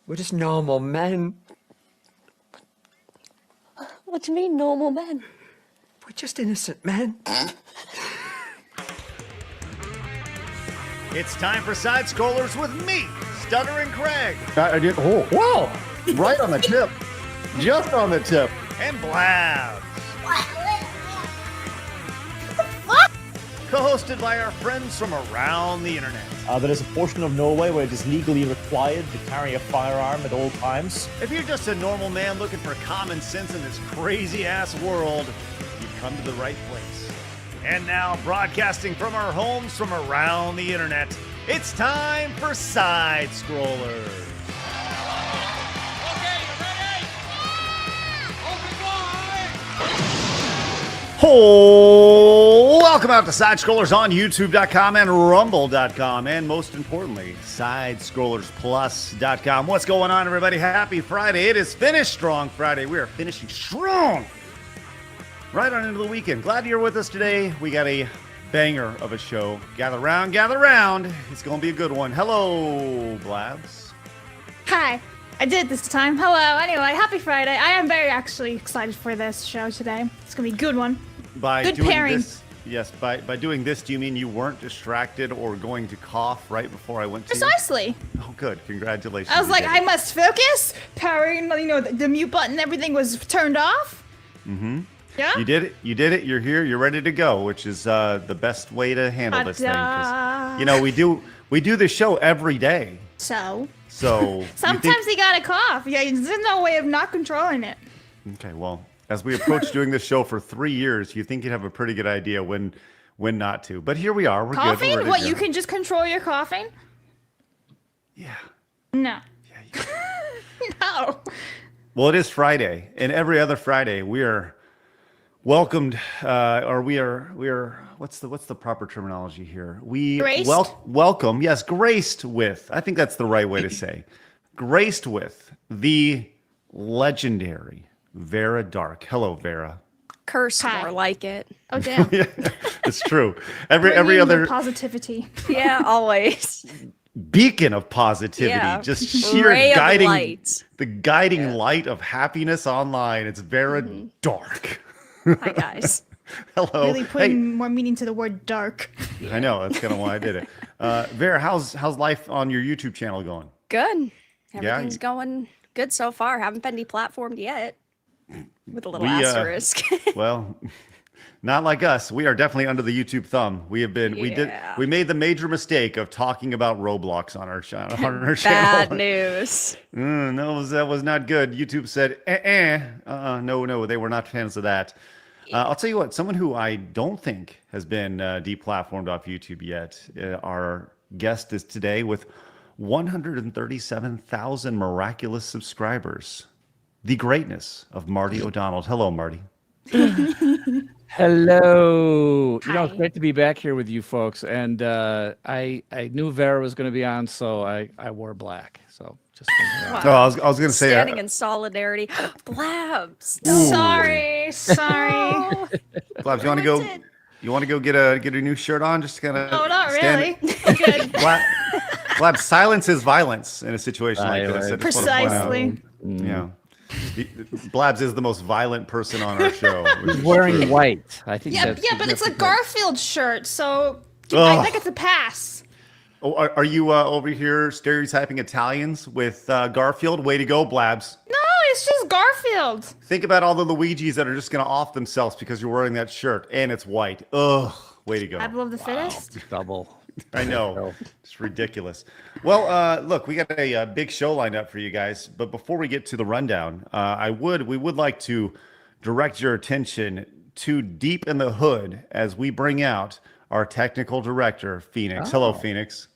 We're just normal men. What do you mean, normal men? We're just innocent men. It's time for Side Scrollers with me, Stuttering Craig. I did. Oh, whoa! Right on the tip. Just on the tip. And Blabs. Co-hosted by our friends from around the internet. There is a portion of Norway where it is legally required to carry a firearm at all times. If you're just a normal man looking for common sense in this crazy-ass world, you've come to the right place. And now, broadcasting from our homes from around the internet, it's time for Side Scrollers. Okay, you ready? Open wide! Welcome out to Side Scrollers on YouTube.com and Rumble.com, and most importantly, SideScrollersPlus.com. What's going on, everybody? Happy Friday. It is Finish Strong Friday. We are finishing strong right on into the weekend. Glad you're with us today. We got a banger of a show. Gather round, gather round. It's going to be a good one. Hello, Blabs. Hi. I did this time. Hello. Anyway, happy Friday. I am very actually excited for this show today. It's going to be a good one. By good doing pairing. This, yes, by doing this, do you mean you weren't distracted or going to cough right before I went to? Precisely. Oh, good. Congratulations. I was You like, did I it. must focus. Powering, the mute button, everything was turned off. Mm-hmm. Yeah. You did it. You did it. You're here. You're ready to go, which is the best way to handle this thing. 'Cause, we do this show every day. So Sometimes you gotta cough. Yeah, there's no way of not controlling it. Okay, well, as we approach doing this show for 3 years, you think you'd have a pretty good idea when not to. But here we are. We're Coughing? good. We're ready What, to you go. can just control your coughing? Yeah. No. Yeah. No. Well, it is Friday, and every other Friday we are welcomed, or we are. What's the proper terminology here? We Graced? welcome. Yes, graced with. I think that's the right way to say. Graced with the legendary Vara Dark. Hello, Vara. Curse, Hi. more like it. Oh, damn. Yeah, it's true. Every Bringing other the positivity. Yeah, always. beacon of positivity, Yeah. just sheer Ray of guiding light. the guiding light of happiness online. It's Vara Dark. Hi, guys. Hello. Really putting more meaning to the word dark. Hey, I know, that's kind of why I did it. Vara, how's life on your YouTube channel going? Good. Everything's Yeah. going good so far. Haven't been deplatformed yet. With a little We, asterisk. Well, not like us. We are definitely under the YouTube thumb. We have been. Yeah. We made the major mistake of talking about Roblox on our channel. Bad channel. news. No, that was not good. YouTube said, no, they were not fans of that. I'll tell you what, someone who I don't think has been deplatformed off YouTube yet, our guest is today with 137,000 miraculous subscribers. The greatness of Marty O'Donnell. Hello, Marty. Hello. Hi. It's great to be back here with you folks. And I knew Vara was going to be on, so I wore black. So just Wow. Oh, I was going to say, Standing in solidarity. Blabs. Ooh. Sorry. No. Blabs, you want to go? You want to go get a new shirt on? Just kind of. No, not really. I'm good. Blabs, silence is violence in a situation like this. I just wanna point out. Precisely. Yeah. Blabs is the most violent person on our show. He's wearing white. I think Yeah, that's but it's a significant. Garfield shirt, so I Ugh. think it's a pass. Oh, are you over here stereotyping Italians with Garfield? Way to go, Blabs. No, it's just Garfield. Think about all the Luigis that are just going to off themselves because you're wearing that shirt and it's white. Ugh, way to go. I love the fittest. Double. I know. It's ridiculous. Well, look, we got a big show lined up for you guys. But before we get to the rundown, we would like to direct your attention to Deep in the Hood as we bring out our technical director, Phoenix. Hello, Phoenix.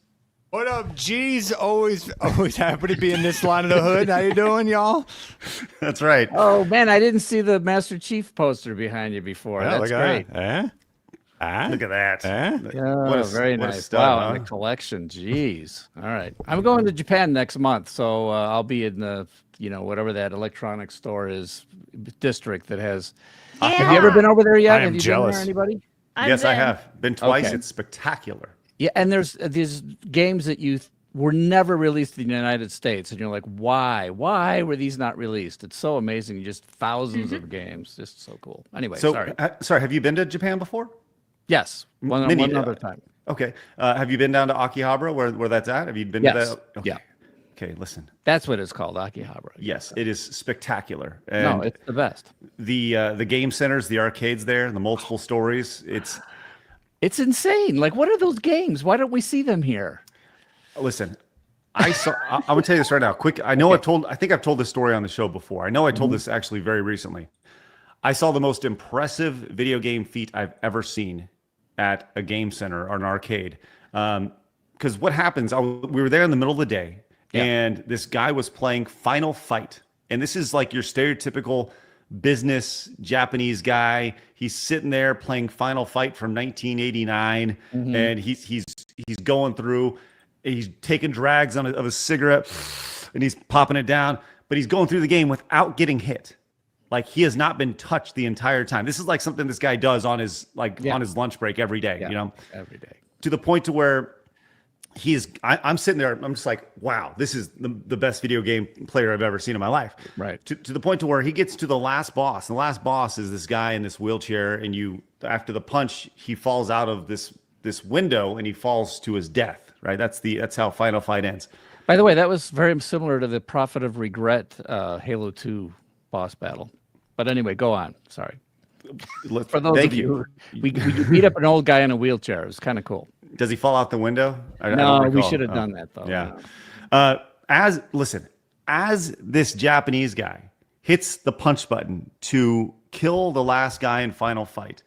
What up, G's? Always happy to be in this line of the hood. How you doing, y'all? That's right. Oh, man, I didn't see the Master Chief poster behind you before. Yeah, That's look at great. that. Look at that. Oh, very what a nice. stud, Wow, huh? and the collection. Jeez. All right. I'm going to Japan next month, so I'll be in the, whatever that electronics store is, district that has. Have you ever been over there yet? I am Have you jealous. been there, anybody? Yes, I been. have. Been twice. Okay. It's spectacular. Yeah, and there's these games that you were never released in the United States, and you're like, why? Why were these not released? It's so amazing. Just thousands of games, just so cool. Anyway, So, sorry. sorry, have you been to Japan before? Yes, one other time. Okay. Have you been down to Akihabara, where that's at? Have you been Yes. to that? Okay. Yeah. Okay, listen. That's what it's called, Akihabara. Yes, it is spectacular. No, And it's the best. the game centers, the arcades there, the multiple stories. It's insane. Like, what are those games? Why don't we see them here? Listen, I'm gonna tell you this right now. Quick, I know I think I've told this story on the show before. I know I told this actually very recently. I saw the most impressive video game feat I've ever seen at a game center or an arcade. Because what happens, we were there in the middle of the day, and this guy was playing Final Fight. And this is like your stereotypical business Japanese guy. He's sitting there playing Final Fight from 1989, and he's going through. He's taking drags of a cigarette, and he's popping it down. But he's going through the game without getting hit. Like, he has not been touched the entire time. This is like something this guy does on his on his lunch break every day. You know, every day, to the point to where I'm sitting there. I'm just like, wow, this is the best video game player I've ever seen in my life. Right. To the point to where he gets to the last boss. And the last boss is this guy in this wheelchair, and after the punch, he falls out of this window and he falls to his death. Right. That's how Final Fight ends. By the way, that was very similar to the Prophet of Regret Halo 2 boss battle. But anyway, go on. Sorry. For those Thank of you. we beat up an old guy in a wheelchair. It was kind of cool. Does he fall out the window? I No, don't we recall. should have done that though. Yeah. As this Japanese guy hits the punch button to kill the last guy in Final Fight,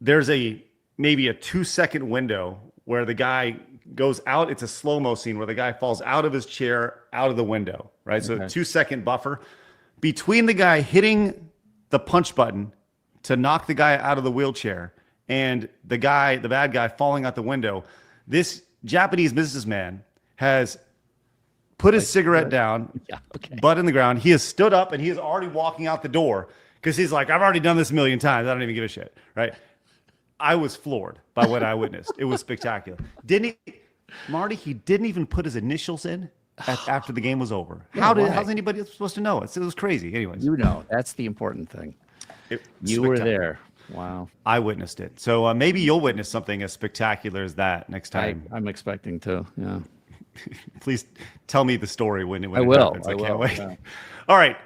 there's maybe a 2-second window where the guy goes out. It's a slow-mo scene where the guy falls out of his chair, out of the window, right? So a 2-second buffer between the guy hitting the punch button to knock the guy out of the wheelchair and the bad guy falling out the window. This Japanese businessman has put his cigarette down, butt in the ground. He has stood up and he is already walking out the door because he's like, I've already done this a million times. I don't even give a shit, right? I was floored by what I witnessed. It was spectacular. Marty, he didn't even put his initials in after the game was over. How's anybody supposed to know? It was crazy. Anyways. You know, that's the important thing. You were there. Wow. I witnessed it. So maybe you'll witness something as spectacular as that next time. I'm expecting to. Yeah. Please tell me the story when it happens. I can't wait. Yeah. All right.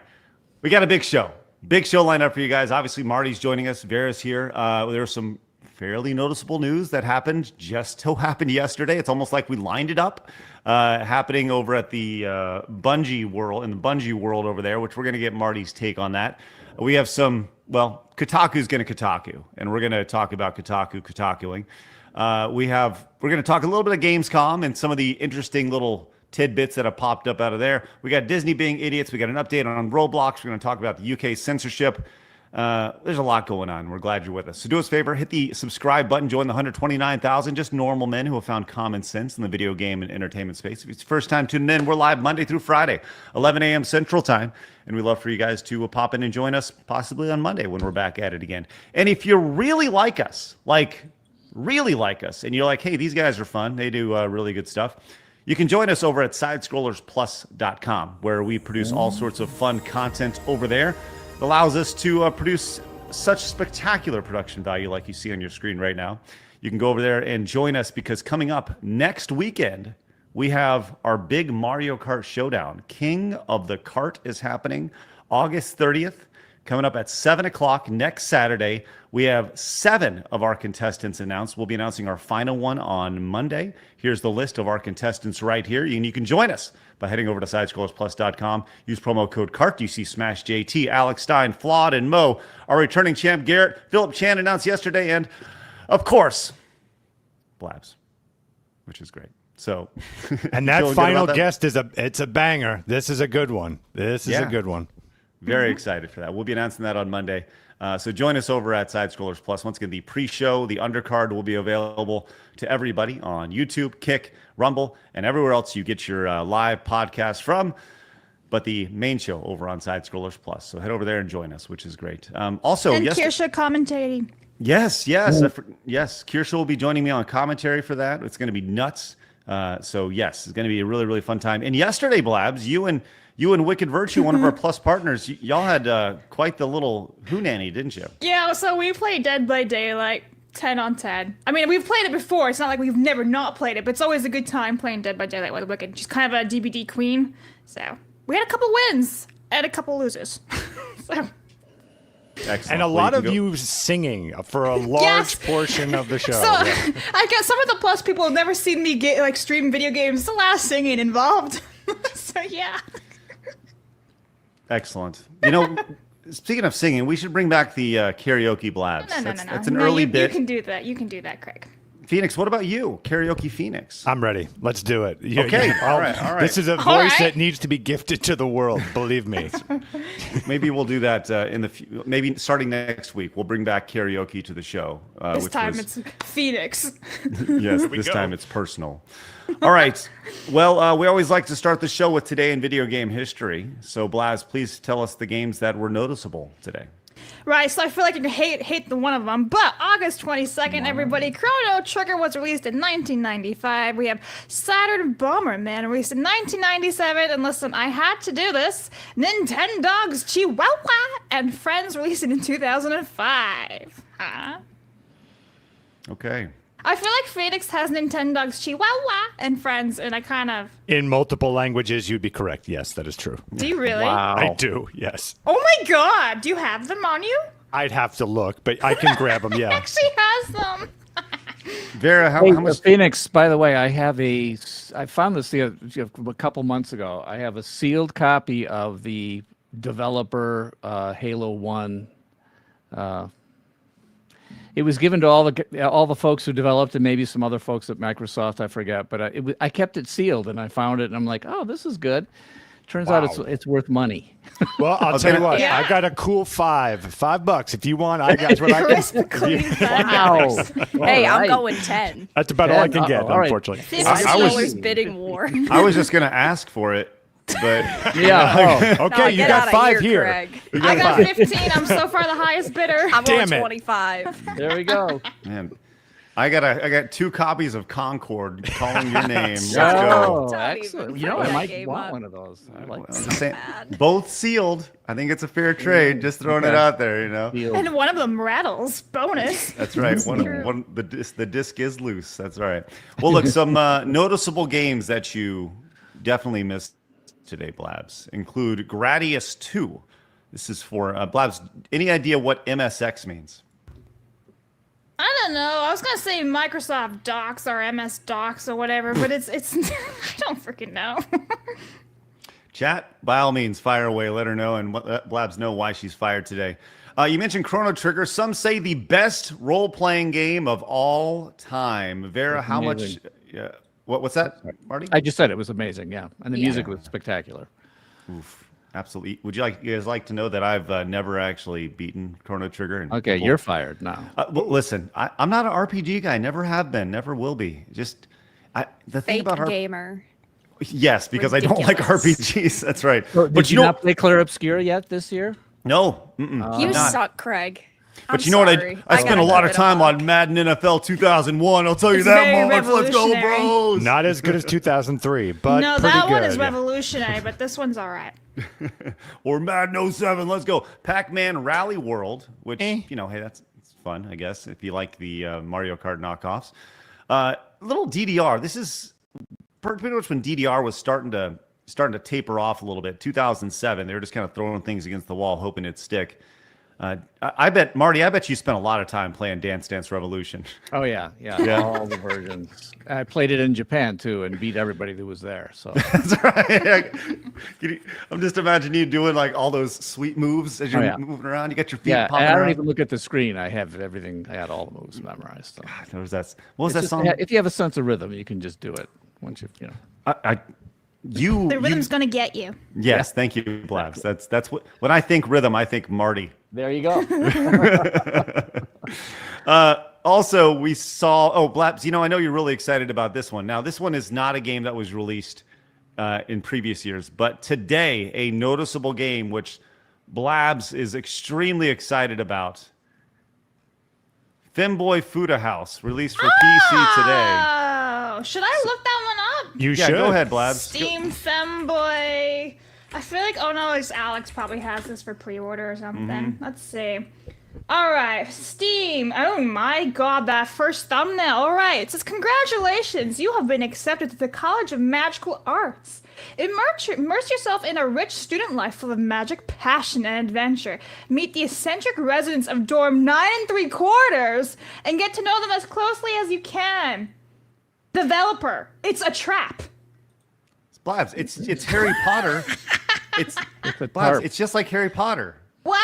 We got a big show. Big show lined up for you guys. Obviously, Marty's joining us. Vara's here. There's some fairly noticeable news that happened yesterday. It's almost like we lined it up. Happening over at the Bungie world over there, which we're going to get Marty's take on that. We have Kotaku's going to Kotaku, and we're going to talk about Kotakuing. We're going to talk a little bit of Gamescom and some of the interesting little tidbits that have popped up out of there. We got Disney being idiots. We got an update on Roblox. We're going to talk about the UK censorship. There's a lot going on. We're glad you're with us. So do us a favor, hit the subscribe button, join the 129,000 just normal men who have found common sense in the video game and entertainment space. If it's your first time tuning in, we're live Monday through Friday, 11 a.m. Central Time. And we'd love for you guys to pop in and join us possibly on Monday when we're back at it again. And if you really like us, and you're like, hey, these guys are fun, they do really good stuff, you can join us over at sidescrollersplus.com, where we produce all sorts of fun content over there. It allows us to produce such spectacular production value like you see on your screen right now. You can go over there and join us because coming up next weekend, we have our big Mario Kart showdown. King of the Kart is happening August 30th, coming up at 7 o'clock next Saturday. We have 7 of our contestants announced. We'll be announcing our final one on Monday. Here's the list of our contestants right here. And you can join us by heading over to sidescrollersplus.com. Use promo code CART. You see Smash JT, Alex Stein, Flawed, and Mo. Our returning champ, Garrett, Philip Chan, announced yesterday. And, of course, Blabs, which is great. So, and that final guest it's a banger. This is a good one. A good one. Very excited for that. We'll be announcing that on Monday. So join us over at Side Scrollers Plus. Once again, the pre-show, the undercard will be available to everybody on YouTube, Kick, Rumble, and everywhere else you get your live podcast from. But the main show over on Side Scrollers Plus. So head over there and join us, which is great. Also, and Kirsha commentating. Yes. Kirsha will be joining me on commentary for that. It's going to be nuts. So yes, it's going to be a really, really fun time. And yesterday, Blabs, you and Wicked Virtue, one of our plus partners, y'all had quite the little hoonanny, didn't you? Yeah, so we played Dead by Daylight 10 on 10. I mean, we've played it before. It's not like we've never not played it, but it's always a good time playing Dead by Daylight with Wicked. She's kind of a DBD queen. So we had a couple wins and a couple losers. So. Excellent. And a lot of you singing for a large portion of the show. So I guess some of the plus people have never seen me stream video games. It's a lot of singing involved. So yeah. Excellent. Speaking of singing, we should bring back the karaoke Blabs. No. That's an early bit. You can do that. You can do that, Craig. Phoenix, what about you? Karaoke Phoenix. I'm ready. Let's do it. Okay. All right. This is a voice that needs to be gifted to the world. Believe me. Maybe we'll do that maybe starting next week. We'll bring back karaoke to the show. This time it's Phoenix. Yes, this time it's personal. All right. Well, we always like to start the show with Today in Video Game History. So, Blaz, please tell us the games that were noticeable today. Right, so I feel like you can hate the one of them, but August 22nd, everybody, Chrono Trigger was released in 1995. We have Saturn Bomberman released in 1997, and listen, I had to do this. Nintendogs Chihuahua and Friends released in 2005. Huh? Okay. I feel like Phoenix has Nintendogs Chihuahua and Friends, and I kind of... In multiple languages, you'd be correct. Yes, that is true. Do you really? Wow. I do, yes. Oh my god, do you have them on you? I'd have to look, but I can grab them, yeah. Actually has them. Vera, how much? Phoenix, by the way, I found this a couple months ago. I have a sealed copy of the developer Halo 1. It was given to all the folks who developed and maybe some other folks at Microsoft, I forget. But I kept it sealed, and I found it, and I'm like, oh, this is good. Turns out it's worth money. Well, I'll tell you what. Yeah. I got a cool $5 if you want. I got what I can. Wow. Hey, I'm going 10. That's about all I can get, all right. unfortunately. $50 bidding war. I was just going to ask for it, but yeah. Okay, you got 5 here. I got 15. I'm so far the highest bidder. I'm on 25. There we go. Man, I got 2 copies of Concord calling your name. Let's Oh, go. excellent. I might want one of those. I like Both sealed. I think it's a fair trade. Just throwing it out there, And one of them rattles. Bonus. That's right. The disc is loose. That's right. Well, look, some noticeable games that you definitely missed today, Blabs, include Gradius 2. This is for Blabs. Any idea what MSX means? I don't know. I was gonna say Microsoft Docs or MS Docs or whatever, but it's I don't freaking know. Chat, by all means, fire away. Let her know and let Blabs know why she's fired today. You mentioned Chrono Trigger. Some say the best role-playing game of all time. Vera, how much? What's that, Marty? I just said it was amazing. Yeah, and the music was spectacular. Oof. Absolutely. Would you guys like to know that I've never actually beaten Chrono Trigger? Okay, you're fired now. Well, listen, I'm not an RPG guy. Never have been. Never will be. Just the thing about gamer. Yes, because I don't like RPGs. That's right. So, did you not play Clair Obscura yet this year? No. You suck, Craig. But you know what? I spent a lot of time on Madden NFL 2001. I'll tell you that much. Let's go, bros. Not as good as 200003, but no, pretty that one good, is revolutionary. But this one's all right. Or Madden 07. Let's go. Pac-Man Rally World, which hey, that's fun, I guess, if you like the Mario Kart knockoffs. Little DDR. This is pretty much when DDR was starting to taper off a little bit. 2007. They were just kind of throwing things against the wall, hoping it'd stick. I bet, Marty, you spent a lot of time playing Dance Dance Revolution. Oh, yeah. All the versions. I played it in Japan, too, and beat everybody who was there. So that's right. I'm just imagining you doing like all those sweet moves as you're moving around. You got your feet popping around. I don't even look at the screen. I have everything. I had all the moves memorized. So. What was that song? If you have a sense of rhythm, you can just do it. Once the rhythm's gonna get you. Yes, thank you, Blabs. That's what when I think rhythm, I think Marty. There you go. Also, we saw Blabs. I know you're really excited about this one. Now, this one is not a game that was released in previous years, but today a noticeable game which Blabs is extremely excited about. Femboy Fuda House released for PC today. Oh, should I look that one You Yeah, should. go ahead, Blabs. Steam Femboy. I feel like, oh no, it's Alex probably has this for pre-order or something. Let's see. All right, Steam. Oh my God, that first thumbnail. All right, it says, congratulations, you have been accepted to the College of Magical Arts. Immerse yourself in a rich student life full of magic, passion, and adventure. Meet the eccentric residents of dorm 9 3/4 and get to know them as closely as you can. Developer, it's a trap. Blabs, it's Harry Potter. It's a Blabs, tarp. it's just like Harry Potter. Wow!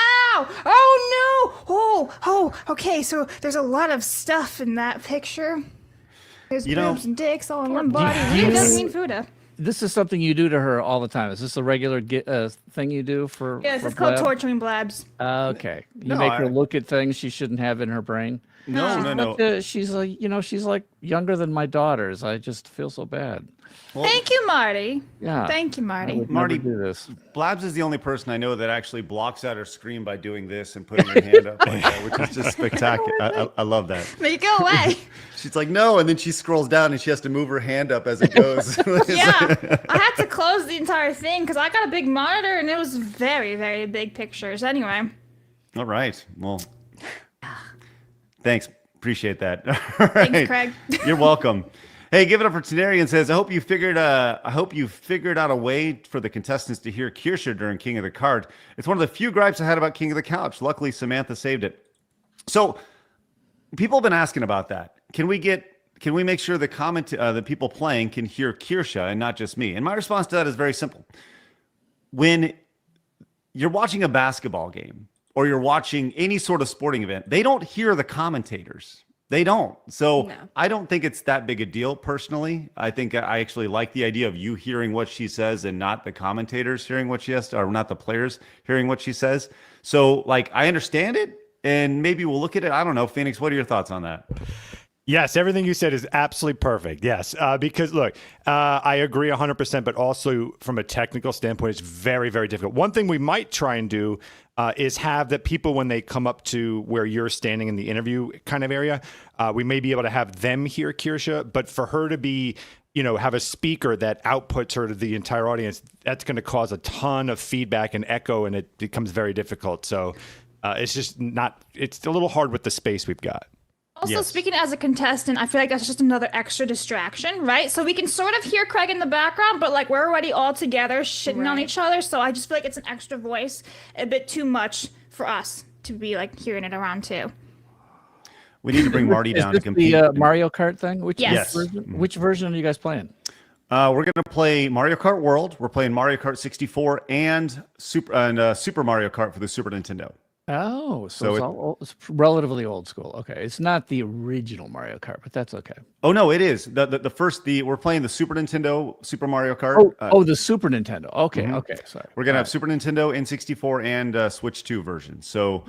Oh no! Oh, okay, so there's a lot of stuff in that picture. There's You know- boobs and dicks all in one body. It does mean Fuda. This is something you do to her all the time. Is this a regular thing you do for? Yes, for it's called Blab? torturing Blabs. Okay, you No, make her I- look at things she shouldn't have in her brain. No. But, she's like, she's like younger than my daughters. I just feel so bad. Thank you, Marty. Yeah. Thank you, I Marty. would Marty- never do this. Blabs is the only person I know that actually blocks out her screen by doing this and putting her hand up like that, which is just spectacular. I love that. Make it go away. She's like, no, and then she scrolls down and she has to move her hand up as it goes. Yeah, I had to close the entire thing because I got a big monitor and it was very, very big pictures. Anyway. All right. Well, thanks. Appreciate that. All Thanks, right. Craig. You're welcome. Hey, give it up for Tenarian says, I hope you figured out a way for the contestants to hear Kirsha during King of the Card. It's one of the few gripes I had about King of the Couch. Luckily, Samantha saved it. So people have been asking about that. Can we make sure the people playing can hear Kirsha and not just me? And my response to that is very simple. When you're watching a basketball game or you're watching any sort of sporting event, they don't hear the commentators. They don't. So No. I don't think it's that big a deal personally. I think I actually like the idea of you hearing what she says and not the commentators hearing what she has to, or not the players hearing what she says. So like, I understand it and maybe we'll look at it. I don't know. Phoenix, what are your thoughts on that? Yes, everything you said is absolutely perfect. Yes, because look, I agree 100%, but also from a technical standpoint, it's very, very difficult. One thing we might try and do is have that people, when they come up to where you're standing in the interview kind of area, we may be able to have them hear Kirsha, but for her to be, have a speaker that outputs her to the entire audience, that's going to cause a ton of feedback and echo, and it becomes very difficult. So it's just not, it's a little hard with the space we've got. Also, Yes. speaking as a contestant, I feel like that's just another extra distraction, right? So we can sort of hear Craig in the background, but like we're already all together shitting on Right. each other. So I just feel like it's an extra voice, a bit too much for us to be like hearing it around too. We need to bring Marty Is down to this compete. the Mario Kart thing? Yes. Which version are you guys playing? We're going to play Mario Kart World. We're playing Mario Kart 64 and Super Mario Kart for the Super Nintendo. Oh, So so it's relatively old school. Okay, it's not the original Mario Kart, but that's okay. Oh no, it is we're playing the Super Nintendo Super Mario Kart. The Super Nintendo. Okay, okay, sorry. We're gonna have Super Nintendo, N64, and Switch 2 version. So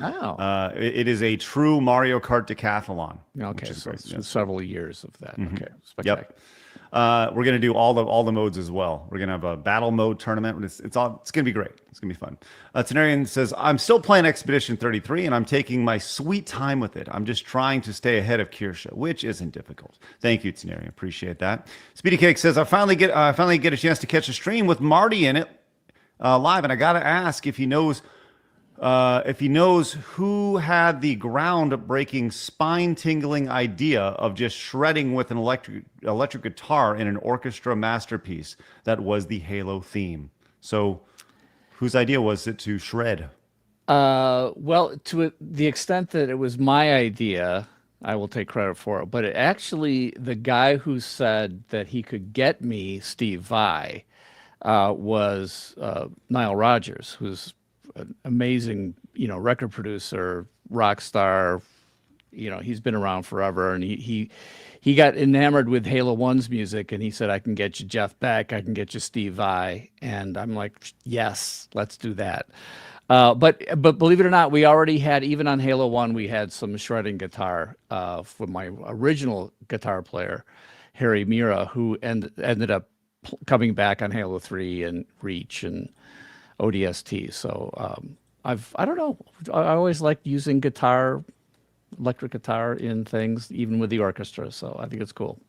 it is a true Mario Kart decathlon. Okay, which is so great. it's Yes. several years of that. Okay, spectacular. Yep. We're gonna do all the modes as well. We're gonna have a battle mode tournament. It's gonna be great. It's gonna be fun. Tenarian says, I'm still playing Expedition 33 and I'm taking my sweet time with it. I'm just trying to stay ahead of Kirsha, which isn't difficult. Thank you, Tenarian. Appreciate that. Speedy Cake says, I finally get a chance to catch a stream with Marty in it live, and I gotta ask if he knows who had the groundbreaking, spine-tingling idea of just shredding with an electric guitar in an orchestra masterpiece that was the Halo theme. So, whose idea was it to shred? Well, to the extent that it was my idea, I will take credit for it. But the guy who said that he could get me Steve Vai was Nile Rodgers, who's an amazing, record producer, rock star. He's been around forever, and he got enamored with Halo 1's music, and he said, I can get you Jeff Beck, I can get you Steve Vai. And I'm like, yes, let's do that. But believe it or not, we already had, even on Halo 1, we had some shredding guitar from my original guitar player, Harry Mira, who ended up coming back on Halo 3 and Reach and ODST. So I don't know. I always liked using electric guitar in things, even with the orchestra. So I think it's cool.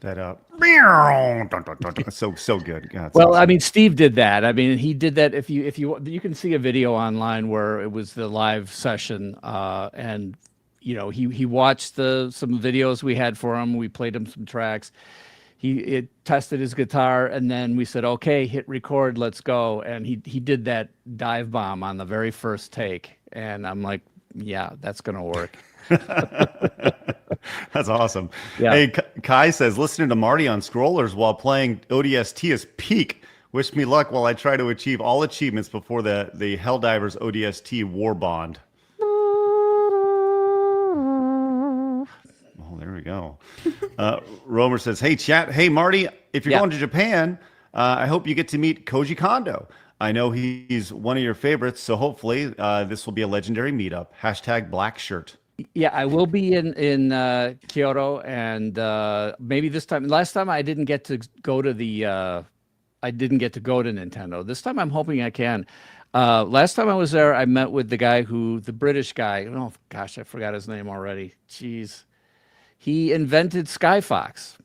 that up. It's so good. God, it's Well, I awesome. mean, Steve did that. I mean, he did that. If you can see a video online where it was the live session, and he watched some videos we had for him. We played him some tracks. He tested his guitar, and then we said, "Okay, hit record, let's go." And he did that dive bomb on the very first take, and I'm like, "Yeah, that's gonna work." That's awesome. Yeah. Hey, Kai says, listening to Marty on scrollers while playing ODST is peak. Wish me luck while I try to achieve all achievements before the Helldivers ODST War Bond. Oh, there we go. Romer says, hey, chat. Hey, Marty, if you're going to Japan, I hope you get to meet Koji Kondo. I know he's one of your favorites, so hopefully this will be a legendary meetup. Hashtag black shirt. Yeah, I will be in Kyoto, and maybe this time. Last time I didn't get to go to Nintendo. This time I'm hoping I can. Last time I was there, I met with the British guy. Oh gosh, I forgot his name already. Jeez, he invented Star Fox.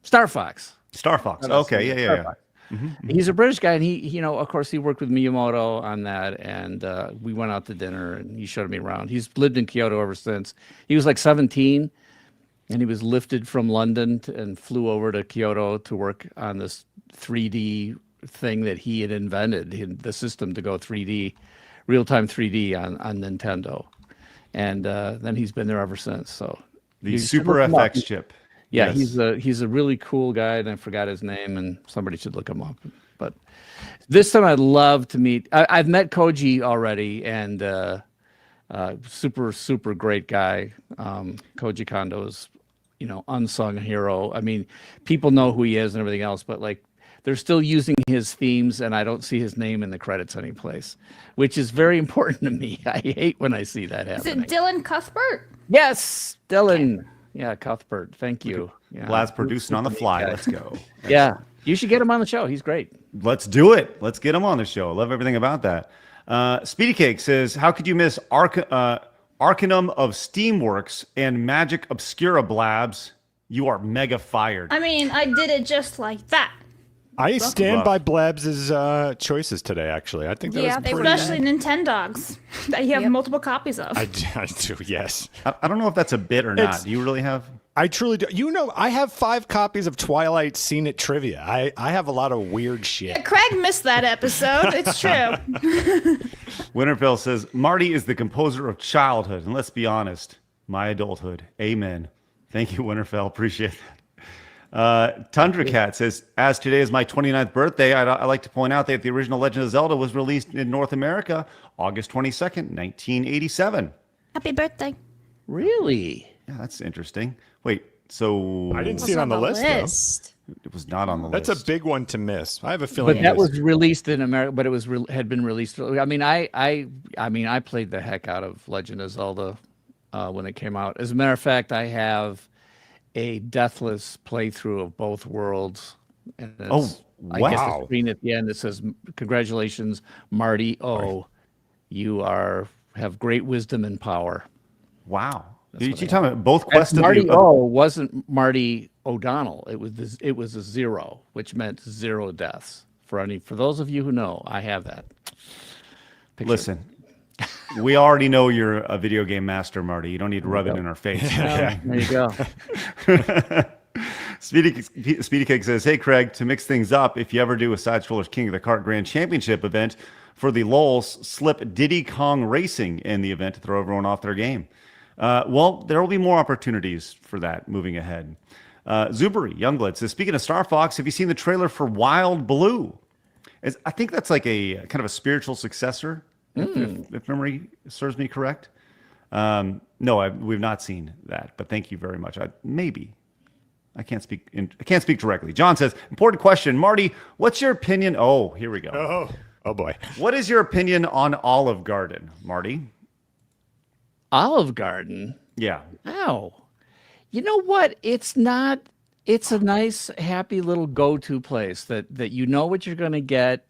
Star Fox. Okay, yeah. Mm-hmm. He's a British guy, and he, of course, he worked with Miyamoto on that, and we went out to dinner, and he showed me around. He's lived in Kyoto ever since. He was like 17, and he was lifted from London and flew over to Kyoto to work on this 3D thing that he had invented, the system to go 3D, real-time 3D on Nintendo, and then he's been there ever since. So the Super FX chip. Yeah, yes. he's a really cool guy, and I forgot his name, and somebody should look him up. But this time I'd love to meet. I've met Koji already, and super great guy. Koji Kondo is, unsung hero. I mean, people know who he is and everything else, but like they're still using his themes, and I don't see his name in the credits anyplace, which is very important to me. I hate when I see that happening. Is it Dylan Cuthbert? Yes, Dylan. Yeah, Cuthbert. Thank you. Yeah. Blabs producing on the fly. Let's go. Yeah, you should get him on the show. He's great. Let's do it. Let's get him on the show. I love everything about that. Speedy Cake says, how could you miss Arcanum of Steamworks and Magic Obscura Blabs? You are mega fired. I mean, I did it just like that. I stand by Blabs' choices today, actually. I think that was pretty especially Nintendogs that you have multiple copies of. I do, yes. I don't know if that's a bit or not. Do you really have? I truly do. I have 5 copies of Twilight Seen It Trivia. I have a lot of weird shit. Craig missed that episode. It's true. Winterfell says, Marty is the composer of childhood. And let's be honest, my adulthood. Amen. Thank you, Winterfell. Appreciate that. Tundra Cat says, as today is my 29th birthday, I like to point out that the original Legend of Zelda was released in North America August 22nd, 1987. Happy birthday. Really? Yeah, that's interesting. Wait, so I didn't see it on the list, though. It was not on the list. That's a big one to miss. I have a feeling. But that was released in America, but it was had been released. I mean, I played the heck out of Legend of Zelda when it came out. As a matter of fact, I have a deathless playthrough of both worlds. And I get the screen at the end that says, "Congratulations, Marty O. You have great wisdom and power." Wow. You talking about both quests? Marty O wasn't Marty O'Donnell. It was a 0, which meant 0 deaths. For those of you who know, I have that picture. Listen, we already know you're a video game master, Marty. You don't need to rub it in our face. There you go. Speedy Cake says, hey, Craig, to mix things up, if you ever do a Side Scrollers King of the Kart Grand Championship event for the LOLs, slip Diddy Kong Racing in the event to throw everyone off their game. Well, there will be more opportunities for that moving ahead. Zuberi Youngblood says, speaking of Star Fox, have you seen the trailer for Wild Blue? I think that's like a kind of a spiritual successor, if memory serves me correct. No, we've not seen that, but thank you very much. Maybe. I can't speak directly. John says, important question. Marty, what's your opinion? Oh, here we go. Oh boy. What is your opinion on Olive Garden, Marty? Olive Garden? Yeah. Ow. You know what? It's not. It's a nice, happy little go-to place that you know what you're going to get.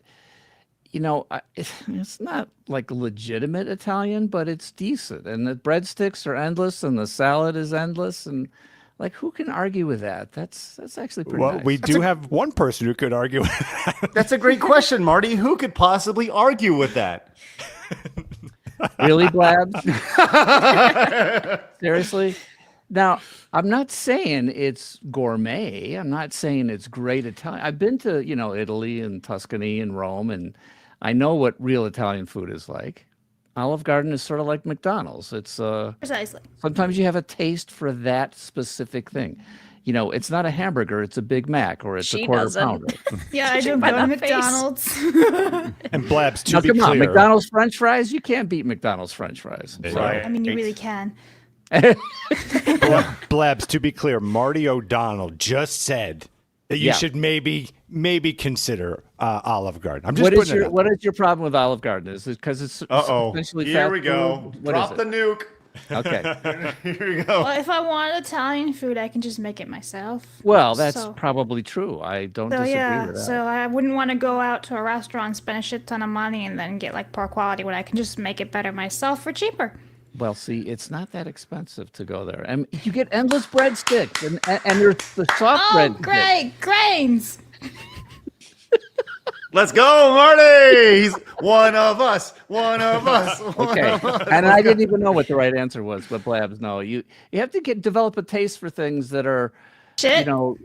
It's not like legitimate Italian, but it's decent. And the breadsticks are endless, and the salad is endless, and Like, who can argue with that? That's actually pretty Well, nice. we do have one person who could argue. That's a great question, Marty. Who could possibly argue with that? Really, Blabs? Seriously? Now, I'm not saying it's gourmet. I'm not saying it's great Italian. I've been to, Italy and Tuscany and Rome, and I know what real Italian food is like. Olive Garden is sort of like McDonald's. It's Precisely. sometimes you have a taste for that specific thing. It's not a hamburger, it's a Big Mac, or it's She a quarter doesn't. pounder. Yeah, I do by go to that face. McDonald's. And Blabs, to Now, be come on, clear, McDonald's French fries, you can't beat McDonald's French fries. I mean, you really can. Blabs, to be clear, Marty O'Donnell just said that you Yeah. should maybe consider Olive Garden. I'm just What is putting it your out. what is your problem with Olive Garden? Is it because it's essentially Here fast we go. food? What Drop is the it? nuke. Okay. Here we go. Well, if I want Italian food, I can just make it myself. Well, that's So- probably true. I don't So disagree yeah, with that. so I wouldn't want to go out to a restaurant, spend a shit ton of money, and then get like poor quality when I can just make it better myself for cheaper. Well, see, it's not that expensive to go there, and you get endless breadsticks, and there's the soft Oh, bread. great grains! Let's go, Marty. He's one of us. One of us. Okay, and I didn't even know what the right answer was, but Blabs, no, you have to develop a taste for things that are, Shit. no.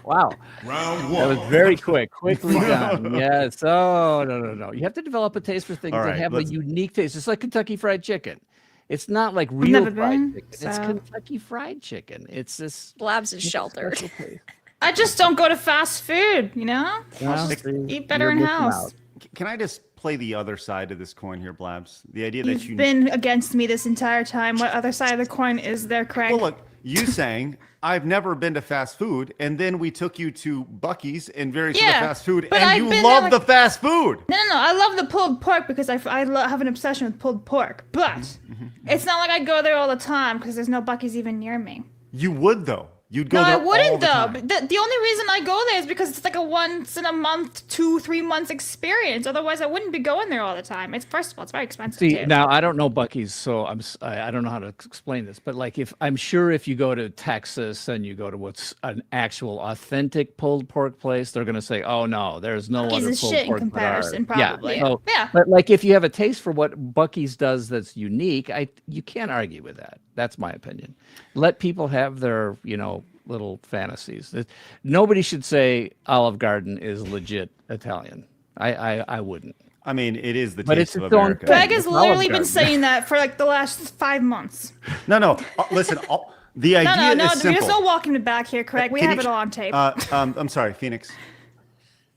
Wow, Round that one. was very quickly done. Yes. Oh no. You have to develop a taste for things All that right, have a let's- unique taste. It's like Kentucky Fried Chicken. It's not like real never fried been, chicken. It's so- Kentucky Fried Chicken. It's this Blabs is sheltered. special taste. I just don't go to fast food, you know? Well, Eat better you're in missing house. out. Can I just play the other side of this coin here, Blabs? The idea that You've been against me this entire time. What other side of the coin is there, Craig? Well, look, you saying I've never been to fast food, and then we took you to Buc-ee's and various other Yeah, fast food, but and I've you been love there, the like- fast food. No. I love the pulled pork because I have an obsession with pulled pork. But Mm-hmm, it's not like I go there all the time because there's no Buc-ee's even near me. You would though. You'd go No, there I wouldn't all the though. time. But the only reason I go there is because it's like a once in a month, 2-3 months experience. Otherwise, I wouldn't be going there all the time. It's first of all, it's very expensive See, too. now I don't know Buc-ee's, so I don't know how to explain this, but like I'm sure if you go to Texas and you go to what's an actual authentic pulled pork place, they're gonna say, "Oh no, there's no Buc-ee's other is pulled shit in pork but ours." comparison, probably. Yeah. So, Yeah. But like if you have a taste for what Buc-ee's does that's unique, you can't argue with that. That's my opinion. Let people have their little fantasies. Nobody should say Olive Garden is legit Italian. I wouldn't. I mean, it is the But taste it's of its own America. thing. Craig has It's Olive literally been Garden. saying that for like the last 5 months. No. Listen, the idea No, is simple. there's no walking it back here, Craig. We Can have you- it all on tape. I'm sorry, Phoenix.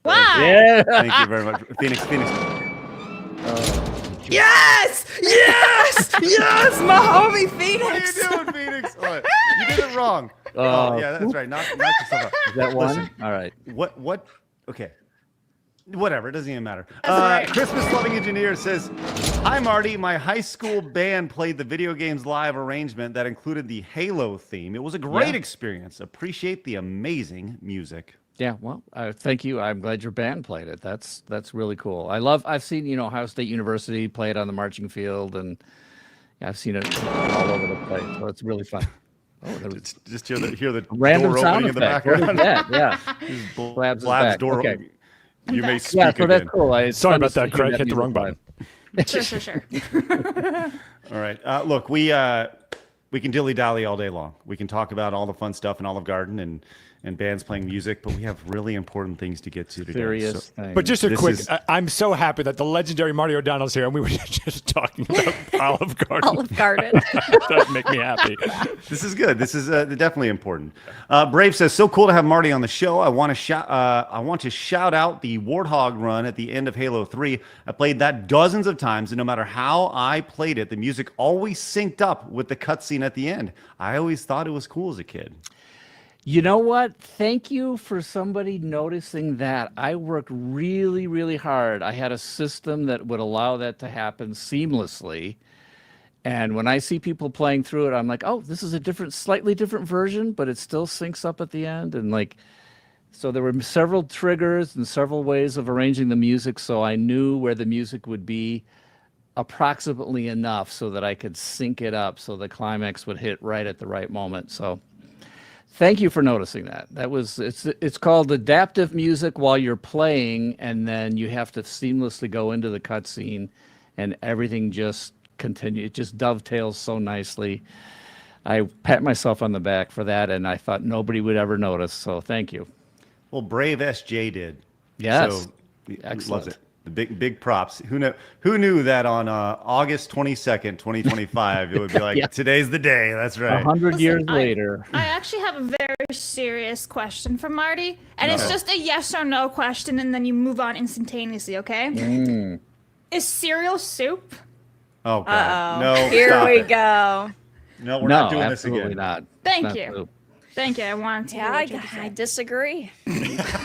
Why? Yeah. Thank you very much, Phoenix. Yes! Yes, my homie Phoenix! What are you doing, Phoenix? Oh, you did it wrong. Oh, yeah, that's right. Knock yourself out. Is that one? Listen, All right. What? Okay. Whatever. It doesn't even matter. all right. Christmas loving engineer says, "Hi Marty. My high school band played the video games live arrangement that included the Halo theme. It was a great Yeah. experience. Appreciate the amazing music." Yeah, well, thank you. I'm glad your band played it. That's really cool. I've seen, Ohio State University play it on the marching field, and I've seen it all over the place. So it's really fun. Oh, there was Just hear the random door sound opening in the effect. What is background. that? Yeah. Blabs is Blabs back. door. Okay. You may back. speak Yeah, so that's again. cool. It's Sorry fun to about that, see Craig. that Hit the wrong music button. Sure. All right. Look, we can dilly dally all day long. We can talk about all the fun stuff in Olive Garden and bands playing music, but we have really important things to get to today. Serious So- thing. But just a This quick, is- I'm so happy that the legendary Marty O'Donnell's here, and we were just talking about Olive Garden. Olive Garden. That make me happy. This is good. This is definitely important. Brave says, "So cool to have Marty on the show. I want to shout out the Warthog run at the end of Halo 3. I played that dozens of times, and no matter how I played it, the music always synced up with the cutscene at the end. I always thought it was cool as a kid." You know what? Thank you for somebody noticing that. I worked really, really hard. I had a system that would allow that to happen seamlessly. And when I see people playing through it, I'm like, oh, this is a slightly different version, but it still syncs up at the end. And so there were several triggers and several ways of arranging the music, so I knew where the music would be approximately enough so that I could sync it up so the climax would hit right at the right moment. So thank you for noticing that. It's called adaptive music while you're playing, and then you have to seamlessly go into the cutscene, and everything just continues. It just dovetails so nicely. I pat myself on the back for that, and I thought nobody would ever notice. So thank you. Well, Brave SJ did. Yes. So he Excellent. loves it. The big props. Who knew that on August 22nd, 2025, it would be like, Yeah. today's the day. That's right. 100 years I- later. I actually have a very serious question for Marty, and it's Okay. just a yes or no question, and then you move on instantaneously, okay? Is cereal soup? Oh, God. No, Here stop we it. go. No, we're No, not doing this absolutely again. not. Thank Not you. soup. Thank you. I wanted to. Yeah, hear what you had to I say. disagree.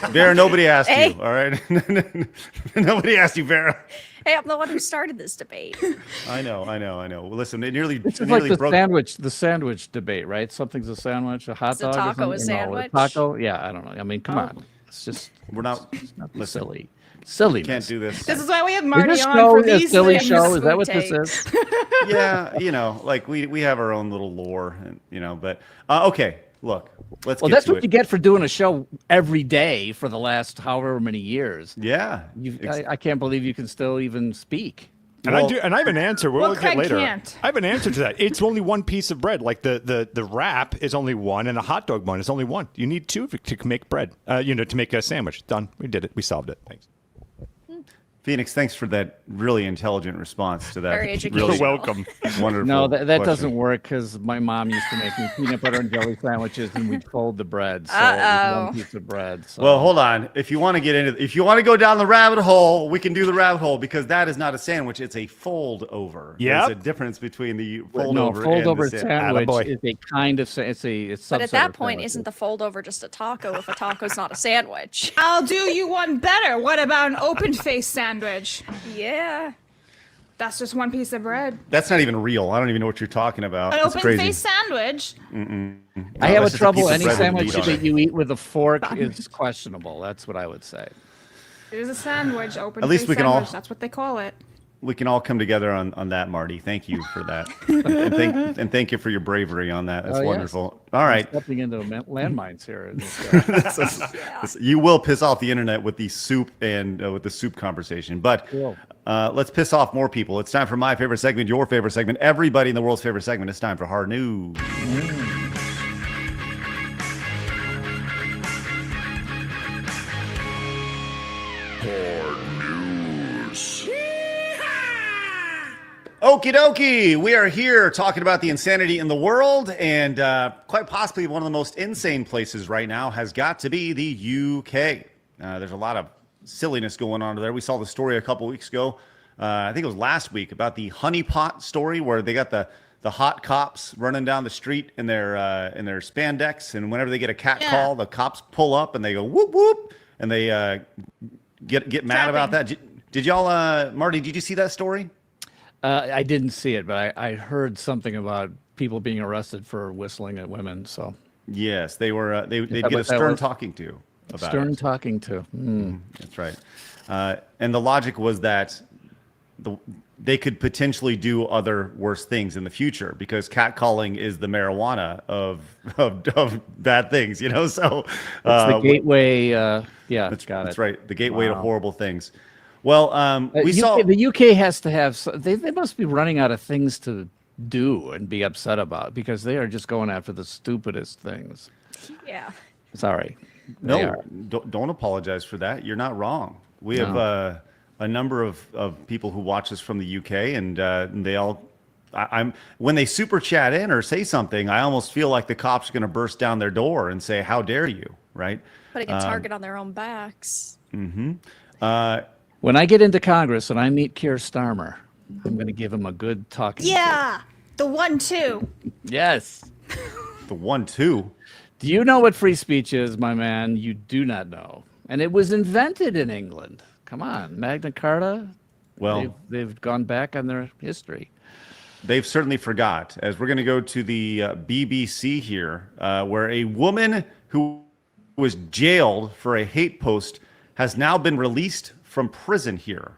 Vera, nobody asked Hey. you, all right? Nobody asked you, Vera. Hey, I'm the one who started this debate. I know. Well, listen, it nearly, It's it like nearly the broke. sandwich debate, right? Something's a sandwich, a hot Is a dog. taco a or something? No, sandwich? taco? Yeah, I don't know. I mean, come on. It's just We're not, not listen, silly. Silliness. can't do this. This is why we have Is Marty this on show for a these silly things. show? Is that what Take. this is? Yeah, like we have our own little lore, and, but okay, look, let's Well, get that's to what it. you get for doing a show every day for the last however many years. Yeah. I can't believe you can still even speak. And Well- I have an answer. We'll get Craig later. can't. I have an answer to that. It's only one piece of bread. Like the wrap is only one, and a hot dog bun is only one. You need two to make bread. To make a sandwich. Done. We did it. We solved it. Thanks. Phoenix, thanks for that really intelligent response to that. Very educational. Really You're welcome. wonderful. No, that question. doesn't work because my mom used to make me peanut butter and jelly sandwiches, and we'd fold the bread. So it was Uh-oh. one piece of bread. So. Well, hold on. If you want to go down the rabbit hole, we can do the rabbit hole because that is not a sandwich; it's a fold over. Yep. There's a difference between the fold no, over fold and over the sandwich Attaboy. is a kind of it's But at subset that of point, sandwiches. isn't the fold over just a taco if a taco's not a sandwich? I'll do you one better. What about an open face sandwich? Yeah. That's just one piece of bread. That's not even real. I don't even know what you're talking about. An That's open crazy. face sandwich. I have that's just a trouble piece of any bread with sandwich meat on that it. you eat with a fork is questionable. That's what I would say. It is a sandwich. Open At least face we can all- sandwich. That's what they call it. We can all come together on that, Marty. Thank you for that, and thank you for your bravery on that. That's Oh, yes. wonderful. All right, Stepping into landmines here. in this, you will piss off the internet with the soup and with the soup conversation, but Cool. let's piss off more people. It's time for my favorite segment, your favorite segment, everybody in the world's favorite segment. It's time for hard news. Okie dokie. We are here talking about the insanity in the world, and quite possibly one of the most insane places right now has got to be the UK. There's a lot of silliness going on there. We saw the story a couple weeks ago. I think it was last week about the honeypot story where they got the hot cops running down the street in their spandex, and whenever they get a cat call, the cops pull up and they go whoop whoop, and they get mad about that. Did y'all, Marty? Did you see that story? I didn't see it, but I heard something about people being arrested for whistling at women. So Yes, they were. They'd that get a what that stern was? talking to about stern it. talking to. That's right. And the logic was that they could potentially do other worse things in the future because catcalling is the marijuana of bad things, you know. So It's the gateway. Yeah, That's, got that's it. right. The gateway to Wow. horrible things. Well, we UK, saw. the UK has to have. They must be running out of things to do and be upset about because they are just going after the stupidest things. Yeah. Sorry. They No, are. don't apologize for that. You're not wrong. We have a number of people who watch us from the UK, and they all. I'm when they super chat in or say something, I almost feel like the cops are going to burst down their door and say, "How dare you!" Right? Putting a target on their own backs. When I get into Congress and I meet Keir Starmer, I'm going to give him a good talking. to. Yeah, the 1-2. Yes. The 1-2. Do you know what free speech is, my man? You do not know. And it was invented in England. Come on, Magna Carta. Well, they've gone back on their history. they've certainly forgot. As we're going to go to the BBC here, where a woman who was jailed for a hate post has now been released from prison here.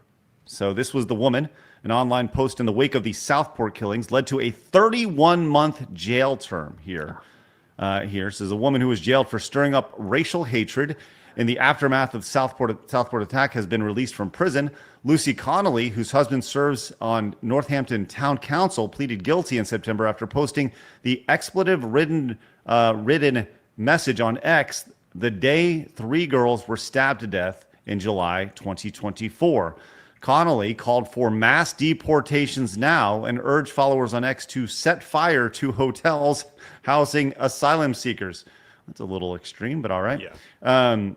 So this was the woman. An online post in the wake of the Southport killings led to a 31-month jail term here. Here says a woman who was jailed for stirring up racial hatred in the aftermath of Southport attack has been released from prison. Lucy Connolly, whose husband serves on Northampton Town Council, pleaded guilty in September after posting the expletive-ridden message on X the day 3 girls were stabbed to death in July 2024. Connolly called for mass deportations now and urged followers on X to set fire to hotels housing asylum seekers. That's a little extreme, but all right. Yeah. And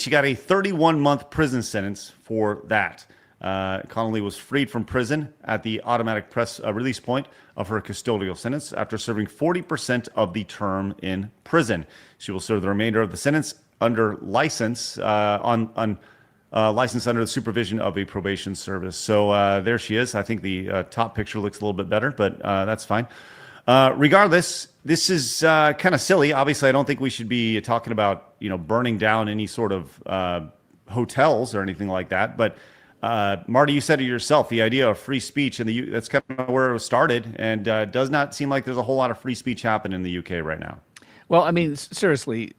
she got a 31-month prison sentence for that. Connolly was freed from prison at the automatic press release point of her custodial sentence after serving 40% of the term in prison. She will serve the remainder of the sentence under license licensed under the supervision of a probation service. So there she is. I think the top picture looks a little bit better, but that's fine. Regardless, this is kind of silly. Obviously, I don't think we should be talking about, burning down any sort of hotels or anything like that. But Marty, you said it yourself, the idea of free speech, and that's kind of where it started. And does not seem like there's a whole lot of free speech happening in the UK right now. Well, I mean, seriously,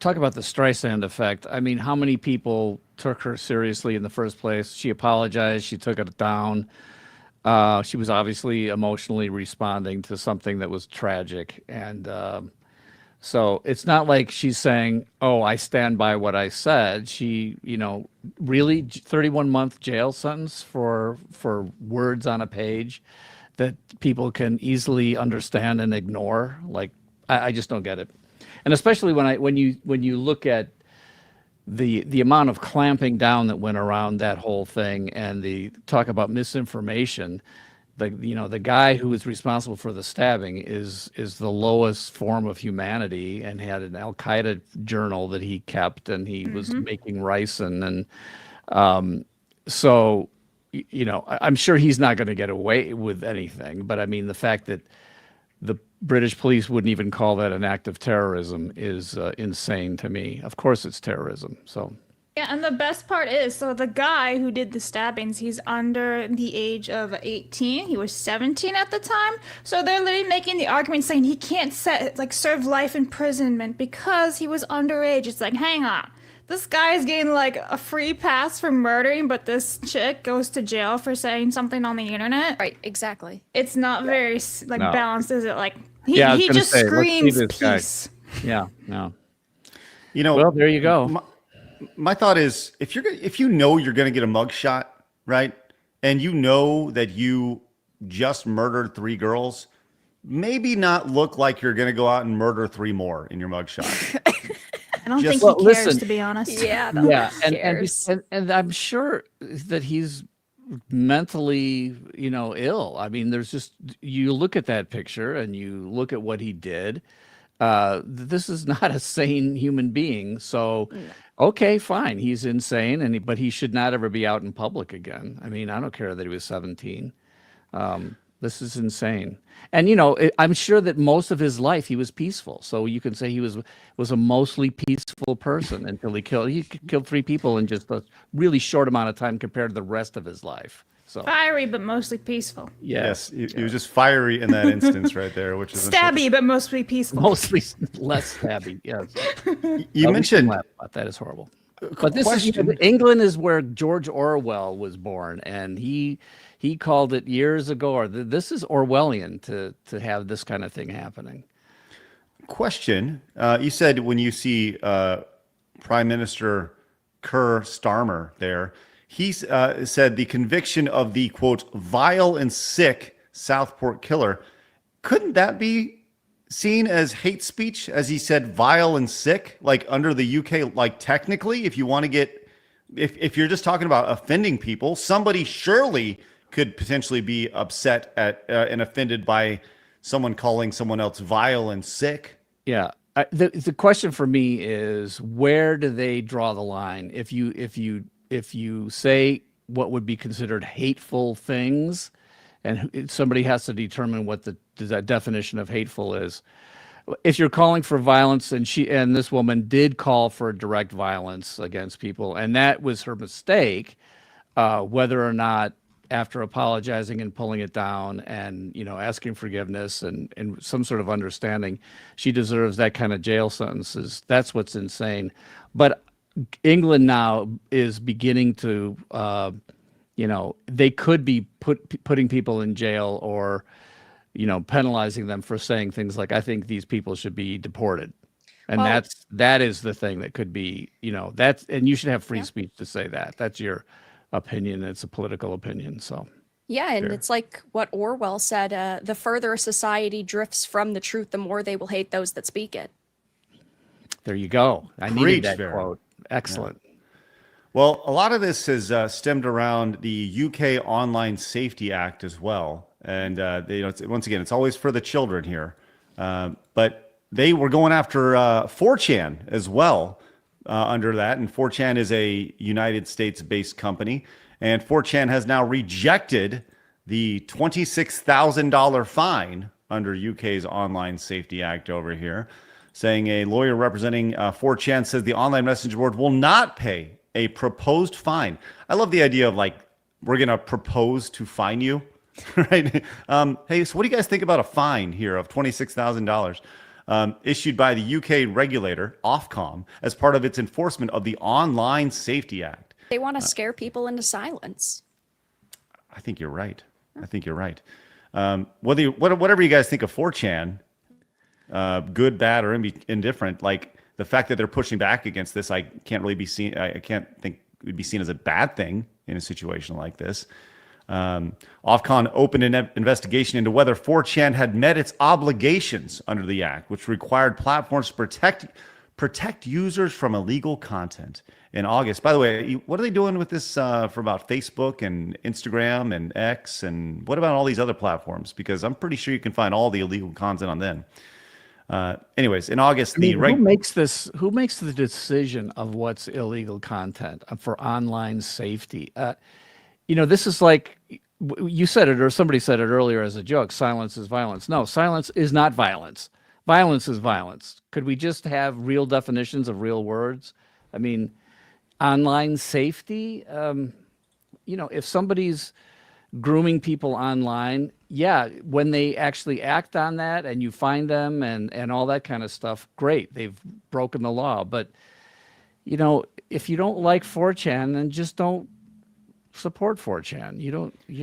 talk about the Streisand effect. I mean, how many people took her seriously in the first place? She apologized. She took it down. She was obviously emotionally responding to something that was tragic. And so it's not like she's saying, oh, I stand by what I said. She, really 31-month jail sentence for words on a page that people can easily understand and ignore. Like, I just don't get it. And especially when you look at the amount of clamping down that went around that whole thing, and the talk about misinformation, the guy who was responsible for the stabbing is the lowest form of humanity, and had an Al Qaeda journal that he kept, and he was making ricin, and so I'm sure he's not going to get away with anything. But I mean, the fact that the British police wouldn't even call that an act of terrorism is insane to me. Of course it's terrorism. So Yeah, and the best part is, so the guy who did the stabbings, he's under the age of 18. He was 17 at the time. So they're literally making the argument saying he can't serve life imprisonment because he was underage. It's like, hang on. This guy is getting a free pass for murdering, but this chick goes to jail for saying something on the internet. Right, exactly. It's not very balanced, is it? He just screams peace. Yeah, no. Well, there you go. My thought is, if you know you're going to get a mugshot, right, and you know that you just murdered 3 girls, maybe not look like you're going to go out and murder 3 more in your mugshot. I don't think he cares, to be honest. Yeah, and I'm sure that he's mentally, ill. I mean, there's just, you look at that picture and you look at what he did. This is not a sane human being. So, okay, fine, he's insane, but he should not ever be out in public again. I mean, I don't care that he was 17. This is insane. And, I'm sure that most of his life he was peaceful. So you can say he was a mostly peaceful person until he killed 3 people in just a really short amount of time compared to the rest of his life. So fiery, but mostly peaceful. Yes, he was just fiery in that instance right there, which is stabby, but mostly peaceful. Mostly less stabby, yes. You mentioned that is horrible. But this is England is where George Orwell was born, and he called it years ago. Or this is Orwellian to have this kind of thing happening. Question: you said when you see Prime Minister Keir Starmer there, he said the conviction of the quote vile and sick Southport killer. Couldn't that be seen as hate speech, as he said vile and sick, like under the UK, like technically, if you want to get, if you're just talking about offending people, somebody surely could potentially be upset at and offended by someone calling someone else vile and sick. Yeah. The question for me is, where do they draw the line? If you say what would be considered hateful things, and somebody has to determine what the definition of hateful is. If you're calling for violence, and this woman did call for direct violence against people, and that was her mistake, whether or not after apologizing and pulling it down and, asking forgiveness and some sort of understanding, she deserves that kind of jail sentences. That's what's insane. But England now is beginning to, they could be putting people in jail or, penalizing them for saying things like, I think these people should be deported. And that is the thing that could be, and you should have free speech to say that. That's your opinion. It's a political opinion. So. Yeah, and it's like what Orwell said, the further a society drifts from the truth, the more they will hate those that speak it. There you go. I needed that quote. Excellent. Yeah. Well, a lot of this has stemmed around the UK Online Safety Act as well. And, once again, it's always for the children here. But they were going after 4chan as well under that. And 4chan is a United States-based company. And 4chan has now rejected the $26,000 fine under UK's Online Safety Act over here, saying a lawyer representing 4chan says the online message board will not pay a proposed fine. I love the idea of we're going to propose to fine you, right? Hey, so what do you guys think about a fine here of $26,000 issued by the UK regulator, Ofcom, as part of its enforcement of the Online Safety Act? They want to scare people into silence. I think you're right. Whatever you guys think of 4chan, good, bad, or indifferent, the fact that they're pushing back against this, I can't think it would be seen as a bad thing in a situation like this. Ofcom opened an investigation into whether 4chan had met its obligations under the act, which required platforms to protect users from illegal content in August. By the way, what are they doing with this for about Facebook and Instagram and X? And what about all these other platforms? Because I'm pretty sure you can find all the illegal content on them. Anyways, in August, who makes the decision of what's illegal content for online safety? This is like you said it, or somebody said it earlier as a joke. Silence is violence. No, silence is not violence. Violence is violence. Could we just have real definitions of real words? I mean, online safety. If somebody's grooming people online, when they actually act on that and you find them and all that kind of stuff, great, they've broken the law. But if you don't like 4chan, then just don't support 4chan. You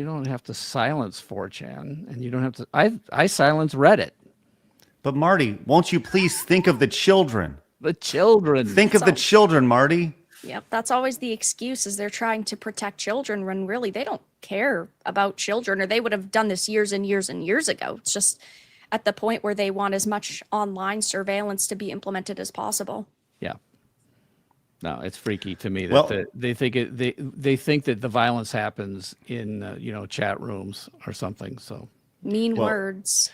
don't have to silence 4chan, and you don't have to. I silence Reddit. But Marty, won't you please think of the children? The children. Think of the children, Marty. Yep, that's always the excuse, is they're trying to protect children when really they don't care about children, or they would have done this years and years and years ago. It's just at the point where they want as much online surveillance to be implemented as possible. Yeah. No, it's freaky to me that they think that the violence happens in chat rooms or something. So mean words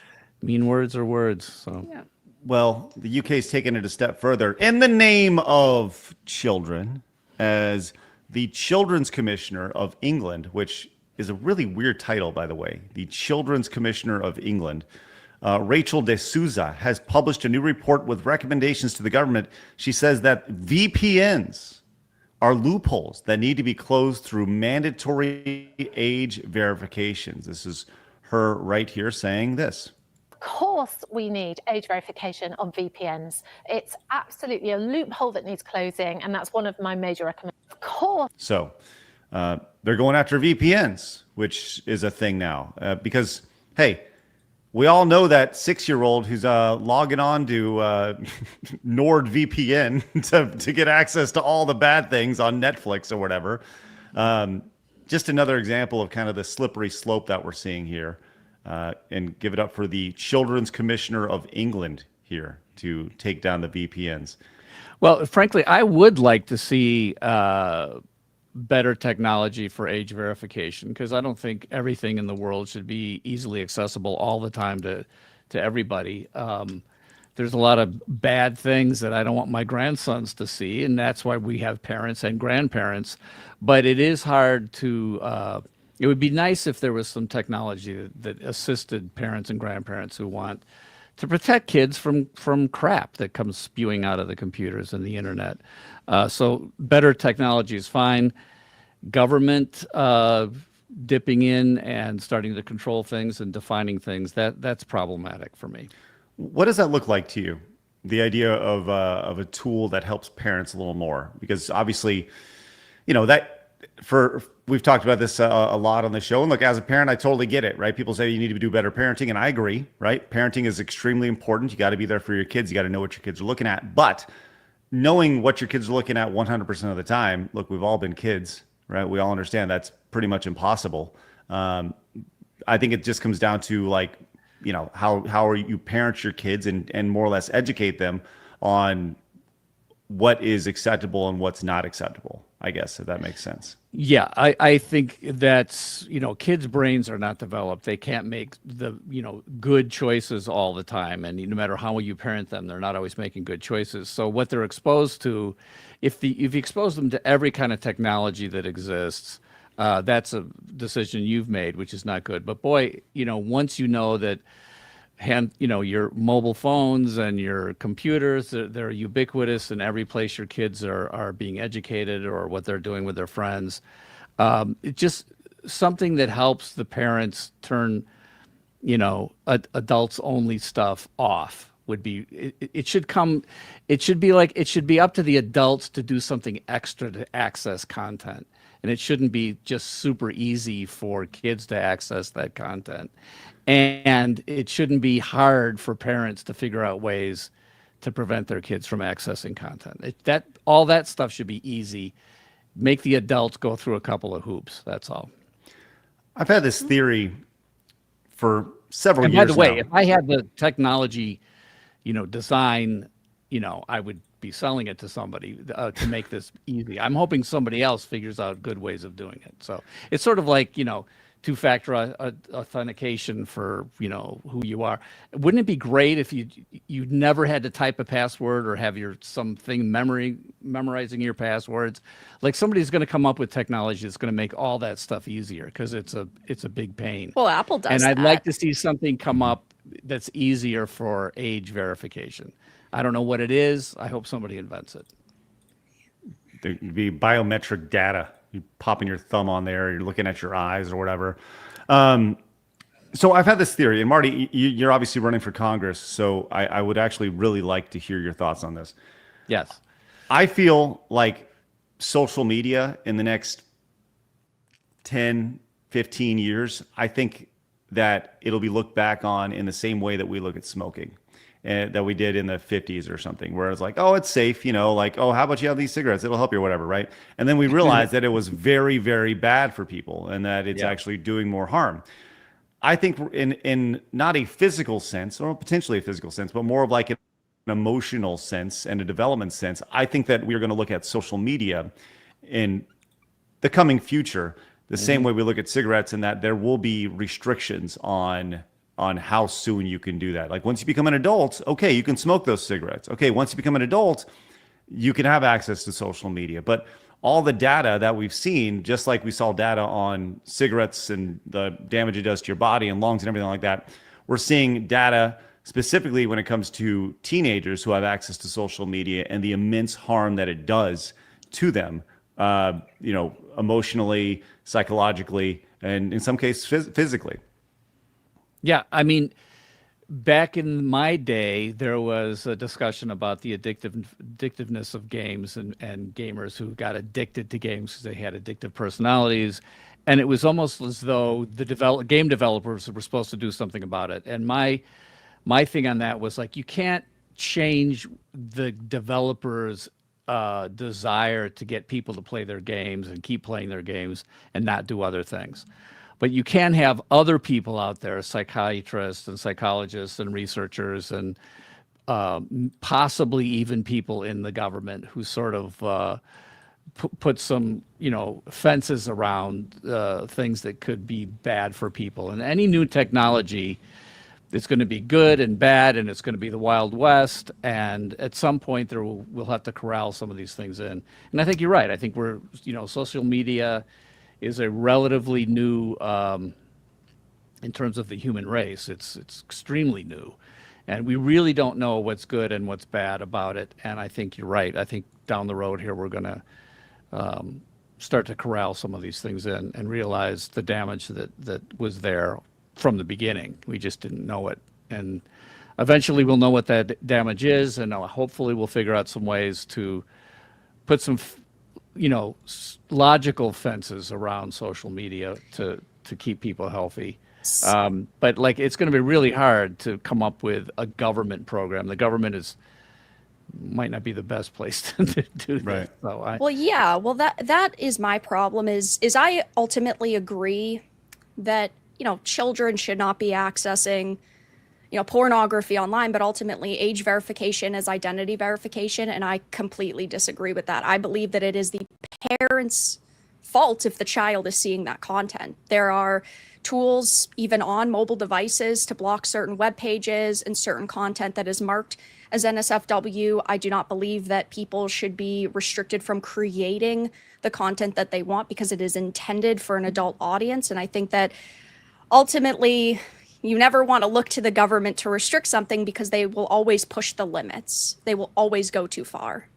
are words. So yeah. Well, the UK's taken it a step further in the name of children, as the Children's Commissioner of England, which is a really weird title, by the way. The Children's Commissioner of England, Rachel de Souza, has published a new report with recommendations to the government. She says that VPNs are loopholes that need to be closed through mandatory age verifications. This is her right here saying this. Of course we need age verification on VPNs. It's absolutely a loophole that needs closing, and that's one of my major recommendations. Of course. So they're going after VPNs, which is a thing now, because, hey, we all know that 6-year-old who's logging on to NordVPN to get access to all the bad things on Netflix or whatever. Just another example of kind of the slippery slope that we're seeing here. And give it up for the Children's Commissioner of England here to take down the VPNs. Well, frankly, I would like to see better technology for age verification, because I don't think everything in the world should be easily accessible all the time to everybody. There's a lot of bad things that I don't want my grandsons to see, and that's why we have parents and grandparents. But it is hard to it would be nice if there was some technology that assisted parents and grandparents who want to protect kids from crap that comes spewing out of the computers and the internet. So better technology is fine. Government dipping in and starting to control things and defining things, that's problematic for me. What does that look like to you? The idea of a tool that helps parents a little more, because obviously, we've talked about this a lot on the show. And look, as a parent, I totally get it, right? People say you need to do better parenting, and I agree, right? Parenting is extremely important. You got to be there for your kids. You got to know what your kids are looking at. But knowing what your kids are looking at 100% of the time, look, we've all been kids, right? We all understand that's pretty much impossible. I think it just comes down to how are you parent your kids and more or less educate them on what is acceptable and what's not acceptable, I guess, if that makes sense. Yeah, I think that's, kids' brains are not developed. They can't make the, good choices all the time. And no matter how you parent them, they're not always making good choices. So what they're exposed to, if you expose them to every kind of technology that exists, that's a decision you've made, which is not good. But boy, once you know that your mobile phones and your computers, they're ubiquitous in every place your kids are being educated or what they're doing with their friends. It's just something that helps the parents turn, adults only stuff off would be, it should be up to the adults to do something extra to access content. And it shouldn't be just super easy for kids to access that content. And it shouldn't be hard for parents to figure out ways to prevent their kids from accessing content. All that stuff should be easy. Make the adults go through a couple of hoops. That's all. I've had this theory for several years. By the way, now. if I had the technology, design, I would be selling it to somebody to make this easy. I'm hoping somebody else figures out good ways of doing it. So it's sort of like, two-factor authentication for, who you are. Wouldn't it be great if you never had to type a password or have something memorizing your passwords? Like somebody's going to come up with technology that's going to make all that stuff easier, because it's a big pain. Well, Apple does And I'd that. like to see something come up that's easier for age verification. I don't know what it is. I hope somebody invents it. There'd be biometric data. You popping your thumb on there, you're looking at your eyes or whatever. So I've had this theory, and Marty, you're obviously running for Congress, so I would actually really like to hear your thoughts on this. Yes. I feel like social media in the next 10, 15 years, I think that it'll be looked back on in the same way that we look at smoking. That we did in the 50s or something, where it's like, oh, it's safe, like, oh, how about you have these cigarettes? It'll help you or whatever, right? And then we realized that it was very, very bad for people and that it's actually doing more harm. I think in not a physical sense, or potentially a physical sense, but more of like an emotional sense and a development sense, I think that we're going to look at social media in the coming future the same way we look at cigarettes, and that there will be restrictions on how soon you can do that. Like once you become an adult, okay, you can smoke those cigarettes. Okay, once you become an adult, you can have access to social media. But all the data that we've seen, just like we saw data on cigarettes and the damage it does to your body and lungs and everything like that, we're seeing data specifically when it comes to teenagers who have access to social media and the immense harm that it does to them, emotionally, psychologically, and in some cases physically. Yeah, I mean, back in my day, there was a discussion about the addictiveness of games and gamers who got addicted to games because they had addictive personalities. And it was almost as though the game developers were supposed to do something about it. And my thing on that was like, you can't change the developers' desire to get people to play their games and keep playing their games and not do other things. But you can have other people out there, psychiatrists and psychologists and researchers and possibly even people in the government who sort of put some, fences around things that could be bad for people. And any new technology, it's going to be good and bad, and it's going to be the Wild West. And at some point, we'll have to corral some of these things in. And I think you're right. I think social media is a relatively new, in terms of the human race, it's extremely new. And we really don't know what's good and what's bad about it. And I think you're right. I think down the road here, we're going to start to corral some of these things in and realize the damage that was there from the beginning. We just didn't know it. And eventually we'll know what that damage is, and hopefully we'll figure out some ways to put some, logical fences around social media to keep people healthy. But like, it's going to be really hard to come up with a government program. The government might not be the best place to do that. Right. So that is my problem is I ultimately agree that, children should not be accessing, pornography online, but ultimately age verification is identity verification. And I completely disagree with that. I believe that it is the parents' fault if the child is seeing that content. There are tools even on mobile devices to block certain web pages and certain content that is marked as NSFW. I do not believe that people should be restricted from creating the content that they want because it is intended for an adult audience. And I think that ultimately you never want to look to the government to restrict something because they will always push the limits. They will always go too far.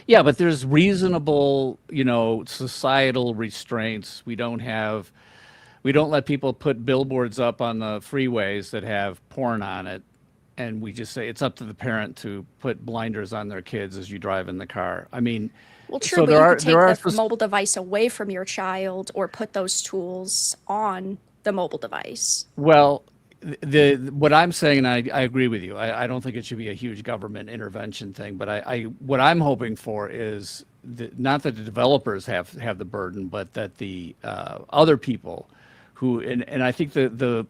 Yeah, but there's reasonable, societal restraints. We don't let people put billboards up on the freeways that have porn on it. And we just say it's up to the parent to put blinders on their kids as you drive in the car. I mean, well, true, so but you could take the mobile device away from your child or put those tools on the mobile device. Well, what I'm saying, and I agree with you. I don't think it should be a huge government intervention thing, but what I'm hoping for is not that the developers have the burden, but that the other people who, and I think the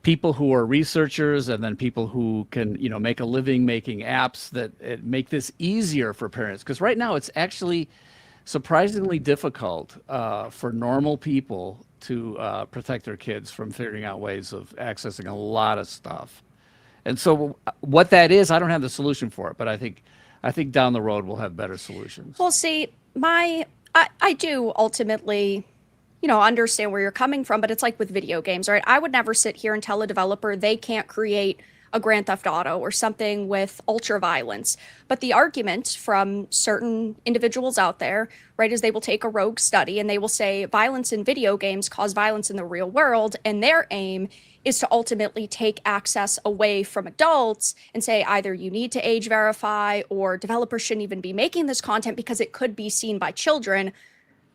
people who are researchers and then people who can, make a living making apps that make this easier for parents. Because right now it's actually surprisingly difficult for normal people to protect their kids from figuring out ways of accessing a lot of stuff. And so what that is, I don't have the solution for it, but I think down the road we'll have better solutions. Well, see, I do ultimately, understand where you're coming from, but it's like with video games, right? I would never sit here and tell a developer they can't create a Grand Theft Auto or something with ultra violence. But the argument from certain individuals out there, right, is they will take a rogue study and they will say violence in video games cause violence in the real world. And their aim is to ultimately take access away from adults and say either you need to age verify or developers shouldn't even be making this content because it could be seen by children.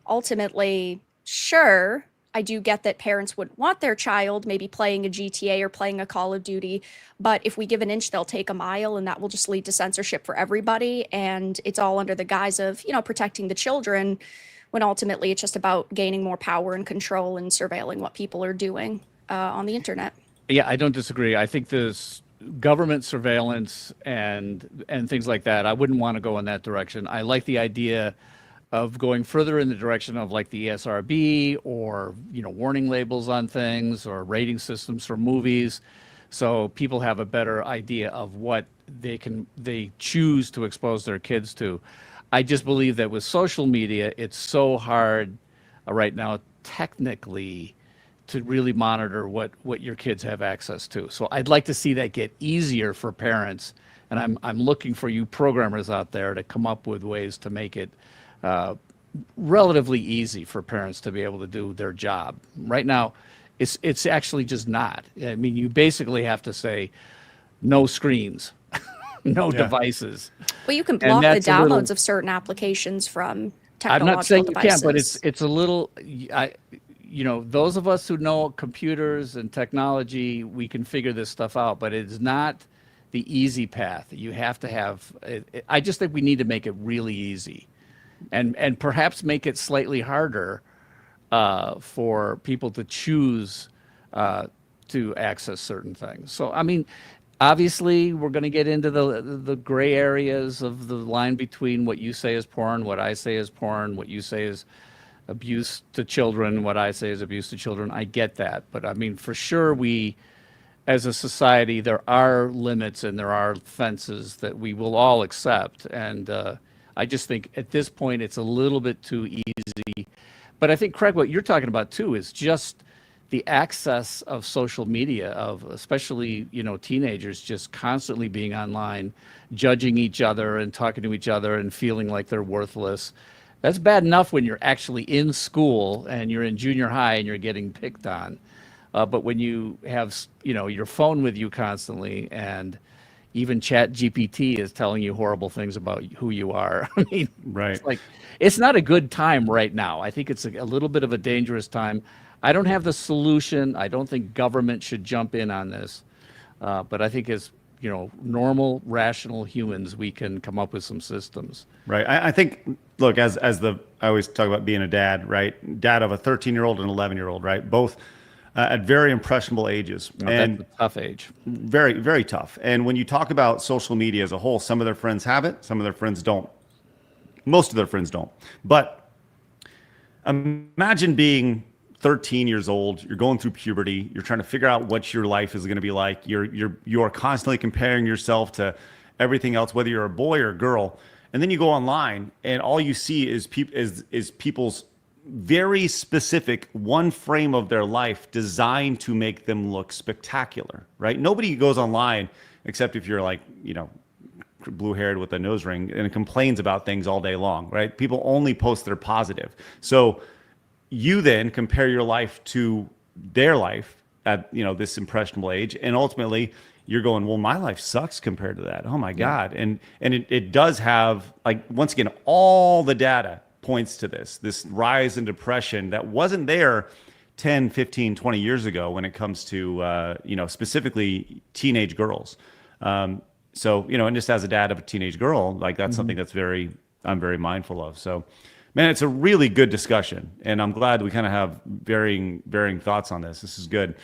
Ultimately, sure, I do get that parents would want their child maybe playing a GTA or playing a Call of Duty, but if we give an inch, they'll take a mile, and that will just lead to censorship for everybody. And it's all under the guise of, protecting the children, when ultimately it's just about gaining more power and control and surveilling what people are doing on the internet. Yeah, I don't disagree. I think this government surveillance and things like that, I wouldn't want to go in that direction. I like the idea of going further in the direction of like the ESRB or, warning labels on things or rating systems for movies. So people have a better idea of what they choose to expose their kids to. I just believe that with social media, it's so hard right now, technically, to really monitor what your kids have access to. So I'd like to see that get easier for parents. And I'm looking for you programmers out there to come up with ways to make it relatively easy for parents to be able to do their job. Right now, it's actually just not. I mean, you basically have to say no screens, no devices. Well, you can block the downloads of certain applications from technological I'm not saying devices. You can, but it's a little. Those of us who know computers and technology, we can figure this stuff out. But it's not the easy path. You have to have. I just think we need to make it really easy. And perhaps make it slightly harder for people to choose to access certain things. So, I mean, obviously, we're going to get into the gray areas of the line between what you say is porn, what I say is porn, what you say is abuse to children, what I say is abuse to children. I get that. But, I mean, for sure, we, as a society, there are limits and there are fences that we will all accept. And I just think at this point it's a little bit too easy. But I think, Craig, what you're talking about too is just the access of social media, of especially, teenagers just constantly being online, judging each other and talking to each other and feeling like they're worthless. That's bad enough when you're actually in school and you're in junior high and you're getting picked on. But when you have, your phone with you constantly, and even Chat GPT is telling you horrible things about who you are. I mean, Right. It's not a good time right now. I think it's a little bit of a dangerous time. I don't have the solution. I don't think government should jump in on this. But I think as normal, rational humans, we can come up with some systems. Right. I think, look, I always talk about being a dad, right? Dad of a 13-year-old and 11-year-old, right? Both at very impressionable ages. And that's a tough age. Very, very tough. And when you talk about social media as a whole, some of their friends have it, some of their friends don't. Most of their friends don't. But imagine being 13 years old, you're going through puberty, you're trying to figure out what your life is going to be like. You're constantly comparing yourself to everything else, whether you're a boy or a girl. And then you go online and all you see is people's very specific one frame of their life designed to make them look spectacular, right? Nobody goes online except if you're like, blue-haired with a nose ring and complains about things all day long, right? People only post their positive. So you then compare your life to their life at this impressionable age, and ultimately you're going, well, my life sucks compared to that. Oh my God. And it does have, once again, all the data points to this rise in depression that wasn't there 10, 15, 20 years ago when it comes to specifically teenage girls. So, and just as a dad of a teenage girl, that's something that's I'm very mindful of. So, man, it's a really good discussion, and I'm glad we kind of have varying thoughts on this. This is good.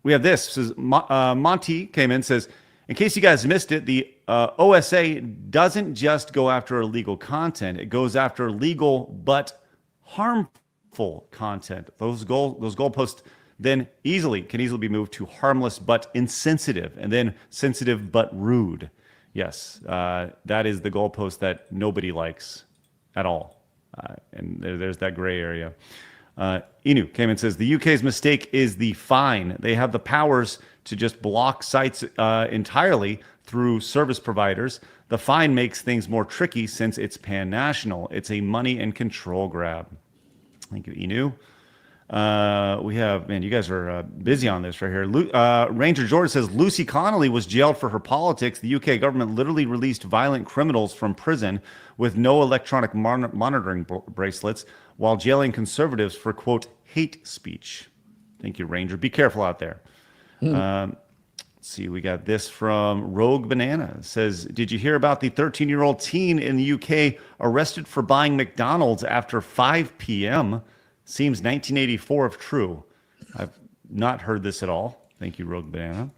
We have this. Says Monty came in, says, in case you guys missed it, the OSA doesn't just go after illegal content; it goes after legal but harmful content. Those goalposts then can easily be moved to harmless but insensitive, and then sensitive but rude. Yes, that is the goalpost that nobody likes at all. And there's that gray area. Inu came and says, the UK's mistake is the fine. They have the powers to just block sites entirely through service providers. The fine makes things more tricky since it's pan-national. It's a money and control grab. Thank you, Inu. We have, man, you guys are busy on this right here. Ranger George says, Lucy Connolly was jailed for her politics. The UK government literally released violent criminals from prison with no electronic monitoring bracelets while jailing conservatives for, quote, hate speech. Thank you, Ranger. Be careful out there. Let's see, we got this from Rogue Banana. It says, did you hear about the 13-year-old teen in the UK arrested for buying McDonald's after 5 p.m.? Seems 1984 if true. I've not heard this at all. Thank you, Rogue Banana.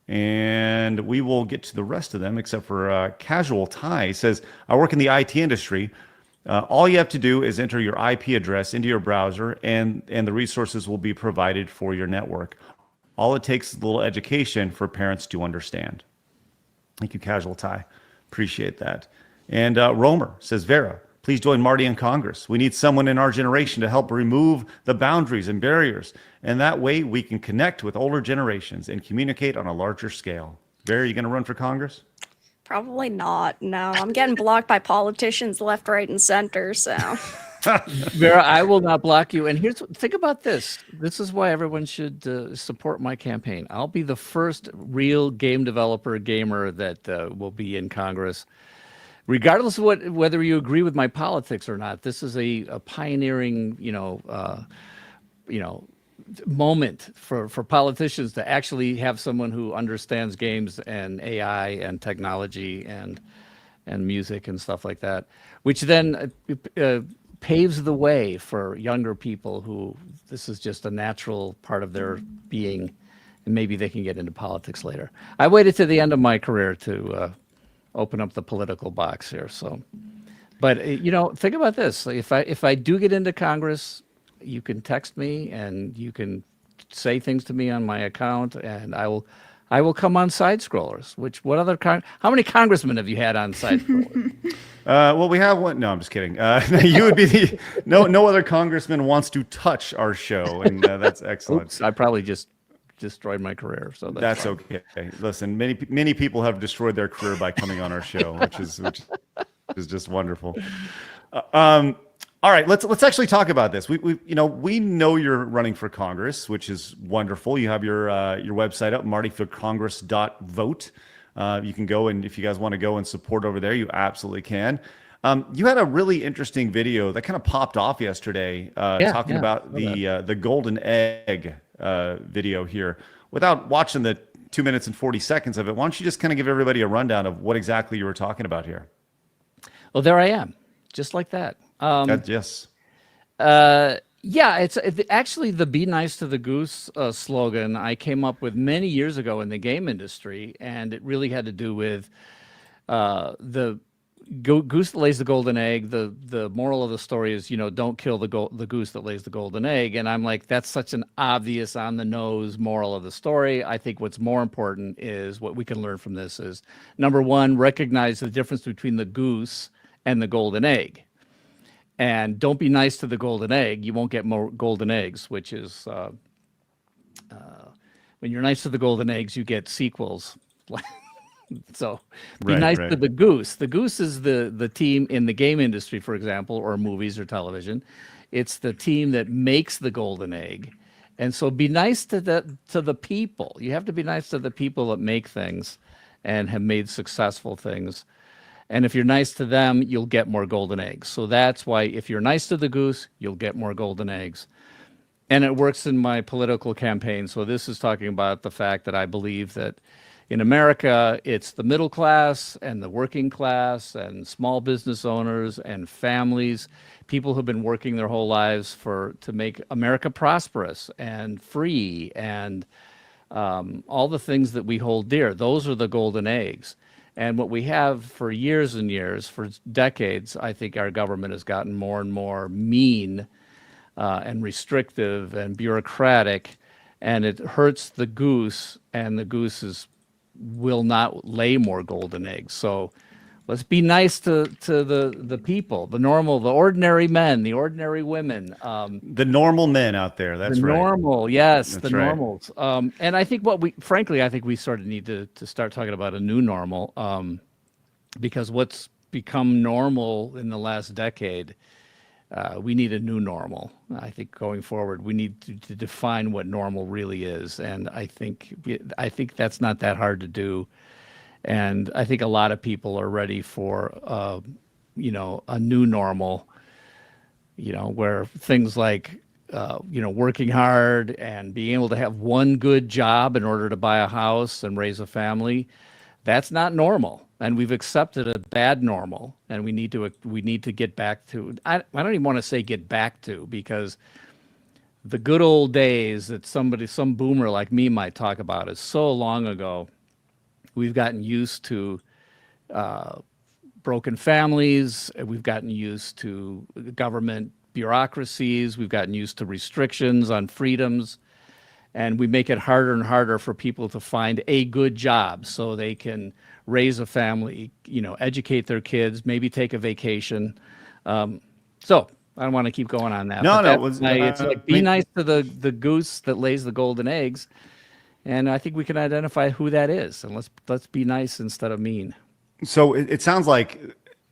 And we will get to the rest of them, except for Casual Tie. He says, I work in the IT industry. All you have to do is enter your IP address into your browser, and the resources will be provided for your network. All it takes is a little education for parents to understand. Thank you, Casual Tie. Appreciate that. And Romer says, Vara, please join Marty in Congress. We need someone in our generation to help remove the boundaries and barriers. And that way we can connect with older generations and communicate on a larger scale. Vara, are you going to run for Congress? Probably not. No, I'm getting blocked by politicians left, right, and center. So, Vara, I will not block you. And think about this. This is why everyone should support my campaign. I'll be the first real game developer gamer that will be in Congress. Regardless of whether you agree with my politics or not, this is a pioneering, moment for politicians to actually have someone who understands games and AI and technology and music and stuff like that, which then paves the way for younger people who this is just a natural part of their being, and maybe they can get into politics later. I waited to the end of my career to open up the political box here. So, but think about this. If I do get into Congress, you can text me and you can say things to me on my account, and I will come on side scrollers. How many congressmen have you had on side scrollers? Well, we have one. No, I'm just kidding. You would be no other congressman wants to touch our show, and that's excellent. Oops, I probably just destroyed my career, so that's okay. Listen, many people have destroyed their career by coming on our show, which is is just wonderful. All right, let's actually talk about this. We know you're running for Congress, which is wonderful. You have your website up, martyforcongress.vote. You can go, and if you guys want to go and support over there, you absolutely can. You had a really interesting video that kind of popped off yesterday, talking about the golden egg video here. Without watching the 2 minutes and 40 seconds of it, why don't you just kind of give everybody a rundown of what exactly you were talking about here? Well, there I am, just like that. Yes. Yeah, it's actually the "Be Nice to the Goose" slogan I came up with many years ago in the game industry, and it really had to do with the goose that lays the golden egg. The moral of the story is, don't kill the goose that lays the golden egg. And I'm like, that's such an obvious, on the nose moral of the story. I think what's more important is what we can learn from this is, number one, recognize the difference between the goose and the golden egg. And don't be nice to the golden egg. You won't get more golden eggs, which is when you're nice to the golden eggs, you get sequels. So be nice to the goose. The goose is the team in the game industry, for example, or movies or television. It's the team that makes the golden egg. And so be nice to the people. You have to be nice to the people that make things and have made successful things. And if you're nice to them, you'll get more golden eggs. So that's why if you're nice to the goose, you'll get more golden eggs. And it works in my political campaign. So this is talking about the fact that I believe that in America, it's the middle class and the working class and small business owners and families, people who've been working their whole lives to make America prosperous and free and all the things that we hold dear. Those are the golden eggs. And what we have for years and years, for decades, I think our government has gotten more and more mean and restrictive and bureaucratic, and it hurts the goose, and the goose will not lay more golden eggs. So let's be nice to the people, the ordinary men, the ordinary women. The normal men out there, that's right. Normal, yes, that's the right. normals. And I think I think we sort of need to start talking about a new normal, because what's become normal in the last decade, we need a new normal. I think going forward, we need to define what normal really is. And I think that's not that hard to do. And I think a lot of people are ready for, a new normal, where things like, working hard and being able to have one good job in order to buy a house and raise a family, that's not normal. And we've accepted a bad normal, and we need to get back to. I don't even want to say get back to, because the good old days that some boomer like me might talk about is so long ago. We've gotten used to broken families. We've gotten used to government bureaucracies. We've gotten used to restrictions on freedoms, and we make it harder and harder for people to find a good job so they can raise a family, educate their kids, maybe take a vacation. So I don't want to keep going on that. It's like be nice to the goose that lays the golden eggs. And I think we can identify who that is, and let's be nice instead of mean. So it sounds like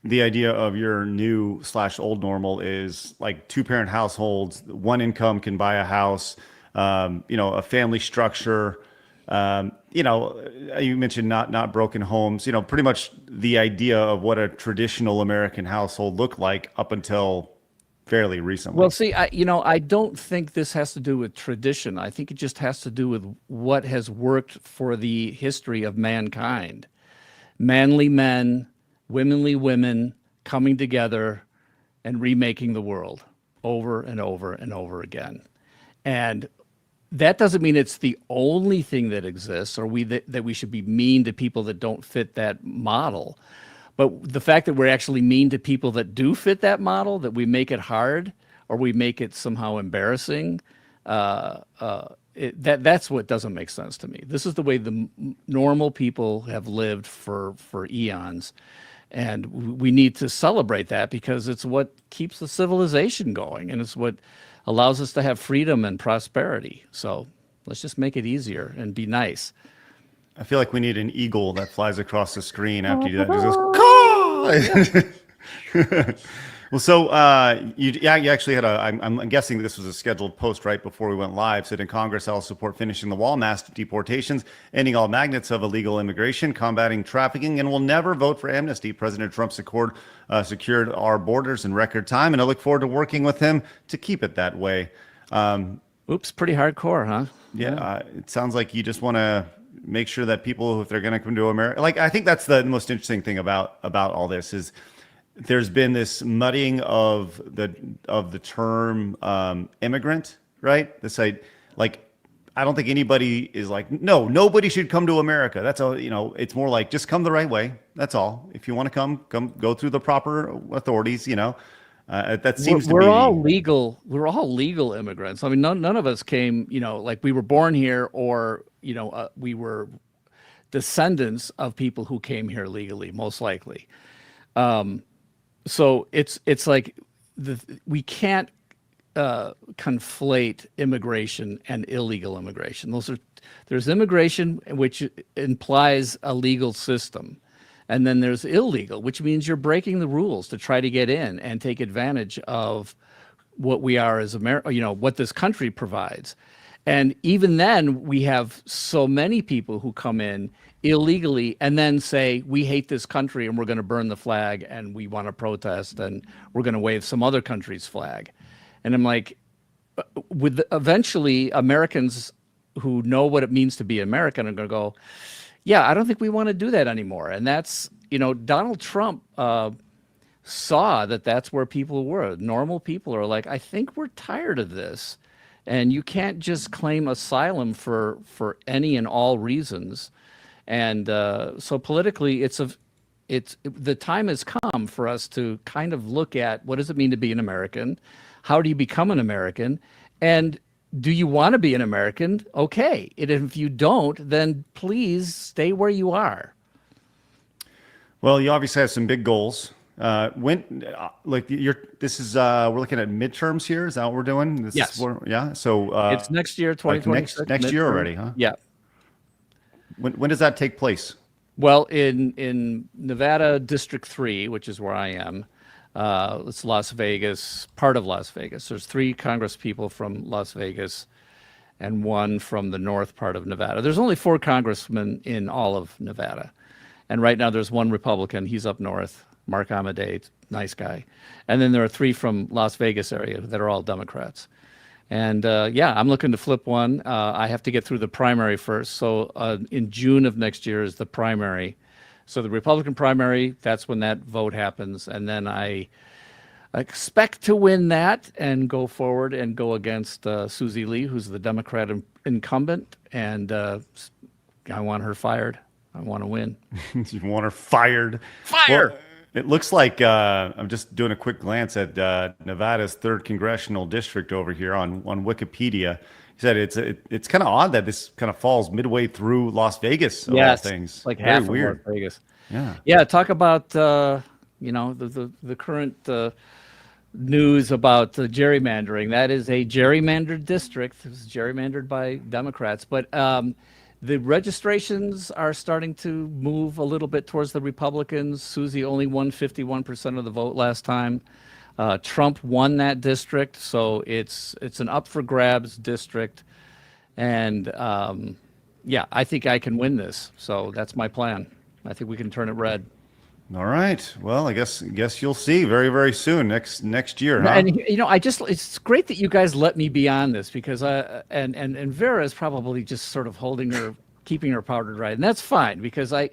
the idea of your new / old normal is like 2-parent households, one income can buy a house, a family structure. You mentioned not broken homes. Pretty much the idea of what a traditional American household looked like up until fairly recently. Well, see, I don't think this has to do with tradition. I think it just has to do with what has worked for the history of mankind. Manly men, womanly women coming together and remaking the world over and over and over again. And that doesn't mean it's the only thing that exists, or that we should be mean to people that don't fit that model. But the fact that we're actually mean to people that do fit that model, that we make it hard or we make it somehow embarrassing, that's what doesn't make sense to me. This is the way the normal people have lived for eons. And we need to celebrate that, because it's what keeps the civilization going, and it's what allows us to have freedom and prosperity. So let's just make it easier and be nice. I feel like we need an eagle that flies across the screen after you do that. Just goes, caw! Well, so you actually had I'm guessing this was a scheduled post right before we went live. Said in Congress, I'll support finishing the wall, mass deportations, ending all magnets of illegal immigration, combating trafficking, and will never vote for amnesty. President Trump's accord secured our borders in record time, and I look forward to working with him to keep it that way. Oops, pretty hardcore, huh? Yeah, it sounds like you just want to make sure that people, if they're going to come to America, like I think that's the most interesting thing about all this is there's been this muddying of the term immigrant, right? This like I don't think anybody is like, no, nobody should come to America. That's all, it's more like just come the right way. That's all. If you want to come, go through the proper authorities, that seems we're to be all legal. We're all legal immigrants. I mean, none of us came, like we were born here or, we were descendants of people who came here legally, most likely. So it's like we can't conflate immigration and illegal immigration. There's immigration, which implies a legal system. And then there's illegal, which means you're breaking the rules to try to get in and take advantage of what we are as America, what this country provides. And even then, we have so many people who come in illegally and then say, we hate this country and we're going to burn the flag and we want to protest and we're going to wave some other country's flag. And I'm like, eventually Americans who know what it means to be American are going to go, yeah, I don't think we want to do that anymore. And that's, Donald Trump saw that that's where people were. Normal people are like, I think we're tired of this. And you can't just claim asylum for any and all reasons. And so politically, the time has come for us to kind of look at what does it mean to be an American? How do you become an American? And do you want to be an American? Okay. And if you don't, then please stay where you are. Well, you obviously have some big goals. We're looking at midterms here. Is that what we're doing? Yes. Yeah. So it's next year, 2026. Next year already, huh? Yeah. When does that take place? Well, in Nevada District 3, which is where I am, it's Las Vegas, part of Las Vegas. There's 3 Congress people from Las Vegas and 1 from the north part of Nevada. There's only 4 congressmen in all of Nevada. And right now there's 1 Republican. He's up north, Mark Amadei, nice guy. And then there are 3 from Las Vegas area that are all Democrats. And I'm looking to flip one. I have to get through the primary first. So in June of next year is the primary. So the Republican primary, that's when that vote happens. And then I expect to win that and go forward and go against Susie Lee, who's the Democrat incumbent. And I want her fired. I want to win. You want her fired? Fire! Well, it looks like I'm just doing a quick glance at Nevada's 3rd congressional district over here on Wikipedia. He said it's kind of odd that this kind of falls midway through Las Vegas. Of all things, like very half weird. of Las Vegas. Yeah. Talk about the current news about the gerrymandering. That is a gerrymandered district. It was gerrymandered by Democrats, but the registrations are starting to move a little bit towards the Republicans. Susie only won 51% of the vote last time. Trump won that district, so it's an up for grabs district. And I think I can win this. So that's my plan. I think we can turn it red. All right. Well, I guess you'll see very, very soon next year. Huh? And it's great that you guys let me be on this because and Vara is probably just sort of keeping her powder dry, and that's fine because I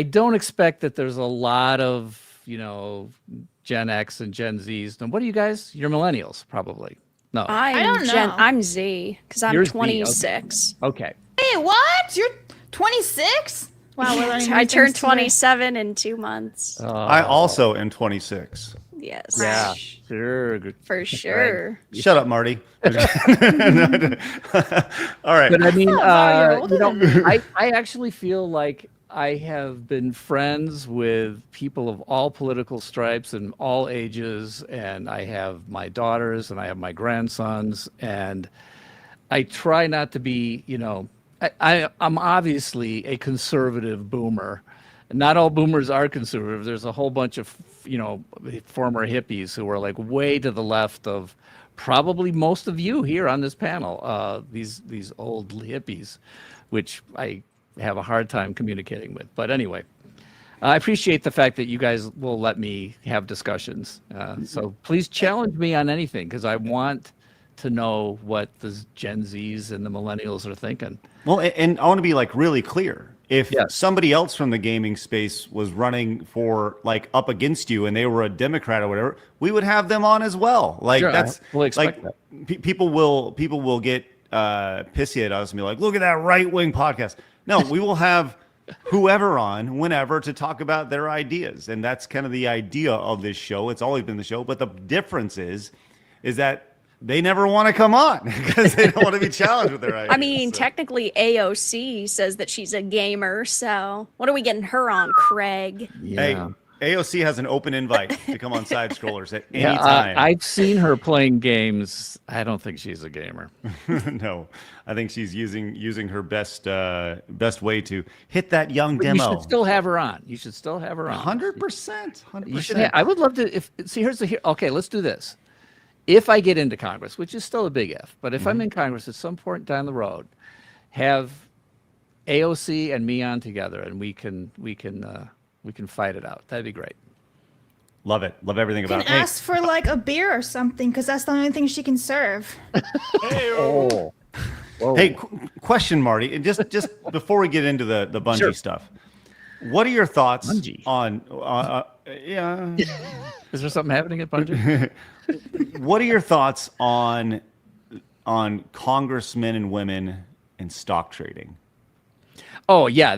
don't expect that there's a lot of Gen X and Gen Zs. And what are you guys? You're millennials, probably. No, I don't know. I'm Z because I'm You're Z, 26. Okay. Hey, what? You're 26? Wow, we're learning I new turned things today. 27 in 2 months. I also am 26. Yes. Yeah, sure. Good. For sure. Shut up, Marty. All right. But I mean, you're older than me. I actually feel like I have been friends with people of all political stripes and all ages, and I have my daughters and I have my grandsons, and I try not to be, I'm obviously a conservative boomer. Not all boomers are conservative. There's a whole bunch of former hippies who were like way to the left of probably most of you here on this panel. These old hippies, which I have a hard time communicating with. But anyway, I appreciate the fact that you guys will let me have discussions. So please challenge me on anything, because I want to know what the Gen Zs and the millennials are thinking. Well, and I want to be like really clear. If Yes. somebody else from the gaming space was running for like up against you and they were a Democrat or whatever, we would have them on as well. Like Sure, I that's fully expect like people will get pissy at us and be like, look at that right wing podcast. No, we will have whoever on whenever to talk about their ideas, and that's kind of the idea of this show. It's always been the show, but the difference is that they never want to come on because they don't want to be challenged with their ideas. I mean, technically AOC says that she's a gamer, so what are we getting her on, Craig? Yeah. Hey, AOC has an open invite to come on Side Scrollers at any Yeah, time. I've seen her playing games. I don't think she's a gamer. No, I think she's using her best way to hit that young But demo. you should still have her on. You should still have her on. 100%. You should. I would love to. Okay, let's do this. If I get into Congress, which is still a big if, but if I'm in Congress at some point down the road, have AOC and me on together, and we can fight it out. That'd be great. Love it. Love everything You can about it. Hey, ask for like a beer or something, because that's the only thing she can serve. Oh. hey, question, Marty. And just before we get into the Bungie Sure. stuff, what are your thoughts Bungie. on? Yeah. Is there something happening at Bungie? What are your thoughts on congressmen and women in stock trading? Oh yeah,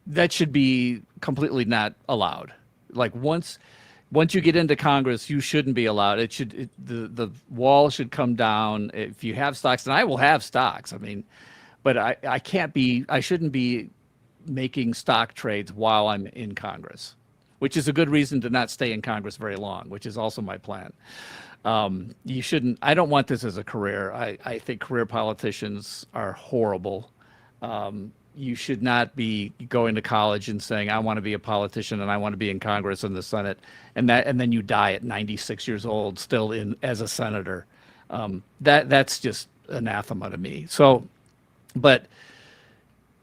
that should be completely not allowed. Like once you get into Congress, you shouldn't be allowed. The wall should come down. If you have stocks, and I will have stocks. I mean, but I shouldn't be making stock trades while I'm in Congress, which is a good reason to not stay in Congress very long, which is also my plan. You shouldn't. I don't want this as a career. I think career politicians are horrible. You should not be going to college and saying, I want to be a politician and I want to be in Congress and the Senate, and then you die at 96 years old still as a senator. That's just anathema to me. So, but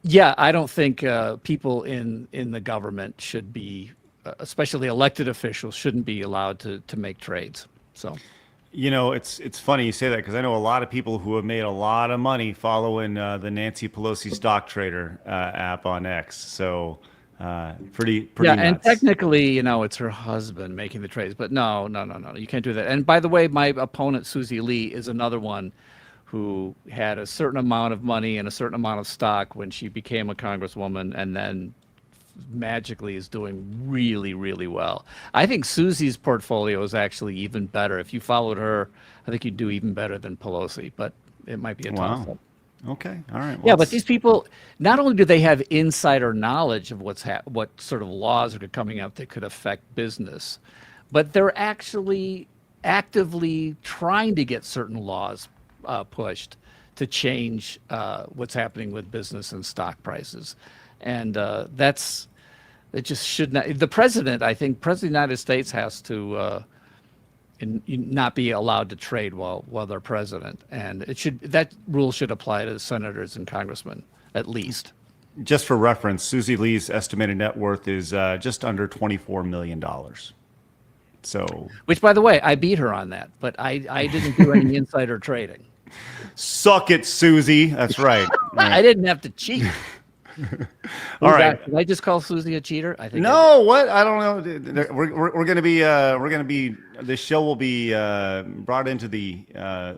yeah, I don't think people in the government should be, especially elected officials, shouldn't be allowed to make trades. So. You know, it's funny you say that, because I know a lot of people who have made a lot of money following the Nancy Pelosi stock trader app on X. So pretty yeah, nuts. and technically, it's her husband making the trades, but no, you can't do that. And by the way, my opponent Susie Lee is another one who had a certain amount of money and a certain amount of stock when she became a congresswoman, and then magically is doing really, really well. I think Susie's portfolio is actually even better. If you followed her, I think you'd do even better than Pelosi, but it might be a toss-up. Wow. Okay. All right. Yeah, but these people, not only do they have insider knowledge of what sort of laws are coming up that could affect business, but they're actually actively trying to get certain laws pushed to change what's happening with business and stock prices. And it just should not. The president, I think, President of the United States has to not be allowed to trade while they're president, and that rule should apply to senators and congressmen at least. Just for reference, Susie Lee's estimated net worth is just under $24 million. So, which, by the way, I beat her on that, but I didn't do any insider trading. Suck it, Susie. That's right. I didn't have to cheat. All right. Did I just call Susie a cheater? I think. No, what? I don't know. We're gonna be. This show will be brought into the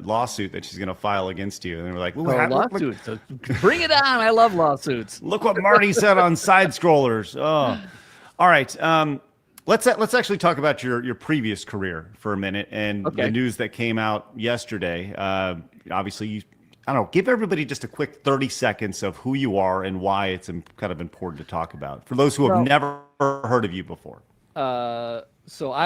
lawsuit that she's gonna file against you, and we're like, lawsuits. Bring it on! I love lawsuits. Look what Marty said on Side Scrollers. Oh, all right. Let's actually talk about your previous career for a minute and the news that came out yesterday. Obviously, I don't know, give everybody just a quick 30 seconds of who you are and why it's kind of important to talk about for those who have never heard of you before. So I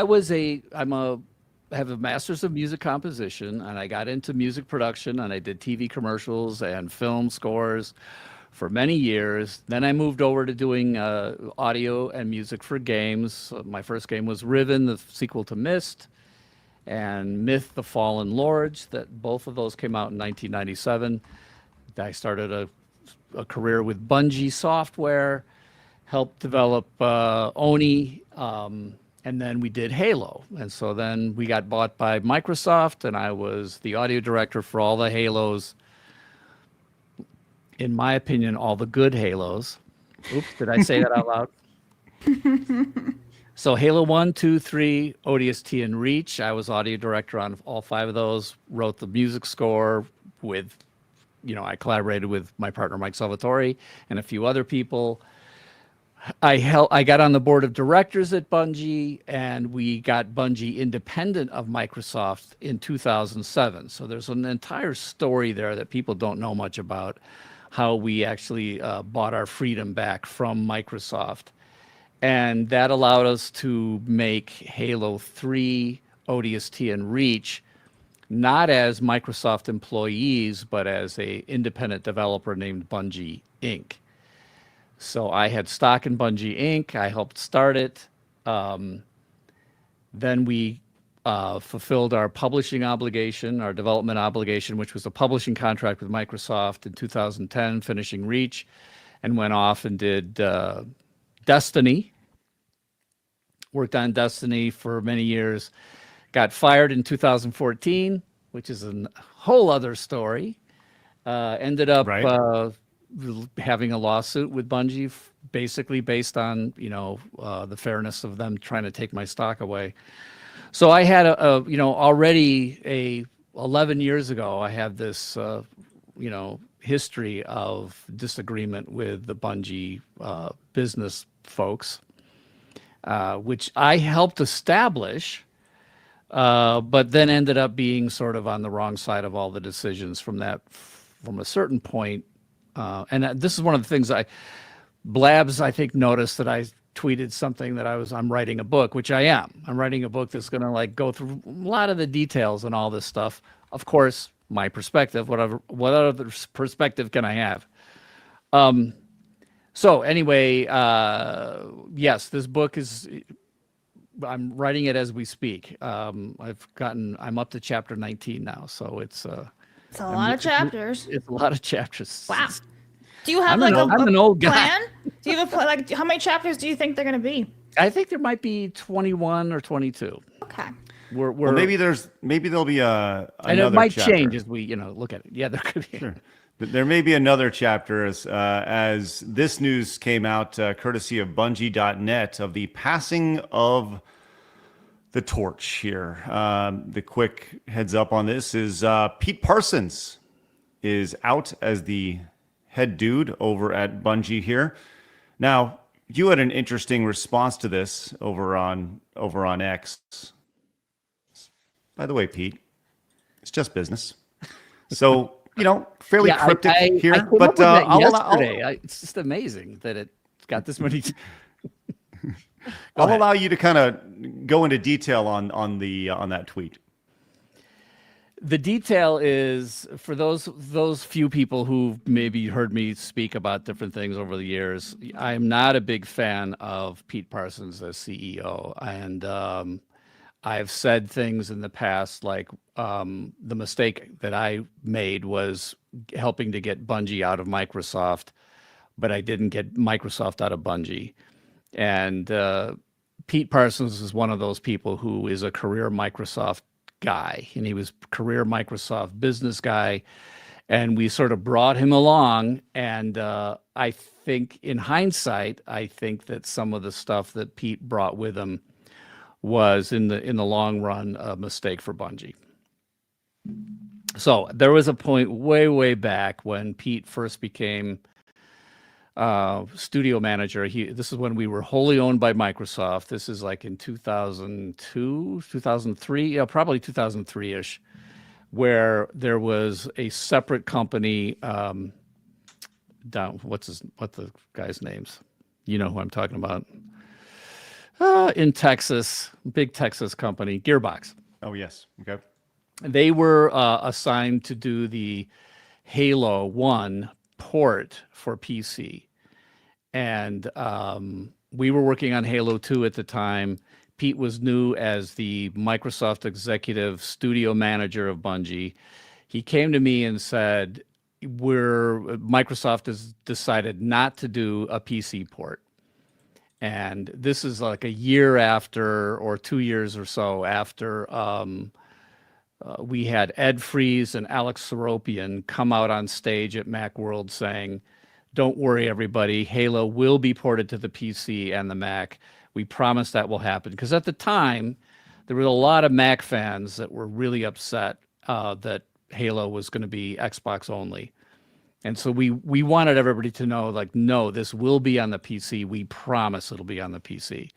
have a master's of music composition, and I got into music production, and I did TV commercials and film scores for many years. Then I moved over to doing audio and music for games. My first game was Riven, the sequel to Myst, and Myth: The Fallen Lords. That both of those came out in 1997. I started a career with Bungie Software, helped develop Oni, and then we did Halo. And so then we got bought by Microsoft, and I was the audio director for all the Halos. In my opinion, all the good Halos. Oops, did I say that out loud? So Halo 1, 2, 3, ODST, and Reach. I was audio director on all 5 of those, wrote the music score with, I collaborated with my partner, Mike Salvatore, and a few other people. I got on the board of directors at Bungie, and we got Bungie independent of Microsoft in 2007. So there's an entire story there that people don't know much about, how we actually bought our freedom back from Microsoft. And that allowed us to make Halo 3, ODST, and Reach not as Microsoft employees, but as a independent developer named Bungie Inc. So I had stock in Bungie Inc. I helped start it. Then we fulfilled our publishing obligation, our development obligation, which was a publishing contract with Microsoft in 2010, finishing Reach, and went off and did Destiny. Worked on Destiny for many years. Got fired in 2014, which is a whole other story. Ended up having a lawsuit with Bungie, basically based on the fairness of them trying to take my stock away. So I had already 11 years ago, I had this history of disagreement with the Bungie business folks, which I helped establish, but then ended up being sort of on the wrong side of all the decisions from a certain point. And this is one of the things Blabs, I think, noticed that I tweeted something that I'm writing a book, which I am. I'm writing a book that's going to go through a lot of the details and all this stuff. Of course, my perspective, what other perspective can I have? So anyway, yes, this book I'm writing it as we speak. I'm up to chapter 19 now. So it's a lot of chapters. It's a lot of chapters. Wow. Do you have I'm an old guy. plan? Do you have a plan? How many chapters do you think they're going to be? I think there might be 21 or 22. Okay. Well, maybe there'll be another and it might chapter. change as we look at it. Yeah, there could be. Sure. There may be another chapter as this news came out courtesy of Bungie.net of the passing of the torch here. The quick heads up on this is Pete Parsons is out as the head dude over at Bungie here. Now, you had an interesting response to this over on X. By the way, Pete, it's just business. So, fairly cryptic here. I came up with that yesterday. It's just amazing that it got this many. I'll allow you to kind of go into detail on that tweet. The detail is for those few people who maybe heard me speak about different things over the years. I'm not a big fan of Pete Parsons as CEO, and I've said things in the past like the mistake that I made was helping to get Bungie out of Microsoft, but I didn't get Microsoft out of Bungie. And Pete Parsons is one of those people who is a career Microsoft guy, and he was career Microsoft business guy, and we sort of brought him along. And I think in hindsight, I think that some of the stuff that Pete brought with him was in the long run a mistake for Bungie. So there was a point way back when Pete first became studio manager. This is when we were wholly owned by Microsoft. This is like in 2002, 2003, probably 2003-ish, where there was a separate company. What the guy's names? You know who I'm talking about. In Texas, big Texas company, Gearbox. Oh, yes. Okay. They were assigned to do the Halo 1 port for PC. And we were working on Halo 2 at the time. Pete was new as the Microsoft executive studio manager of Bungie. He came to me and said, Microsoft has decided not to do a PC port. And this is like a year after, or 2 years or so after, we had Ed Fries and Alex Seropian come out on stage at Macworld saying, don't worry, everybody, Halo will be ported to the PC and the Mac. We promise that will happen. Because at the time, there were a lot of Mac fans that were really upset that Halo was going to be Xbox only. And so we wanted everybody to know, like, no, this will be on the PC. We promise it'll be on the PC.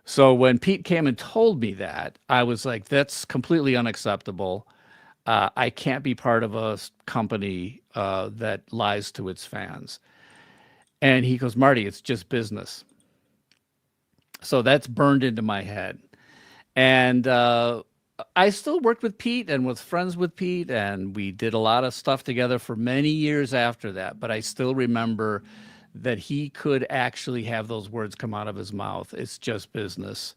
So when Pete came and told me that, I was like, that's completely unacceptable. I can't be part of a company that lies to its fans. And he goes, Marty, it's just business. So that's burned into my head. And I still worked with Pete and was friends with Pete, and we did a lot of stuff together for many years after that. But I still remember that he could actually have those words come out of his mouth. It's just business.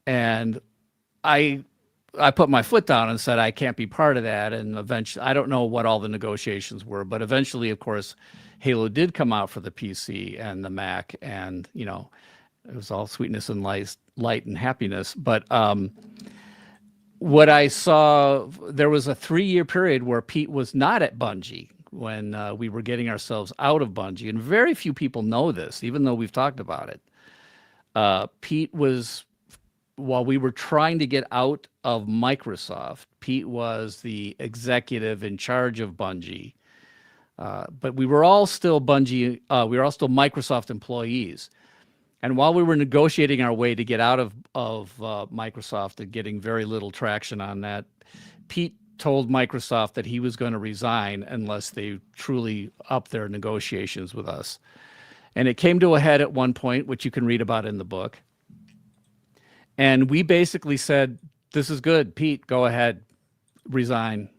And I put my foot down and said, I can't be part of that. And eventually, I don't know what all the negotiations were, but eventually, of course, Halo did come out for the PC and the Mac, and, you know, it was all sweetness and light and happiness. But what I saw, there was a 3-year period where Pete was not at Bungie when we were getting ourselves out of Bungie. And very few people know this, even though we've talked about it. Pete was, while we were trying to get out of Microsoft, Pete was the executive in charge of Bungie. But we were all still Bungie, we were all still Microsoft employees. And while we were negotiating our way to get out of Microsoft and getting very little traction on that, Pete told Microsoft that he was going to resign unless they truly upped their negotiations with us. And it came to a head at one point, which you can read about in the book. And we basically said, this is good, Pete, go ahead, resign.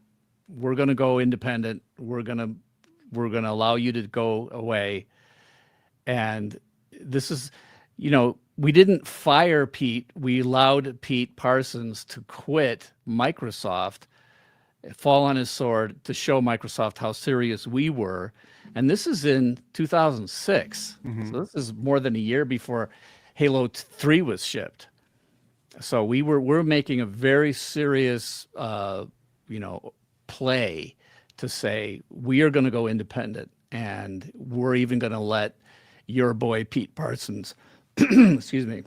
We're going to go independent. We're going to allow you to go away. And this is, you know, we didn't fire Pete. We allowed Pete Parsons to quit Microsoft, fall on his sword to show Microsoft how serious we were. And this is in 2006. Mm-hmm. So this is more than a year before Halo 3 was shipped. So we're making a very serious, play to say we are going to go independent, and we're even going to let your boy Pete Parsons, excuse me,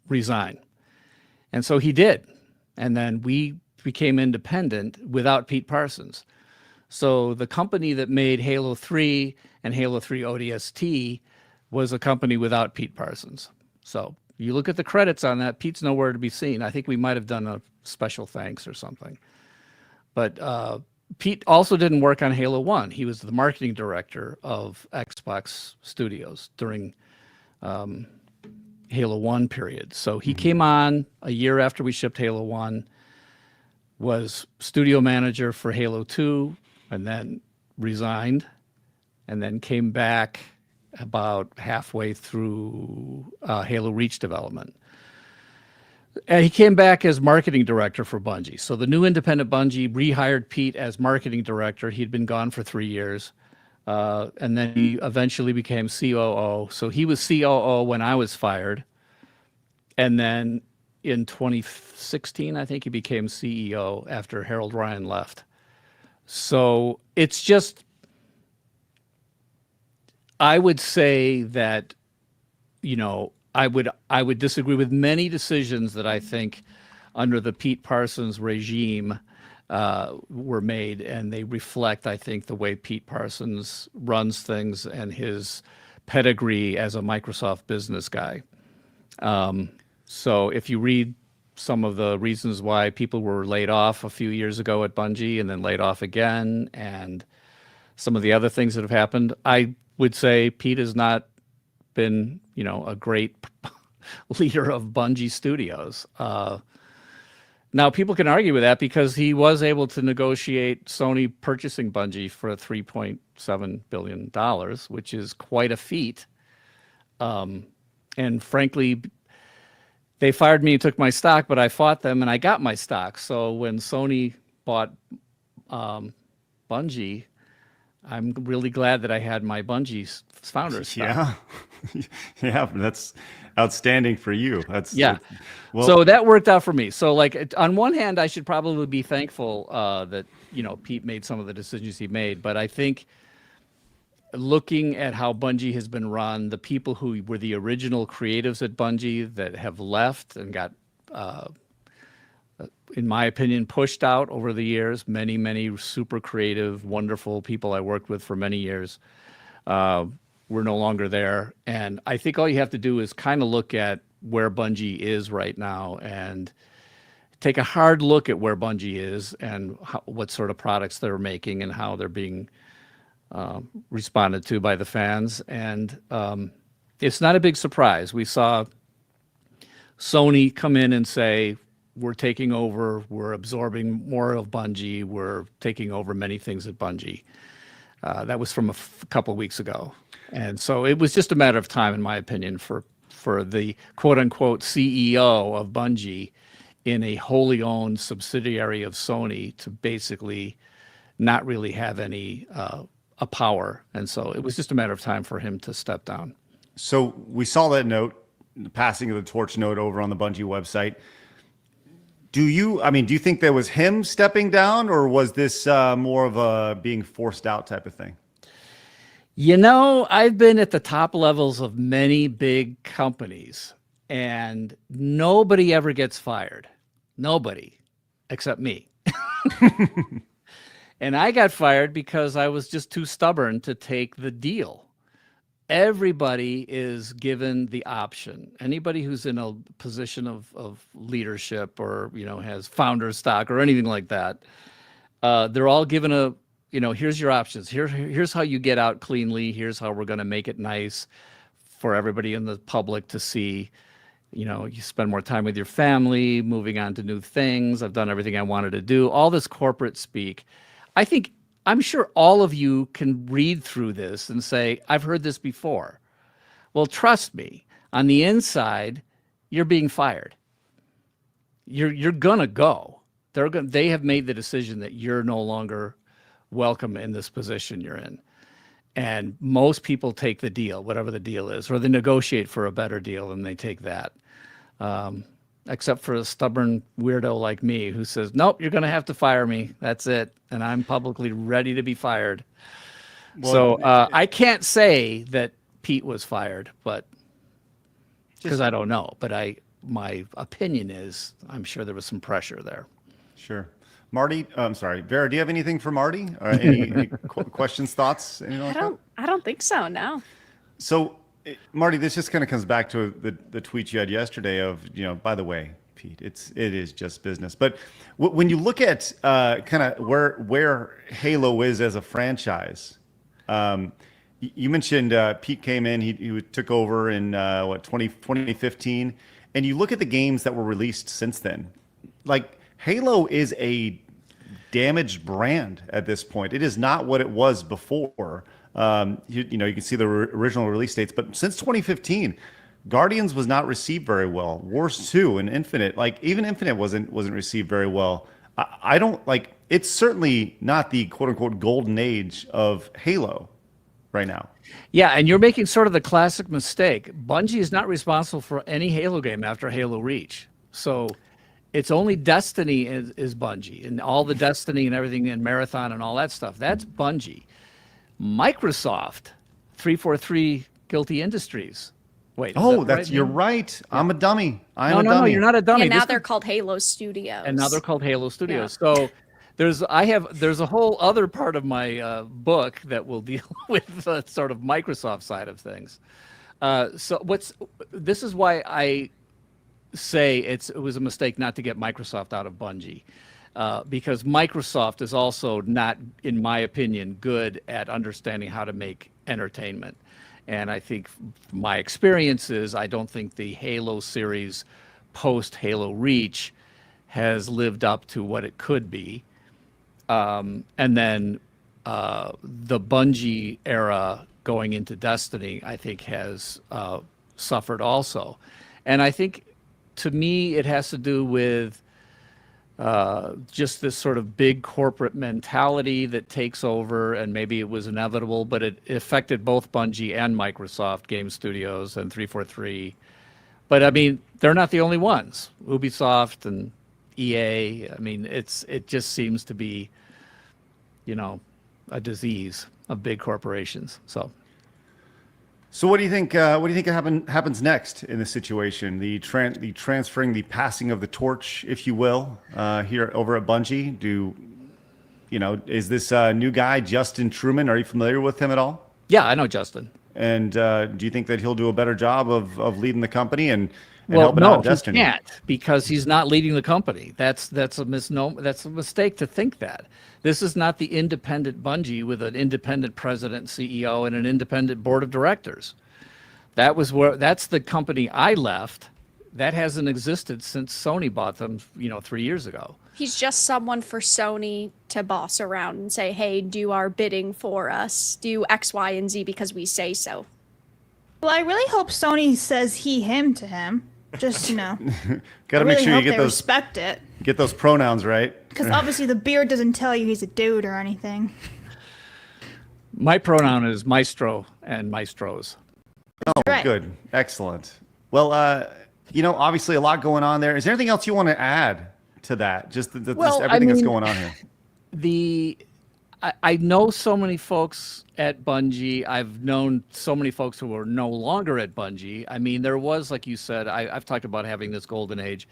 resign. And so he did. And then we became independent without Pete Parsons. So the company that made Halo 3 and Halo 3 ODST was a company without Pete Parsons. So you look at the credits on that, Pete's nowhere to be seen. I think we might have done a special thanks or something. But Pete also didn't work on Halo 1. He was the marketing director of Xbox Studios during Halo 1 period. So he came on a year after we shipped Halo 1, was studio manager for Halo 2, and then resigned, and then came back about halfway through Halo Reach development. And he came back as marketing director for Bungie. So the new independent Bungie rehired Pete as marketing director. He'd been gone for 3 years. And then he eventually became COO. So he was COO when I was fired. And then in 2016, I think he became CEO after Harold Ryan left. So it's just, I would say that, you know, I would disagree with many decisions that I think under the Pete Parsons regime were made, and they reflect, I think, the way Pete Parsons runs things and his pedigree as a Microsoft business guy. So if you read some of the reasons why people were laid off a few years ago at Bungie and then laid off again, and some of the other things that have happened, I would say Pete has not been, you know, a great leader of Bungie Studios. Now, people can argue with that because he was able to negotiate Sony purchasing Bungie for $3.7 billion, which is quite a feat. And frankly, they fired me and took my stock, but I fought them and I got my stock. So when Sony bought Bungie, I'm really glad that I had my Bungie founders stock. Yeah. Yeah, that's outstanding for you. That's Well, so that worked out for me. So like on one hand, I should probably be thankful that, you know, Pete made some of the decisions he made, but I think looking at how Bungie has been run, the people who were the original creatives at Bungie that have left and got, in my opinion, pushed out over the years, many super creative, wonderful people I worked with for many years, were no longer there. And I think all you have to do is kind of look at where Bungie is right now and take a hard look at where Bungie is and what sort of products they're making and how they're being responded to by the fans. And it's not a big surprise. We saw Sony come in and say, we're taking over, we're absorbing more of Bungie, we're taking over many things at Bungie. That was from a couple of weeks ago. And so it was just a matter of time, in my opinion, for the quote-unquote CEO of Bungie in a wholly owned subsidiary of Sony to basically not really have any a power. And so it was just a matter of time for him to step down. So we saw that note, the passing of the torch note over on the Bungie website. Do you think that was him stepping down, or was this more of a being forced out type of thing? You know, I've been at the top levels of many big companies, and nobody ever gets fired. Nobody, except me. And I got fired because I was just too stubborn to take the deal. Everybody is given the option. Anybody who's in a position of leadership or, you know, has founder stock or anything like that, they're all given a, you know, here's your options. Here's how you get out cleanly. Here's how we're going to make it nice for everybody in the public to see. You know, you spend more time with your family, moving on to new things. I've done everything I wanted to do. All this corporate speak. I'm sure all of you can read through this and say, I've heard this before. Well, trust me, on the inside, you're being fired. You're gonna go. They have made the decision that you're no longer welcome in this position you're in. And most people take the deal, whatever the deal is, or they negotiate for a better deal and they take that. Except for a stubborn weirdo like me who says, nope, you're going to have to fire me. That's it. And I'm publicly ready to be fired. Well, so I can't say that Pete was fired, but because I don't know. But my opinion is I'm sure there was some pressure there. Sure. Marty, I'm sorry, Vara, do you have anything for Marty? Any questions, thoughts? I don't think so, no. So, Marty, this just kind of comes back to the tweet you had yesterday of, you know, by the way, Pete, it is just business. But when you look at kind of where Halo is as a franchise, you mentioned Pete came in, he took over in 2015, and you look at the games that were released since then, like Halo is a damaged brand at this point. It is not what it was before. You can see the original release dates, but since 2015, Guardians was not received very well. Wars 2 and Infinite, like even Infinite wasn't received very well. I don't like. It's certainly not the quote unquote golden age of Halo right now. Yeah, and you're making sort of the classic mistake. Bungie is not responsible for any Halo game after Halo Reach. So it's only Destiny is Bungie, and all the Destiny and everything in Marathon and all that stuff. That's Bungie. Microsoft, 343 Guilty Industries. Wait. You're right. I'm a dummy. No, you're not a dummy. And now they're called Halo Studios. And now they're called Halo Studios. Yeah. So there's a whole other part of my book that will deal with the sort of Microsoft side of things. This is why I say it was a mistake not to get Microsoft out of Bungie. Because Microsoft is also not, in my opinion, good at understanding how to make entertainment. And I think my experience is I don't think the Halo series post Halo Reach has lived up to what it could be. And then the Bungie era going into Destiny, I think, has suffered also. And I think, to me, it has to do with just this sort of big corporate mentality that takes over, and maybe it was inevitable, but it affected both Bungie and Microsoft Game Studios and 343. But I mean, they're not the only ones. Ubisoft and EA. I mean, it just seems to be, a disease of big corporations. So what do you think? What do you think happens next in this situation? The transferring, the passing of the torch, if you will, here over at Bungie. Is this new guy Justin Truman? Are you familiar with him at all? Yeah, I know Justin. And do you think that he'll do a better job of leading the company and well, helping no, out Destiny? He can't, because he's not leading the company. That's a misnomer. That's a mistake to think that. This is not the independent Bungie with an independent president, CEO, and an independent board of directors. That's the company I left. That hasn't existed since Sony bought them, 3 years ago. He's just someone for Sony to boss around and say, hey, do our bidding for us. Do X, Y, and Z because we say so. Well, I really hope Sony says he, him to him. Just, Got to I make really sure you hope get they those respect it. get those pronouns right. Because obviously the beard doesn't tell you he's a dude or anything. My pronoun is maestro and maestros. Oh, right. Good. Excellent. Well, obviously a lot going on there. Is there anything else you want to add to that? Just everything that's going on here. I know so many folks at Bungie. I've known so many folks who are no longer at Bungie. I mean, there was, like you said, I've talked about having this golden age.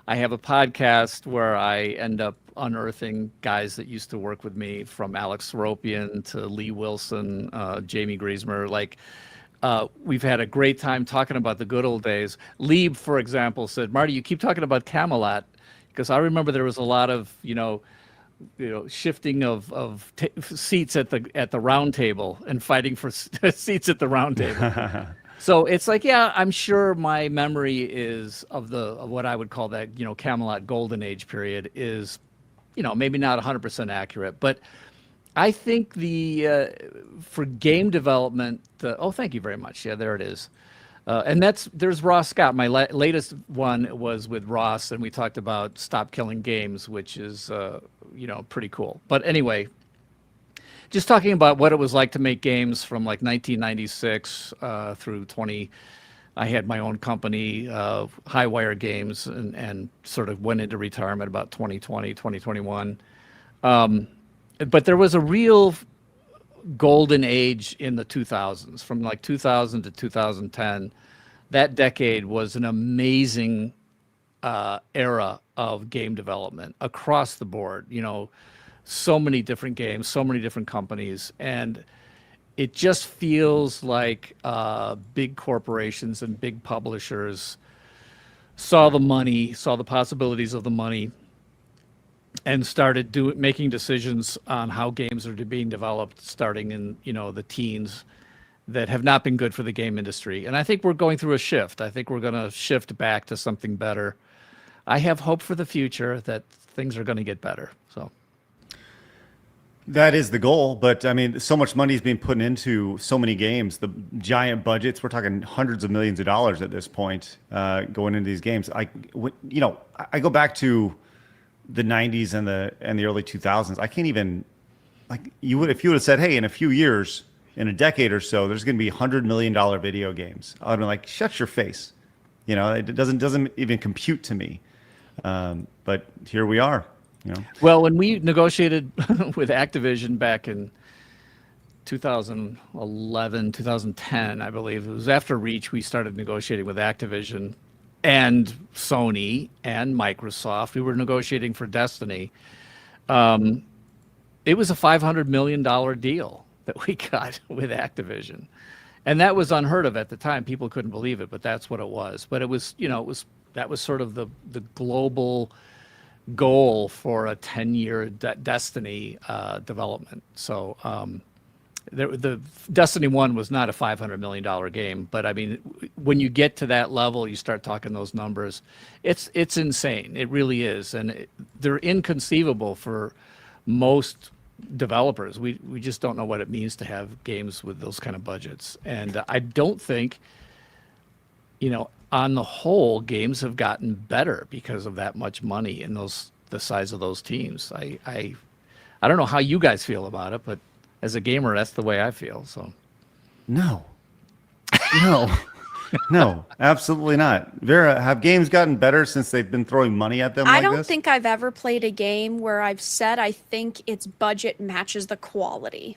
I have a podcast where I end up unearthing guys that used to work with me, from Alex Seropian to Lee Wilson, Jamie Griesmer. We've had a great time talking about the good old days. Lieb, for example, said, Marty, you keep talking about Camelot, because I remember there was a lot of, shifting of seats at the round table and fighting for seats at the round table. So it's like, yeah, I'm sure my memory is of what I would call that, Camelot golden age period is, maybe not 100% accurate, but I think for game development, thank you very much. Yeah, there it is. And there's Ross Scott. My latest one was with Ross, and we talked about Stop Killing Games, which is, pretty cool. But anyway, just talking about what it was like to make games from 1996 through 20. I had my own company, Highwire Games, and sort of went into retirement about 2020, 2021. But there was a real golden age in the 2000s, from 2000 to 2010. That decade was an amazing era of game development across the board. So many different games, so many different companies, and it just feels like big corporations and big publishers saw the money, saw the possibilities of the money, and started making decisions on how games are being developed, starting in the teens, that have not been good for the game industry. And I think we're going through a shift. I think we're going to shift back to something better. I have hope for the future that things are going to get better. So that is the goal, but I mean, so much money is being put into so many games. The giant budgets, we're talking hundreds of millions of dollars at this point, going into these games. I go back to the 90s and the early 2000s. I can't even, if you would have said, hey, in a few years, in a decade or so, there's going to be $100 million video games. I'd be like, shut your face. It doesn't even compute to me. But here we are. Well, when we negotiated with Activision back in 2011, 2010, I believe, it was after Reach, we started negotiating with Activision and Sony and Microsoft. We were negotiating for Destiny. It was a $500 million deal that we got with Activision. And that was unheard of at the time. People couldn't believe it, but that's what it was. But it was, that was sort of the global goal for a 10-year Destiny development. So the Destiny 1 was not a $500 million game, but I mean, when you get to that level, you start talking those numbers. It's insane. It really is, and they're inconceivable for most developers. We just don't know what it means to have games with those kind of budgets, and I don't think, on the whole, games have gotten better because of that much money and the size of those teams. I don't know how you guys feel about it, but as a gamer, that's the way I feel. So, no, absolutely not. Vera, have games gotten better since they've been throwing money at them? I like don't this? think I've ever played a game where I've said I think its budget matches the quality.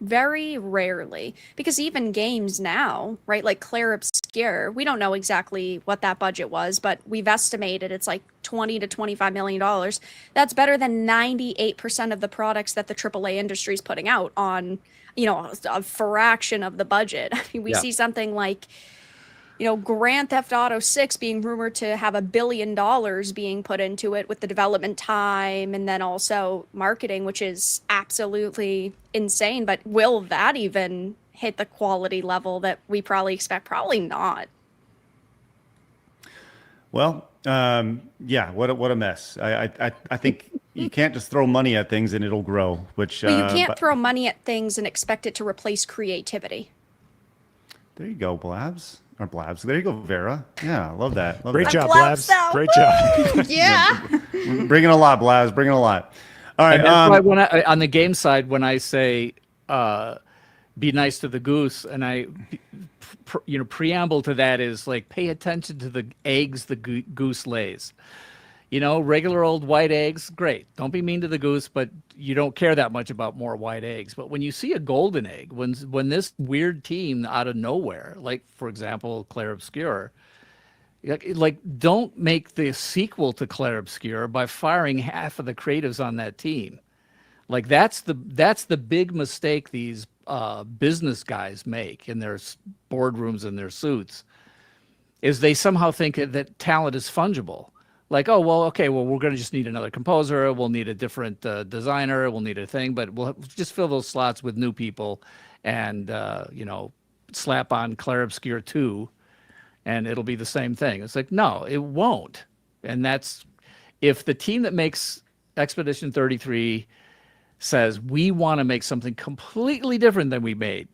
Very rarely, because even games now, right, like Claire Obscure, we don't know exactly what that budget was, but we've estimated it's like $20 to $25 million. That's better than 98% of the products that the AAA industry is putting out on, a fraction of the budget. I mean, we see something like, Grand Theft Auto 6 being rumored to have $1 billion being put into it with the development time and then also marketing, which is absolutely insane. But will that even hit the quality level that we probably expect? Probably not. Well, yeah, what a mess. I think you can't just throw money at things and it'll grow, which... But you can't throw money at things and expect it to replace creativity. There you go, Blabs. Or Blabs. There you go, Vera. Yeah, love that. Great job, Blabs. Great job. Yeah. Bringing a lot, Blabs. Bringing a lot. All right. And that's why when on the game side, when I say be nice to the goose, and I, preamble to that is like pay attention to the eggs the goose lays. Regular old white eggs, great. Don't be mean to the goose, but you don't care that much about more white eggs. But when you see a golden egg, when this weird team out of nowhere, like, for example, Claire Obscure, like don't make the sequel to Claire Obscure by firing half of the creatives on that team. Like that's the big mistake these business guys make in their boardrooms and their suits, is they somehow think that talent is fungible. Like, oh, well, okay, well, we're going to just need another composer. We'll need a different designer. We'll need a thing, but we'll just fill those slots with new people and, slap on Claire Obscure 2 and it'll be the same thing. It's like, no, it won't. And that's, if the team that makes Expedition 33 says, we want to make something completely different than we made,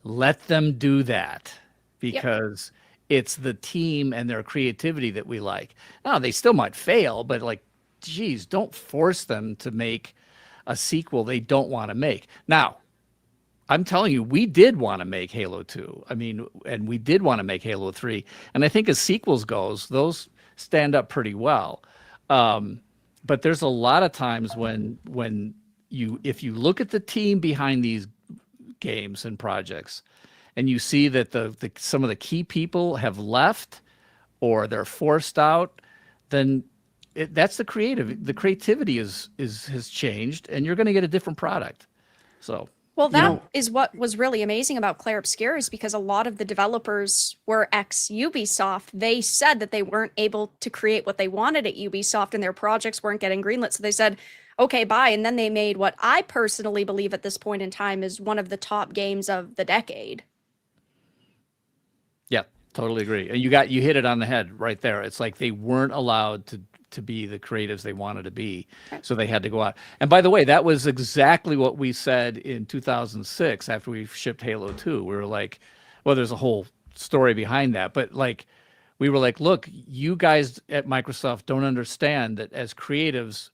let them do that, because it's the team and their creativity that we like. Now, they still might fail, but like, geez, don't force them to make a sequel they don't want to make. Now, I'm telling you, we did want to make Halo 2. I mean, and we did want to make Halo 3. And I think as sequels goes, those stand up pretty well. But there's a lot of times when if you look at the team behind these games and projects, and you see that some of the key people have left or they're forced out, then that's the creativity has changed, and you're going to get a different product. So, well, that is what was really amazing about Claire Obscure, is because a lot of the developers were ex-Ubisoft. They said that they weren't able to create what they wanted at Ubisoft, and their projects weren't getting greenlit. So they said, okay, bye. And then they made what I personally believe at this point in time is one of the top games of the decade. Yeah, totally agree. And you hit it on the head right there. It's like they weren't allowed to be the creatives they wanted to be, so they had to go out. And by the way, that was exactly what we said in 2006 after we shipped Halo 2. We were like, well, there's a whole story behind that, but like, we were like, look, you guys at Microsoft don't understand that as creatives,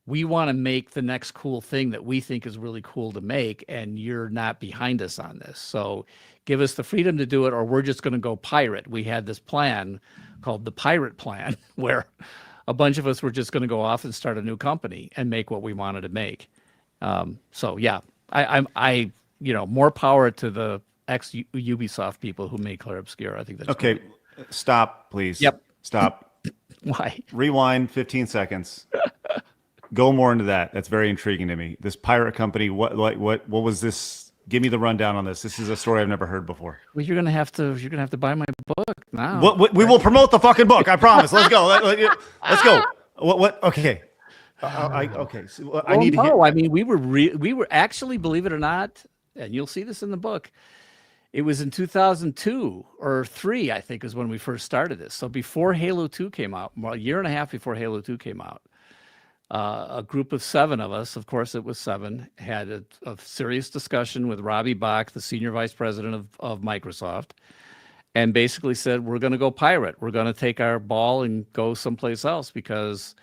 we want to make the next cool thing that we think is really cool to make, and you're not behind us on this. So give us the freedom to do it, or we're just going to go pirate. We had this plan called the Pirate Plan, where a bunch of us were just going to go off and start a new company and make what we wanted to make. So yeah, I more power to the ex-Ubisoft people who made Claire Obscure. I think that's okay. Great. Stop, please. Yep. Stop. Why? Rewind 15 seconds. Go more into that. That's very intriguing to me. This pirate company. What was this? Give me the rundown on this. This is a story I've never heard before. Well, you're gonna have to buy my book now. We will promote the fucking book. I promise. Let's go. Let's go. What? Okay. Okay. So, I Well, need to no, hear. I mean, we were actually, believe it or not, and you'll see this in the book. It was in 2002 or 3, I think, is when we first started this. So before Halo 2 came out, well, a year and a half before Halo 2 came out, a group of 7 of us, of course it was 7, had a serious discussion with Robbie Bach, the senior vice president of Microsoft, and basically said, we're going to go pirate. We're going to take our ball and go someplace else because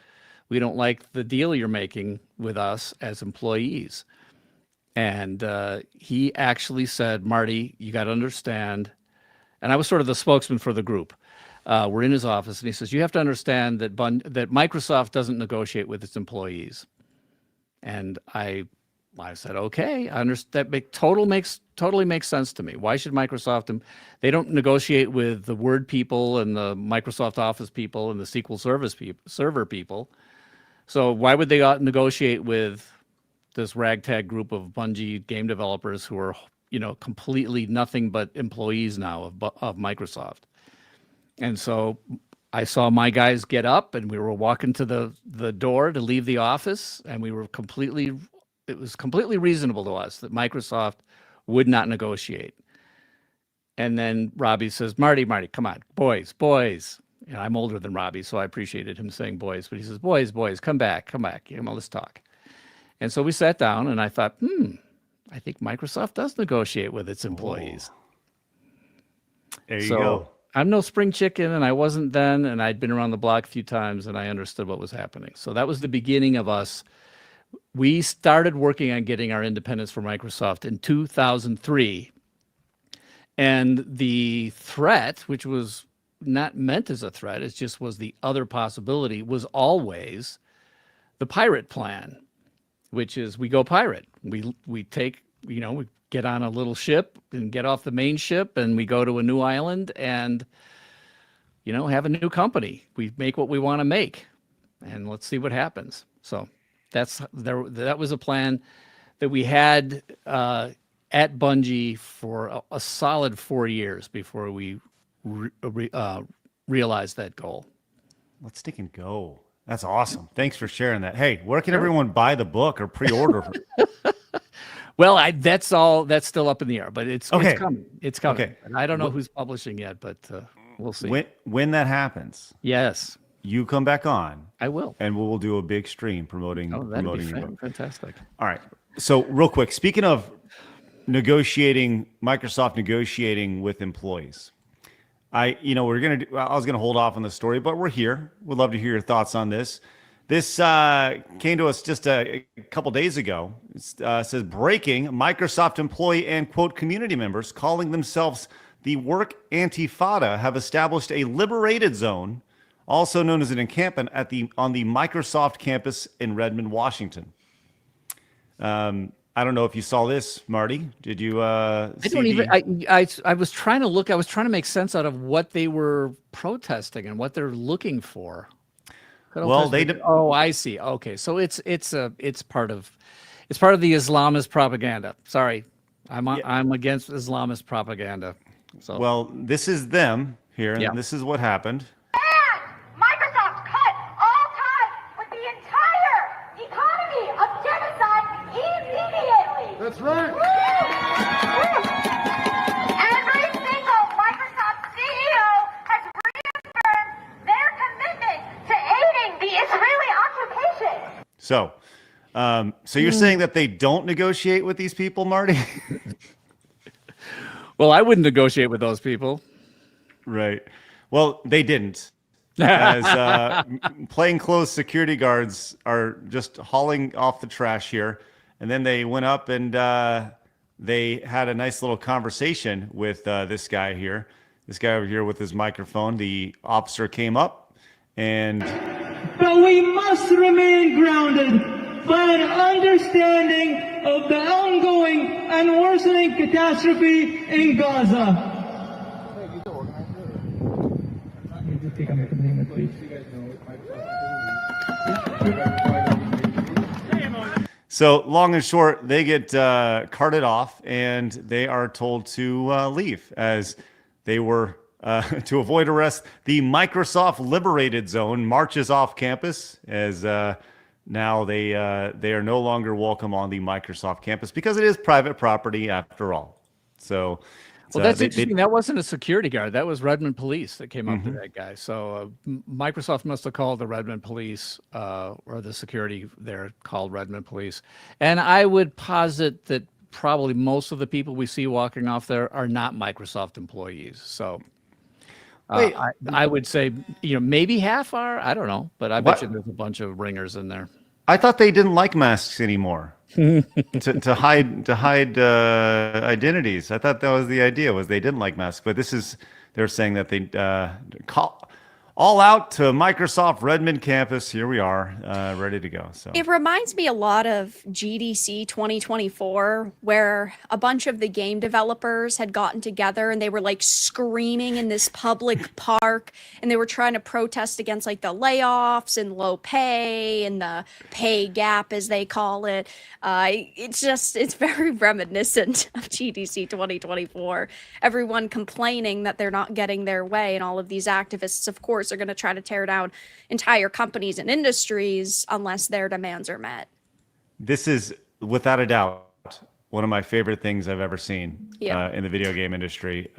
we don't like the deal you're making with us as employees. And he actually said, Marty, you got to understand. And I was sort of the spokesman for the group. We're in his office, and he says, you have to understand that that Microsoft doesn't negotiate with its employees. And I said, okay, I understand. That totally makes sense to me. Why should Microsoft? They don't negotiate with the Word people and the Microsoft Office people and the SQL Server people. So why would they negotiate with this ragtag group of Bungie game developers who are, completely nothing but employees now of Microsoft? And so I saw my guys get up, and we were walking to the door to leave the office, and it was completely reasonable to us that Microsoft would not negotiate. And then Robbie says, Marty, come on, boys. And I'm older than Robbie, so I appreciated him saying boys, but he says, boys, come back. Let's talk. And so we sat down, and I thought, I think Microsoft does negotiate with its employees. There you go. I'm no spring chicken, and I wasn't then, and I'd been around the block a few times, and I understood what was happening. So that was the beginning of us. We started working on getting our independence from Microsoft in 2003. And the threat, which was not meant as a threat, it just was the other possibility, was always the pirate plan, which is we go pirate. We take, we get on a little ship and get off the main ship, and we go to a new island and, have a new company. We make what we want to make, and let's see what happens. So that was a plan that we had at Bungie for a solid 4 years before we realized that goal. Let's stick and go. That's awesome. Thanks for sharing that. Hey, where can everyone buy the book or pre-order? Well, that's still up in the air, but it's coming. It's coming. Okay. And I don't know who's publishing yet, but we'll see. When that happens, yes, you come back on. I will, and we will do a big stream promoting. That'd be your book. fantastic. All right. So real quick, speaking of Microsoft negotiating with employees, I was gonna hold off on the story, but we're here. We'd love to hear your thoughts on this. This came to us just a couple days ago. It says, breaking, Microsoft employee and, quote, community members calling themselves the Work Intifada have established a liberated zone, also known as an encampment, on the Microsoft campus in Redmond, Washington. I don't know if you saw this, Marty. Did you I was trying to look. I was trying to make sense out of what they were protesting and what they're looking for. Well, I see. Okay, so it's part of the Islamist propaganda. Sorry, I'm against Islamist propaganda. So well, this is them here, and this is what happened. And Microsoft cut all ties with the entire economy of genocide immediately. That's right. Every single Microsoft CEO has reaffirmed their commitment to aiding the Israeli occupation. So you're saying that they don't negotiate with these people, Marty? Well, I wouldn't negotiate with those people. Right. Well, they didn't. As plainclothes security guards are just hauling off the trash here. And then they went up and they had a nice little conversation with this guy here. This guy over here with his microphone. The officer came up and... But we must remain grounded by an understanding of the ongoing and worsening catastrophe in Gaza. So long and short, they get carted off and they are told to leave as they were, to avoid arrest. The Microsoft Liberated Zone marches off campus as now they are no longer welcome on the Microsoft campus because it is private property after all. So, well, that's interesting. That wasn't a security guard. That was Redmond Police that came up to that guy. So Microsoft must have called the Redmond Police, or the security there called Redmond Police. And I would posit that probably most of the people we see walking off there are not Microsoft employees. So I would say, maybe half are. I don't know, but I bet you there's a bunch of ringers in there. I thought they didn't like masks anymore. to hide identities. I thought that was the idea, was they didn't like masks. But they're saying that they call all out to Microsoft Redmond campus. Here we are, ready to go. So it reminds me a lot of GDC 2024, where a bunch of the game developers had gotten together and they were like screaming in this public park, and they were trying to protest against like the layoffs and low pay and the pay gap, as they call it. It's very reminiscent of GDC 2024. Everyone complaining that they're not getting their way, and all of these activists, of course, are going to try to tear down entire companies and industries unless their demands are met. This is, without a doubt, one of my favorite things I've ever seen in the video game industry.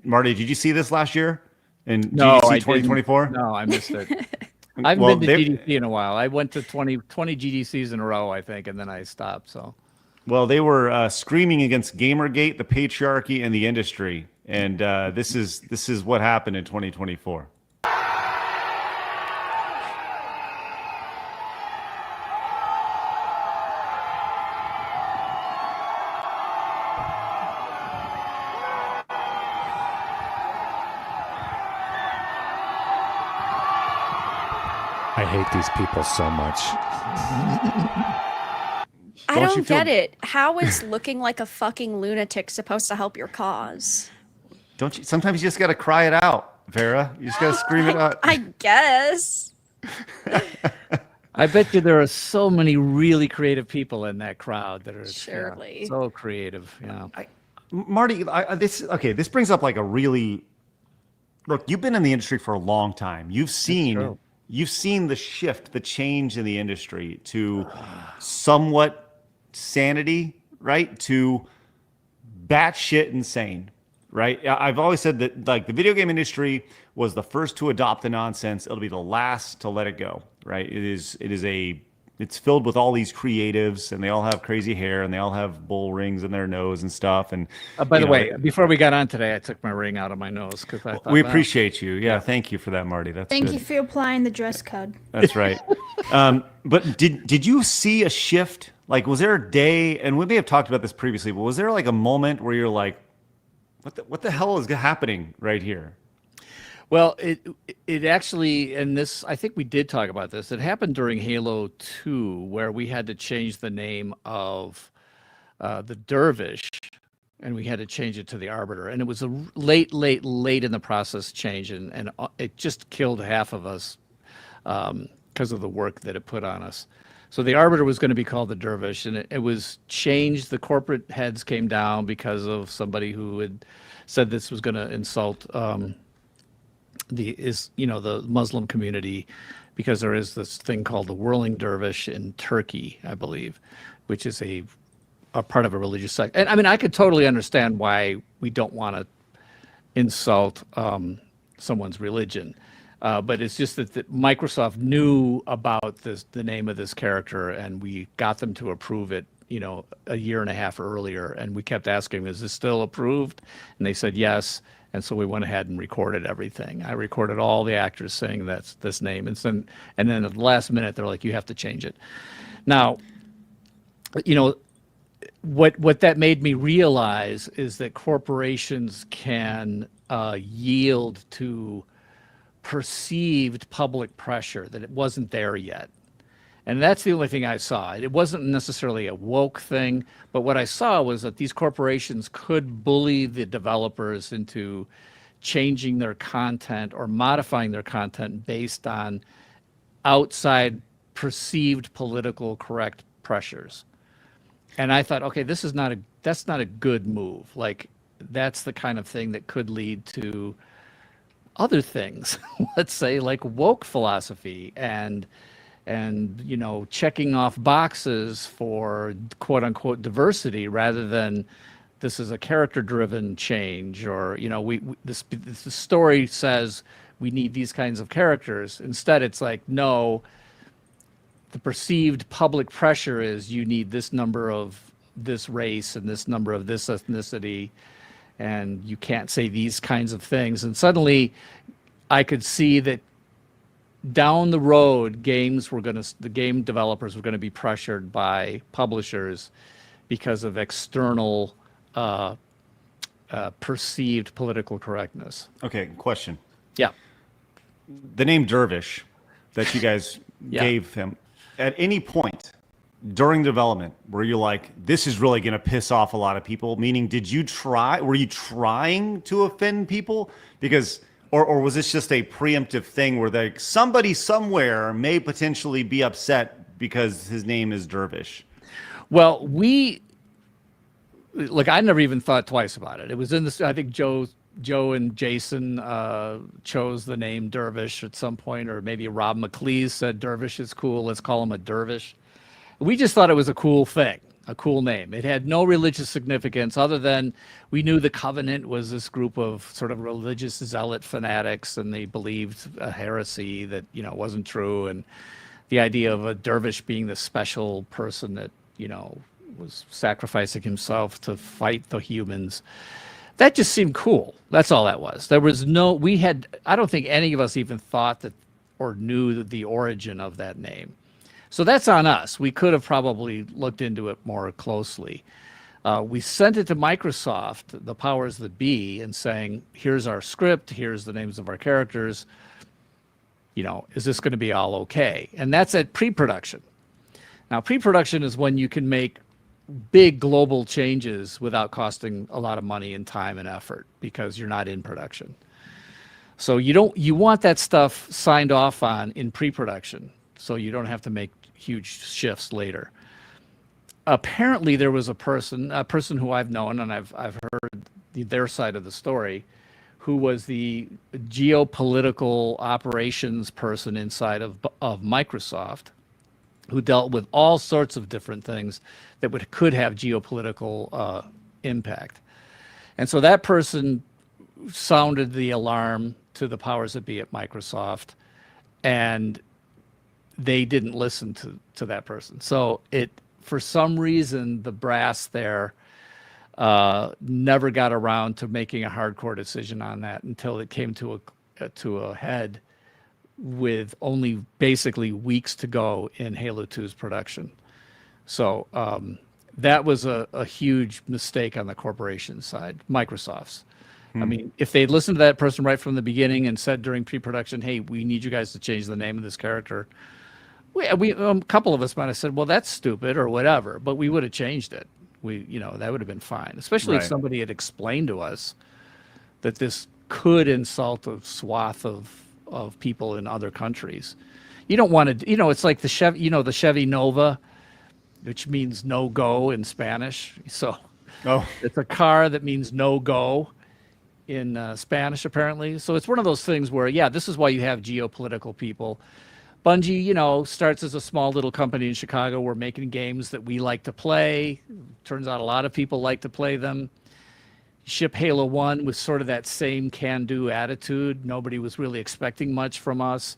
Marty, did you see this last year in GDC 2024? No, I missed it. I haven't been to GDC in a while. I went to 20 GDCs in a row, I think, and then I stopped. So, well, they were screaming against Gamergate, the patriarchy, and the industry, and this is what happened in 2024. I hate these people so much. I don't get it. How is looking like a fucking lunatic supposed to help your cause? Don't you? Sometimes you just got to cry it out, Vara. You just got to scream it out. I guess. I bet you there are so many really creative people in that crowd that are surely so creative. Marty, this brings up like a really look. You've been in the industry for a long time. You've seen the shift, the change in the industry to somewhat sanity, right? To batshit insane, right? I've always said that like the video game industry was the first to adopt the nonsense. It'll be the last to let it go, right? It's filled with all these creatives, and they all have crazy hair, and they all have bull rings in their nose and stuff. And by the way, before we got on today, I took my ring out of my nose because I thought we appreciate you. Yeah, thank you for that, Marty. Thank you for applying the dress code. That's right. But did you see a shift? Like, was there a day? And we may have talked about this previously, but was there like a moment where you're like, "What the hell is happening right here?" Well, it actually, and this, I think we did talk about this. It happened during Halo 2, where we had to change the name of the Dervish, and we had to change it to the Arbiter. And it was a late in the process change, and it just killed half of us because of the work that it put on us. So the Arbiter was going to be called the Dervish, and it was changed. The corporate heads came down because of somebody who had said this was going to insult the Muslim community, because there is this thing called the whirling dervish in Turkey, I believe, which is a part of a religious sect. And I mean, I could totally understand why we don't want to insult someone's religion, but it's just that Microsoft knew about the name of this character, and we got them to approve it, a year and a half earlier, and we kept asking, "Is this still approved?" And they said yes. And so we went ahead and recorded everything. I recorded all the actors saying that's this name. And then at the last minute, they're like, "You have to change it." Now, what that made me realize is that corporations can yield to perceived public pressure, that it wasn't there yet. And that's the only thing I saw. It wasn't necessarily a woke thing, but what I saw was that these corporations could bully the developers into changing their content or modifying their content based on outside perceived political correct pressures. And I thought, okay, that's not a good move. Like, that's the kind of thing that could lead to other things, let's say like woke philosophy and and checking off boxes for quote unquote diversity rather than this is a character driven change, or this the story says we need these kinds of characters. Instead, it's like, no, the perceived public pressure is you need this number of this race and this number of this ethnicity, and you can't say these kinds of things. And suddenly I could see that down the road, the game developers were going to be pressured by publishers because of external perceived political correctness. Okay, question. Yeah. The name Dervish that you guys gave him, at any point during development were you like, this is really going to piss off a lot of people? Meaning, were you trying to offend people? Because, or was this just a preemptive thing where somebody somewhere may potentially be upset because his name is Dervish? Well, I never even thought twice about it. It was in this, I think Joe and Jason chose the name Dervish at some point, or maybe Rob McLeese said Dervish is cool, let's call him a Dervish. We just thought it was a cool thing, a cool name. It had no religious significance other than we knew the Covenant was this group of sort of religious zealot fanatics, and they believed a heresy that wasn't true, and the idea of a dervish being the special person that was sacrificing himself to fight the humans. That just seemed cool. That's all that was. There was I don't think any of us even thought that or knew the origin of that name. So that's on us. We could have probably looked into it more closely. We sent it to Microsoft, the powers that be, and saying, here's our script, here's the names of our characters. Is this going to be all okay? And that's at pre-production. Now, pre-production is when you can make big global changes without costing a lot of money and time and effort because you're not in production. So you want that stuff signed off on in pre-production so you don't have to make huge shifts later. Apparently there was a person who I've known, and I've heard their side of the story, who was the geopolitical operations person inside of Microsoft, who dealt with all sorts of different things that could have geopolitical impact. And so that person sounded the alarm to the powers that be at Microsoft, and they didn't listen to that person. So for some reason, the brass there never got around to making a hardcore decision on that until it came to a head with only basically weeks to go in Halo 2's production. So that was a huge mistake on the corporation side, Microsoft's. I mean, if they'd listened to that person right from the beginning and said during pre-production, hey, we need you guys to change the name of this character, we a couple of us might have said, well, that's stupid or whatever, but we would have changed it. That would have been fine, especially if somebody had explained to us that this could insult a swath of people in other countries. You don't want to, it's like the Chevy Nova, which means no go in Spanish. So it's a car that means no go in Spanish, apparently. So it's one of those things where, this is why you have geopolitical people. Bungie, starts as a small little company in Chicago. We're making games that we like to play. Turns out a lot of people like to play them. Ship Halo 1 with sort of that same can-do attitude. Nobody was really expecting much from us.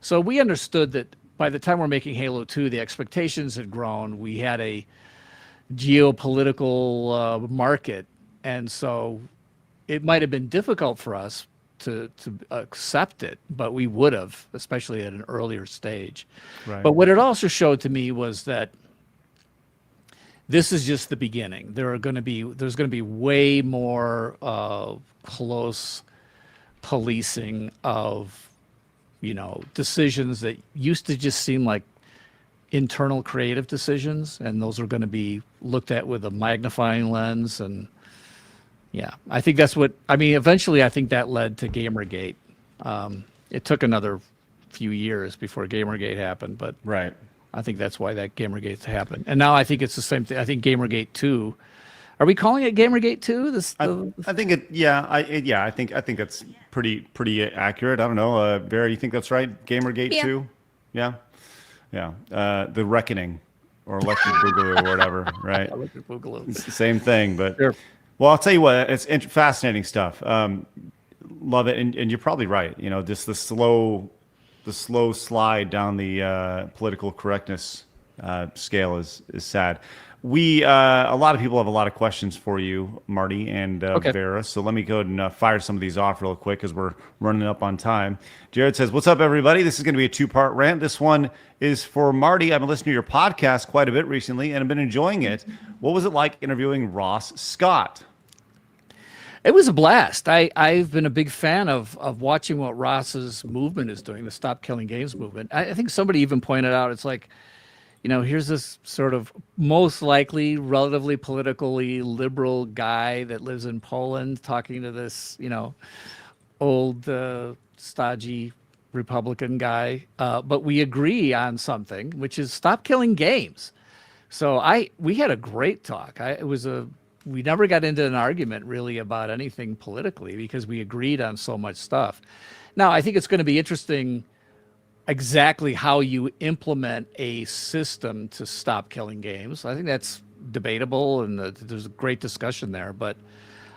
So we understood that by the time we're making Halo 2, the expectations had grown. We had a geopolitical market. And so it might have been difficult for us to accept it, but we would have, especially at an earlier stage. Right. But what it also showed to me was that this is just the beginning. There's going to be way more close policing of, decisions that used to just seem like internal creative decisions, and those are going to be looked at with a magnifying lens. And I think that's eventually I think that led to Gamergate. It took another few years before Gamergate happened, but I think that's why that Gamergate happened. And now I think it's the same thing. I think Gamergate 2. Are we calling it Gamergate 2? I think it. I think that's pretty accurate. I don't know. Vara, you think that's right? Gamergate 2. Yeah. Yeah, the Reckoning or Electric Boogaloo or whatever, right? Electric Boogaloo. It's the same thing, but Sure. well, I'll tell you what, it's fascinating stuff. Love it, and you're probably right. You know, just the slow slide down the political correctness scale is sad. We a lot of people have a lot of questions for you, Marty and Vara. So let me go ahead and fire some of these off real quick because we're running up on time. Jared says, "What's up, everybody? This is going to be a two-part rant. This one is for Marty. I've been listening to your podcast quite a bit recently, and I've been enjoying it. What was it like interviewing Ross Scott?" It was a blast. I've been a big fan of watching what Ross's movement is doing, the Stop Killing Games movement. I think somebody even pointed out, it's like, you know, here's this sort of most likely relatively politically liberal guy that lives in Poland talking to this, you know, old stodgy Republican guy. But we agree on something, which is stop killing games. So we had a great talk. We never got into an argument really about anything politically because we agreed on so much stuff. Now, I think it's going to be interesting exactly how you implement a system to stop killing games. I think that's debatable, and there's a great discussion there. But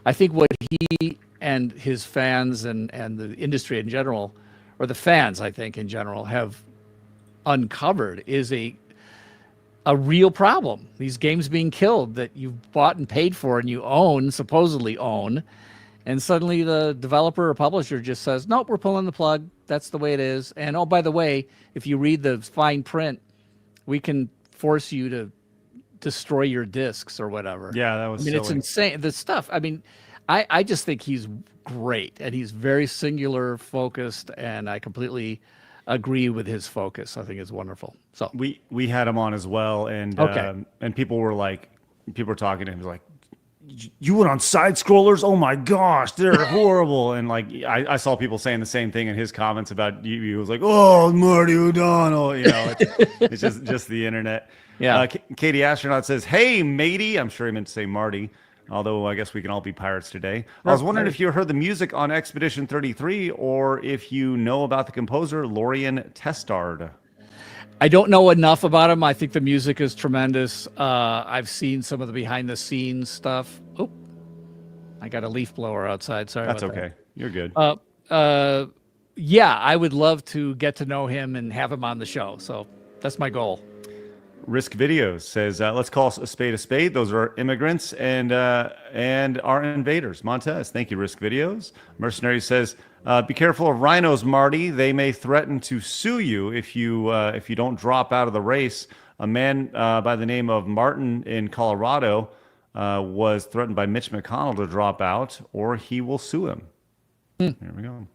I think what he and his fans and the industry in general, or the fans, I think in general, have uncovered is a real problem. These games being killed that you've bought and paid for and you supposedly own, and suddenly the developer or publisher just says, nope, we're pulling the plug. That's the way it is. And oh, by the way, if you read the fine print, we can force you to destroy your discs or whatever. Yeah, that was I mean, silly. it's insane. The stuff. I mean, I just think he's great, and he's very singular focused, and I completely agree with his focus. I think it's wonderful. So we had him on as well, and and people were talking to him like, you went on side scrollers? Oh my gosh, they're horrible. And like I saw people saying the same thing in his comments about you. He was like, oh, Marty O'Donnell. You know, it's just the internet. Yeah. Katie Astronaut says, hey, matey. I'm sure he meant to say Marty, although I guess we can all be pirates today. I was wondering if you heard the music on Expedition 33 or if you know about the composer Lorien Testard. I don't know enough about him. I think the music is tremendous. I've seen some of the behind the scenes stuff. Oh, I got a leaf blower outside. Sorry. That's about okay. You're good. Yeah, I would love to get to know him and have him on the show. So that's my goal. Risk Videos says, let's call a spade a spade. Those are immigrants and our invaders. Montez, thank you, Risk Videos. Mercenary says, be careful of rhinos, Marty. They may threaten to sue you if you don't drop out of the race. A man by the name of Martin in Colorado was threatened by Mitch McConnell to drop out, or he will sue him. There we go.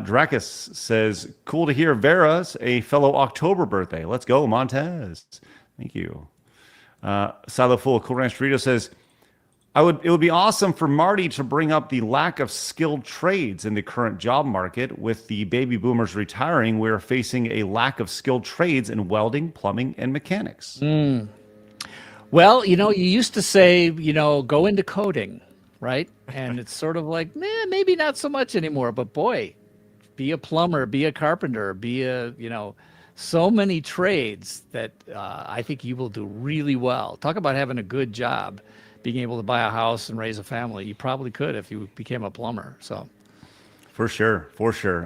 Dracus says, cool to hear Vara's a fellow October birthday. Let's go, Montez. Thank you. Silo Full Cool Ranch Dorito says, it would be awesome for Marty to bring up the lack of skilled trades in the current job market. With the baby boomers retiring, we're facing a lack of skilled trades in welding, plumbing, and mechanics. Well, you know, you used to say, you know, go into coding, right? And it's sort of like, maybe not so much anymore, but boy, be a plumber, be a carpenter, so many trades that I think you will do really well. Talk about having a good job, being able to buy a house and raise a family. You probably could if you became a plumber. So, for sure.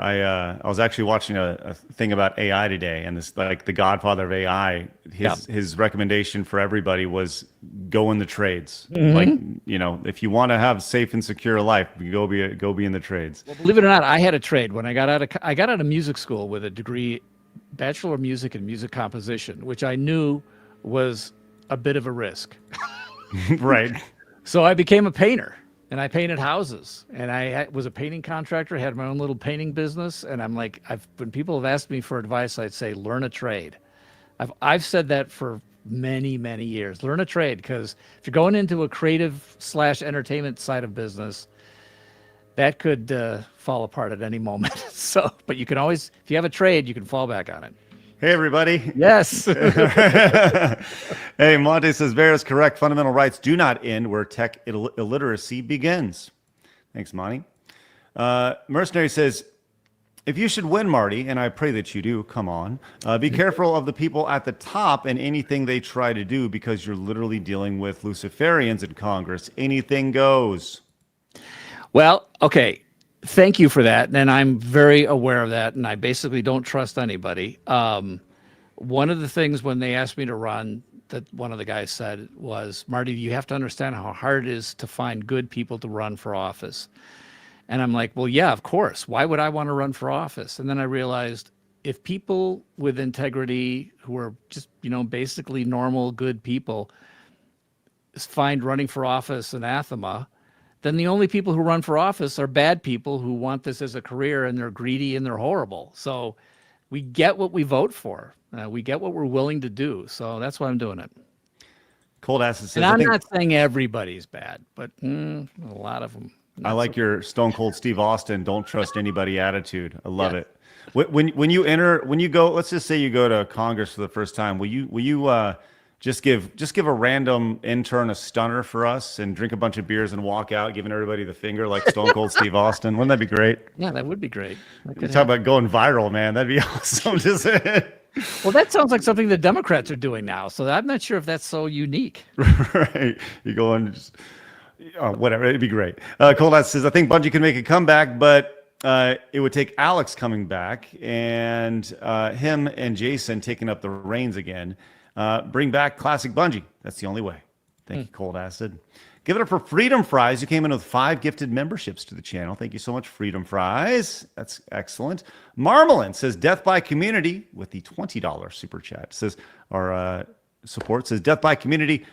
I was actually watching a thing about AI today, and this, like, the godfather of AI. His recommendation for everybody was go in the trades. Mm-hmm. Like, you know, if you want to have a safe and secure life, go be in the trades. Well, believe it or not, I had a trade when I got out of music school with a degree, Bachelor of Music and Music Composition, which I knew was a bit of a risk. Right. So I became a painter, and I painted houses, and I was a painting contractor, had my own little painting business. And I'm like, when people have asked me for advice, I'd say, learn a trade. I've said that for many, many years. Learn a trade, because if you're going into a creative / entertainment side of business, that could fall apart at any moment. So, but you can always, if you have a trade, you can fall back on it. Hey, everybody. Yes. Hey, Monte says, Vara's correct. Fundamental rights do not end where tech illiteracy begins. Thanks, Monty. Mercenary says, If you should win, Marty, and I pray that you do, come on, be careful of the people at the top and anything they try to do, because you're literally dealing with Luciferians in Congress. Anything goes. Well, okay. Thank you for that. And I'm very aware of that. And I basically don't trust anybody. One of the things when they asked me to run, that one of the guys said was, Marty, you have to understand how hard it is to find good people to run for office. And I'm like, well, yeah, of course. Why would I want to run for office? And then I realized if people with integrity who are just, basically normal, good people find running for office anathema, then the only people who run for office are bad people who want this as a career, and they're greedy and they're horrible. So we get what we vote for. We get what we're willing to do. So that's why I'm doing it. Cold Acid says, and I'm not saying everybody's bad, but a lot of them. I like your Stone Cold Steve Austin, don't trust anybody attitude. I love it. When you go, let's just say you go to Congress for the first time, will you just give a random intern a stunner for us and drink a bunch of beers and walk out giving everybody the finger like Stone Cold Steve Austin? Wouldn't that be great? Yeah, that would be great. You talk about going viral, man. That'd be awesome. Well, that sounds like something the Democrats are doing now. So I'm not sure if that's so unique. Right. You go and just... whatever, it'd be great. Cold says, I think Bungie can make a comeback, but it would take Alex coming back and him and Jason taking up the reins again. Bring back classic Bungie. That's the only way. Thank you, Cold Acid. Give it up for Freedom Fries, who came in with 5 gifted memberships to the channel. Thank you so much, Freedom Fries. That's excellent. Marmalin says, Death by Community with the $20 super chat. Says, our support says, Death by Community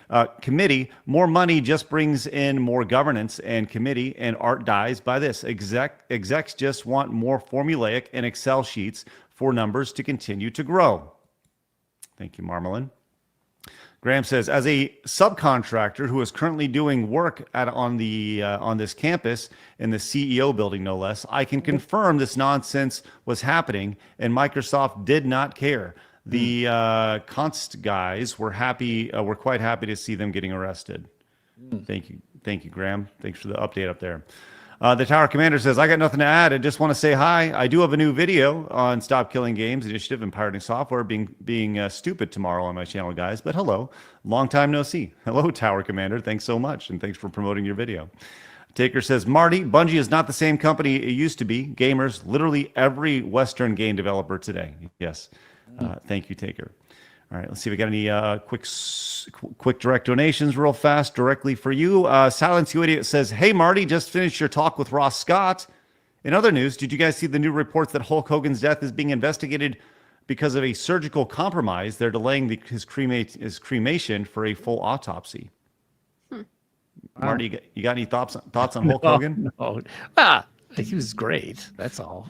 committee, more money just brings in more governance and committee, and art dies by this. Execs just want more formulaic and Excel sheets for numbers to continue to grow. Thank you, Marmalin. Graham says, as a subcontractor who is currently doing work on this campus in the CEO building, no less, I can confirm this nonsense was happening and Microsoft did not care. The Const guys were happy. We're quite happy to see them getting arrested. Thank you, Graham. Thanks for the update up there. The Tower Commander says, I got nothing to add. I just want to say hi. I do have a new video on Stop Killing Games Initiative and Pirating Software being stupid tomorrow on my channel, guys. But hello, long time no see. Hello, Tower Commander. Thanks so much, and thanks for promoting your video. Taker says, Marty, Bungie is not the same company it used to be. Gamers, literally every Western game developer today. Yes. Thank you, Taker. All right, let's see if we got any quick direct donations real fast directly for you. Silence You Idiot says, hey, Marty, just finished your talk with Ross Scott. In other news, did you guys see the new reports that Hulk Hogan's death is being investigated because of a surgical compromise? They're delaying his cremation for a full autopsy. Marty, you got any thoughts on Hulk Hogan? No. He was great. That's all.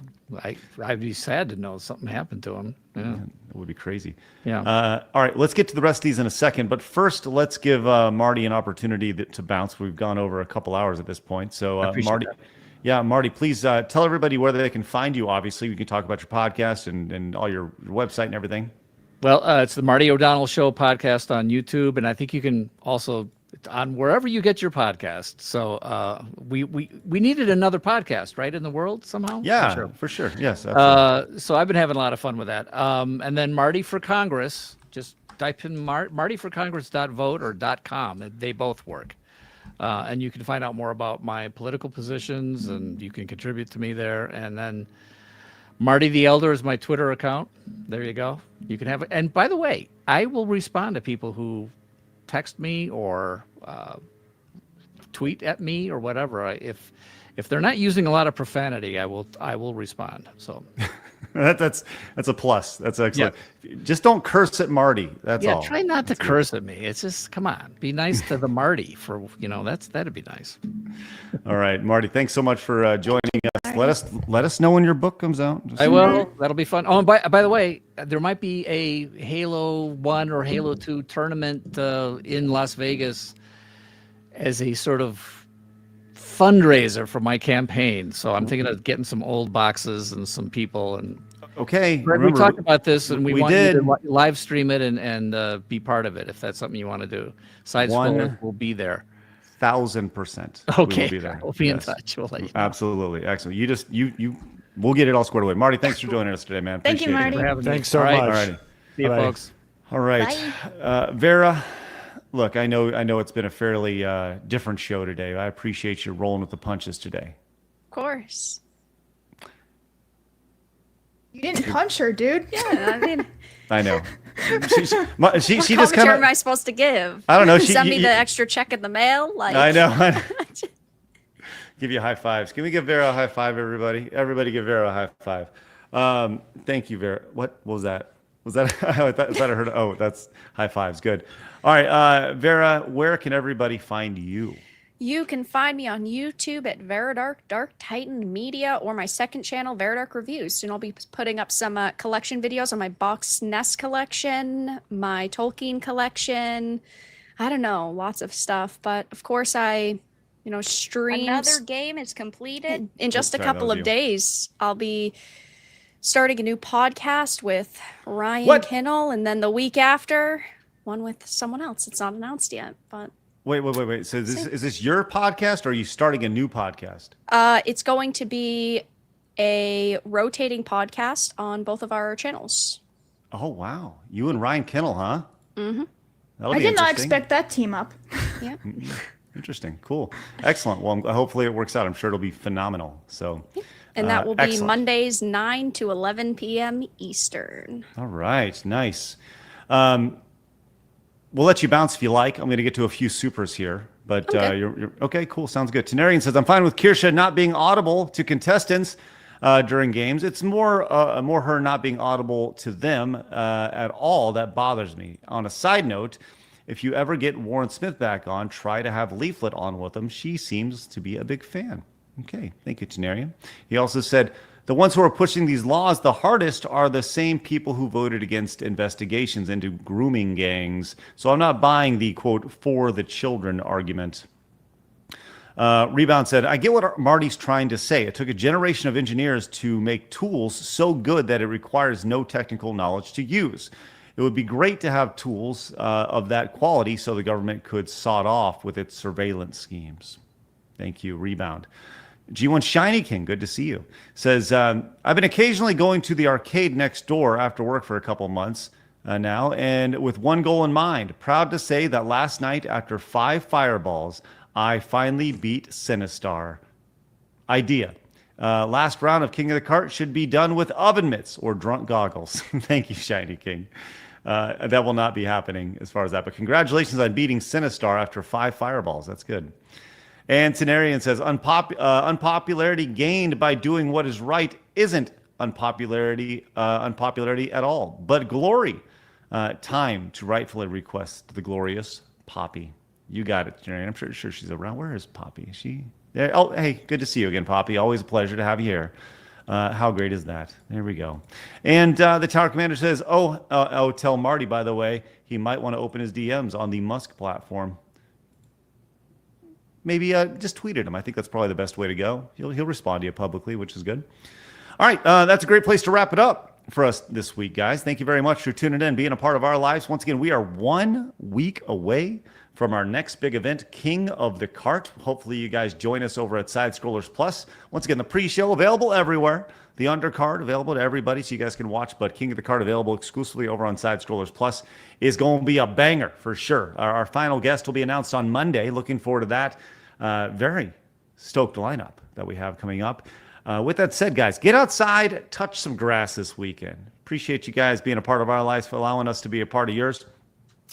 I'd be sad to know something happened to him. Yeah. It would be crazy. Yeah. All right, let's get to the rest of these in a second. But first, let's give Marty an opportunity to bounce. We've gone over a couple hours at this point. So, Marty, Marty, please tell everybody where they can find you. Obviously, we can talk about your podcast and all your website and everything. Well, it's the Marty O'Donnell Show podcast on YouTube, and I think you can also on wherever you get your podcast. So we needed another podcast, right, in the world somehow? Yeah, for sure. Yes. Absolutely. So I've been having a lot of fun with that. And then Marty for Congress, just type in martyforcongress.vote or .com. They both work. And you can find out more about my political positions, and you can contribute to me there. And then Marty the Elder is my Twitter account. There you go. You can have it. And by the way, I will respond to people who text me or tweet at me or whatever. If they're not using a lot of profanity, I will respond. So that's a plus. That's excellent. Yeah. Just don't curse at Marty. That's all. Yeah, try not to curse at me. It's just, come on, be nice to the Marty for, that'd be nice. All right, Marty, thanks so much for joining us. Let us know when your book comes out. I will. That'll be fun. Oh, and by the way, there might be a Halo 1 or Halo 2 tournament in Las Vegas as a sort of fundraiser for my campaign. So I'm thinking of getting some old boxes and some people. And okay, we talked about this, and we want you to live stream it and be part of it if that's something you want to do. Sides will be there. 1,000%. Okay, we'll be there. We'll be in touch. We'll let you know. Absolutely, excellent. You We'll get it all squared away. Marty, thanks for joining us today, man. Thank you, Appreciate Marty. it. Thanks so All right. much. All righty. See you, Bye. folks. All right. Vera, look, I know it's been a fairly different show today. I appreciate you rolling with the punches today. Of course. You didn't punch her, dude. Yeah, I mean, I know. She what just commentary kind am of. I supposed to give? I don't know. Send me the extra check in the mail. Like I know. Give you high fives. Can we give Vera a high five, everybody? Everybody give Vera a high five. Thank you, Vera. What was that? Was that? I thought I heard. Oh, that's high fives. Good. All right, Vera, where can everybody find you? You can find me on YouTube at Varadark Dark Titan Media or my second channel, Varadark Reviews. Soon I'll be putting up some collection videos on my Box Nest collection, my Tolkien collection. I don't know, lots of stuff. But of course, I stream. Another game is completed. In just a couple of days, I'll be starting a new podcast with Ryan Kinnell, and then the week after, one with someone else. It's not announced yet, but. Wait. So is this your podcast, or are you starting a new podcast? It's going to be a rotating podcast on both of our channels. Oh, wow. You and Ryan Kinnell, huh? Mm-hmm. I did not expect that team up. Yeah. Interesting. Cool. Excellent. Well, hopefully it works out. I'm sure it'll be phenomenal. So. And that will be excellent. Mondays, 9 to 11 p.m. Eastern. All right. Nice. We'll let you bounce if you like. I'm going to get to a few supers here, but Okay. You're okay. Cool. Sounds good. Tenarian says, I'm fine with Kirsha not being audible to contestants during games. It's more her not being audible to them at all that bothers me. On a side note, if you ever get Warren Smith back on, try to have Leaflet on with him. She seems to be a big fan. Okay. Thank you, Tenarian. He also said, the ones who are pushing these laws the hardest are the same people who voted against investigations into grooming gangs. So I'm not buying the, quote, for the children argument. Rebound said, I get what Marty's trying to say. It took a generation of engineers to make tools so good that it requires no technical knowledge to use. It would be great to have tools of that quality so the government could sod off with its surveillance schemes. Thank you, Rebound. G1 Shiny King, good to see you, says, I've been occasionally going to the arcade next door after work for a couple months now, and with one goal in mind. Proud to say that last night, after 5 fireballs, I finally beat Sinistar. Idea. Last round of King of the Cart should be done with oven mitts or drunk goggles. Thank you, Shiny King. That will not be happening as far as that, but congratulations on beating Sinistar after 5 fireballs. That's good. And Tenarian says, unpopularity gained by doing what is right isn't unpopularity at all, but glory. Time to rightfully request the glorious Poppy. You got it, Tenarian. I'm sure she's around. Where is Poppy? Is she there? Oh, hey, good to see you again, Poppy. Always a pleasure to have you here. How great is that? There we go. And the Tower Commander says, tell Marty, by the way, he might want to open his DMs on the Musk platform. Maybe just tweet at him. I think that's probably the best way to go. He'll respond to you publicly, which is good. All right, that's a great place to wrap it up for us this week, guys. Thank you very much for tuning in, being a part of our lives. Once again, we are 1 week away from our next big event, King of the Cart. Hopefully you guys join us over at Side Scrollers Plus. Once again, the pre-show available everywhere. The undercard available to everybody so you guys can watch, but King of the Cart available exclusively over on Side Scrollers Plus is going to be a banger for sure. Our final guest will be announced on Monday. Looking forward to that. Very stoked lineup that we have coming up. With that said, guys, get outside, touch some grass this weekend. Appreciate you guys being a part of our lives, for allowing us to be a part of yours.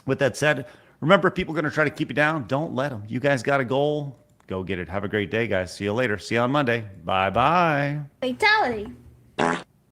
With that said, remember, people are going to try to keep you down. Don't let them. You guys got a goal. Go get it. Have a great day, guys. See you later. See you on Monday. Bye-bye. Fatality.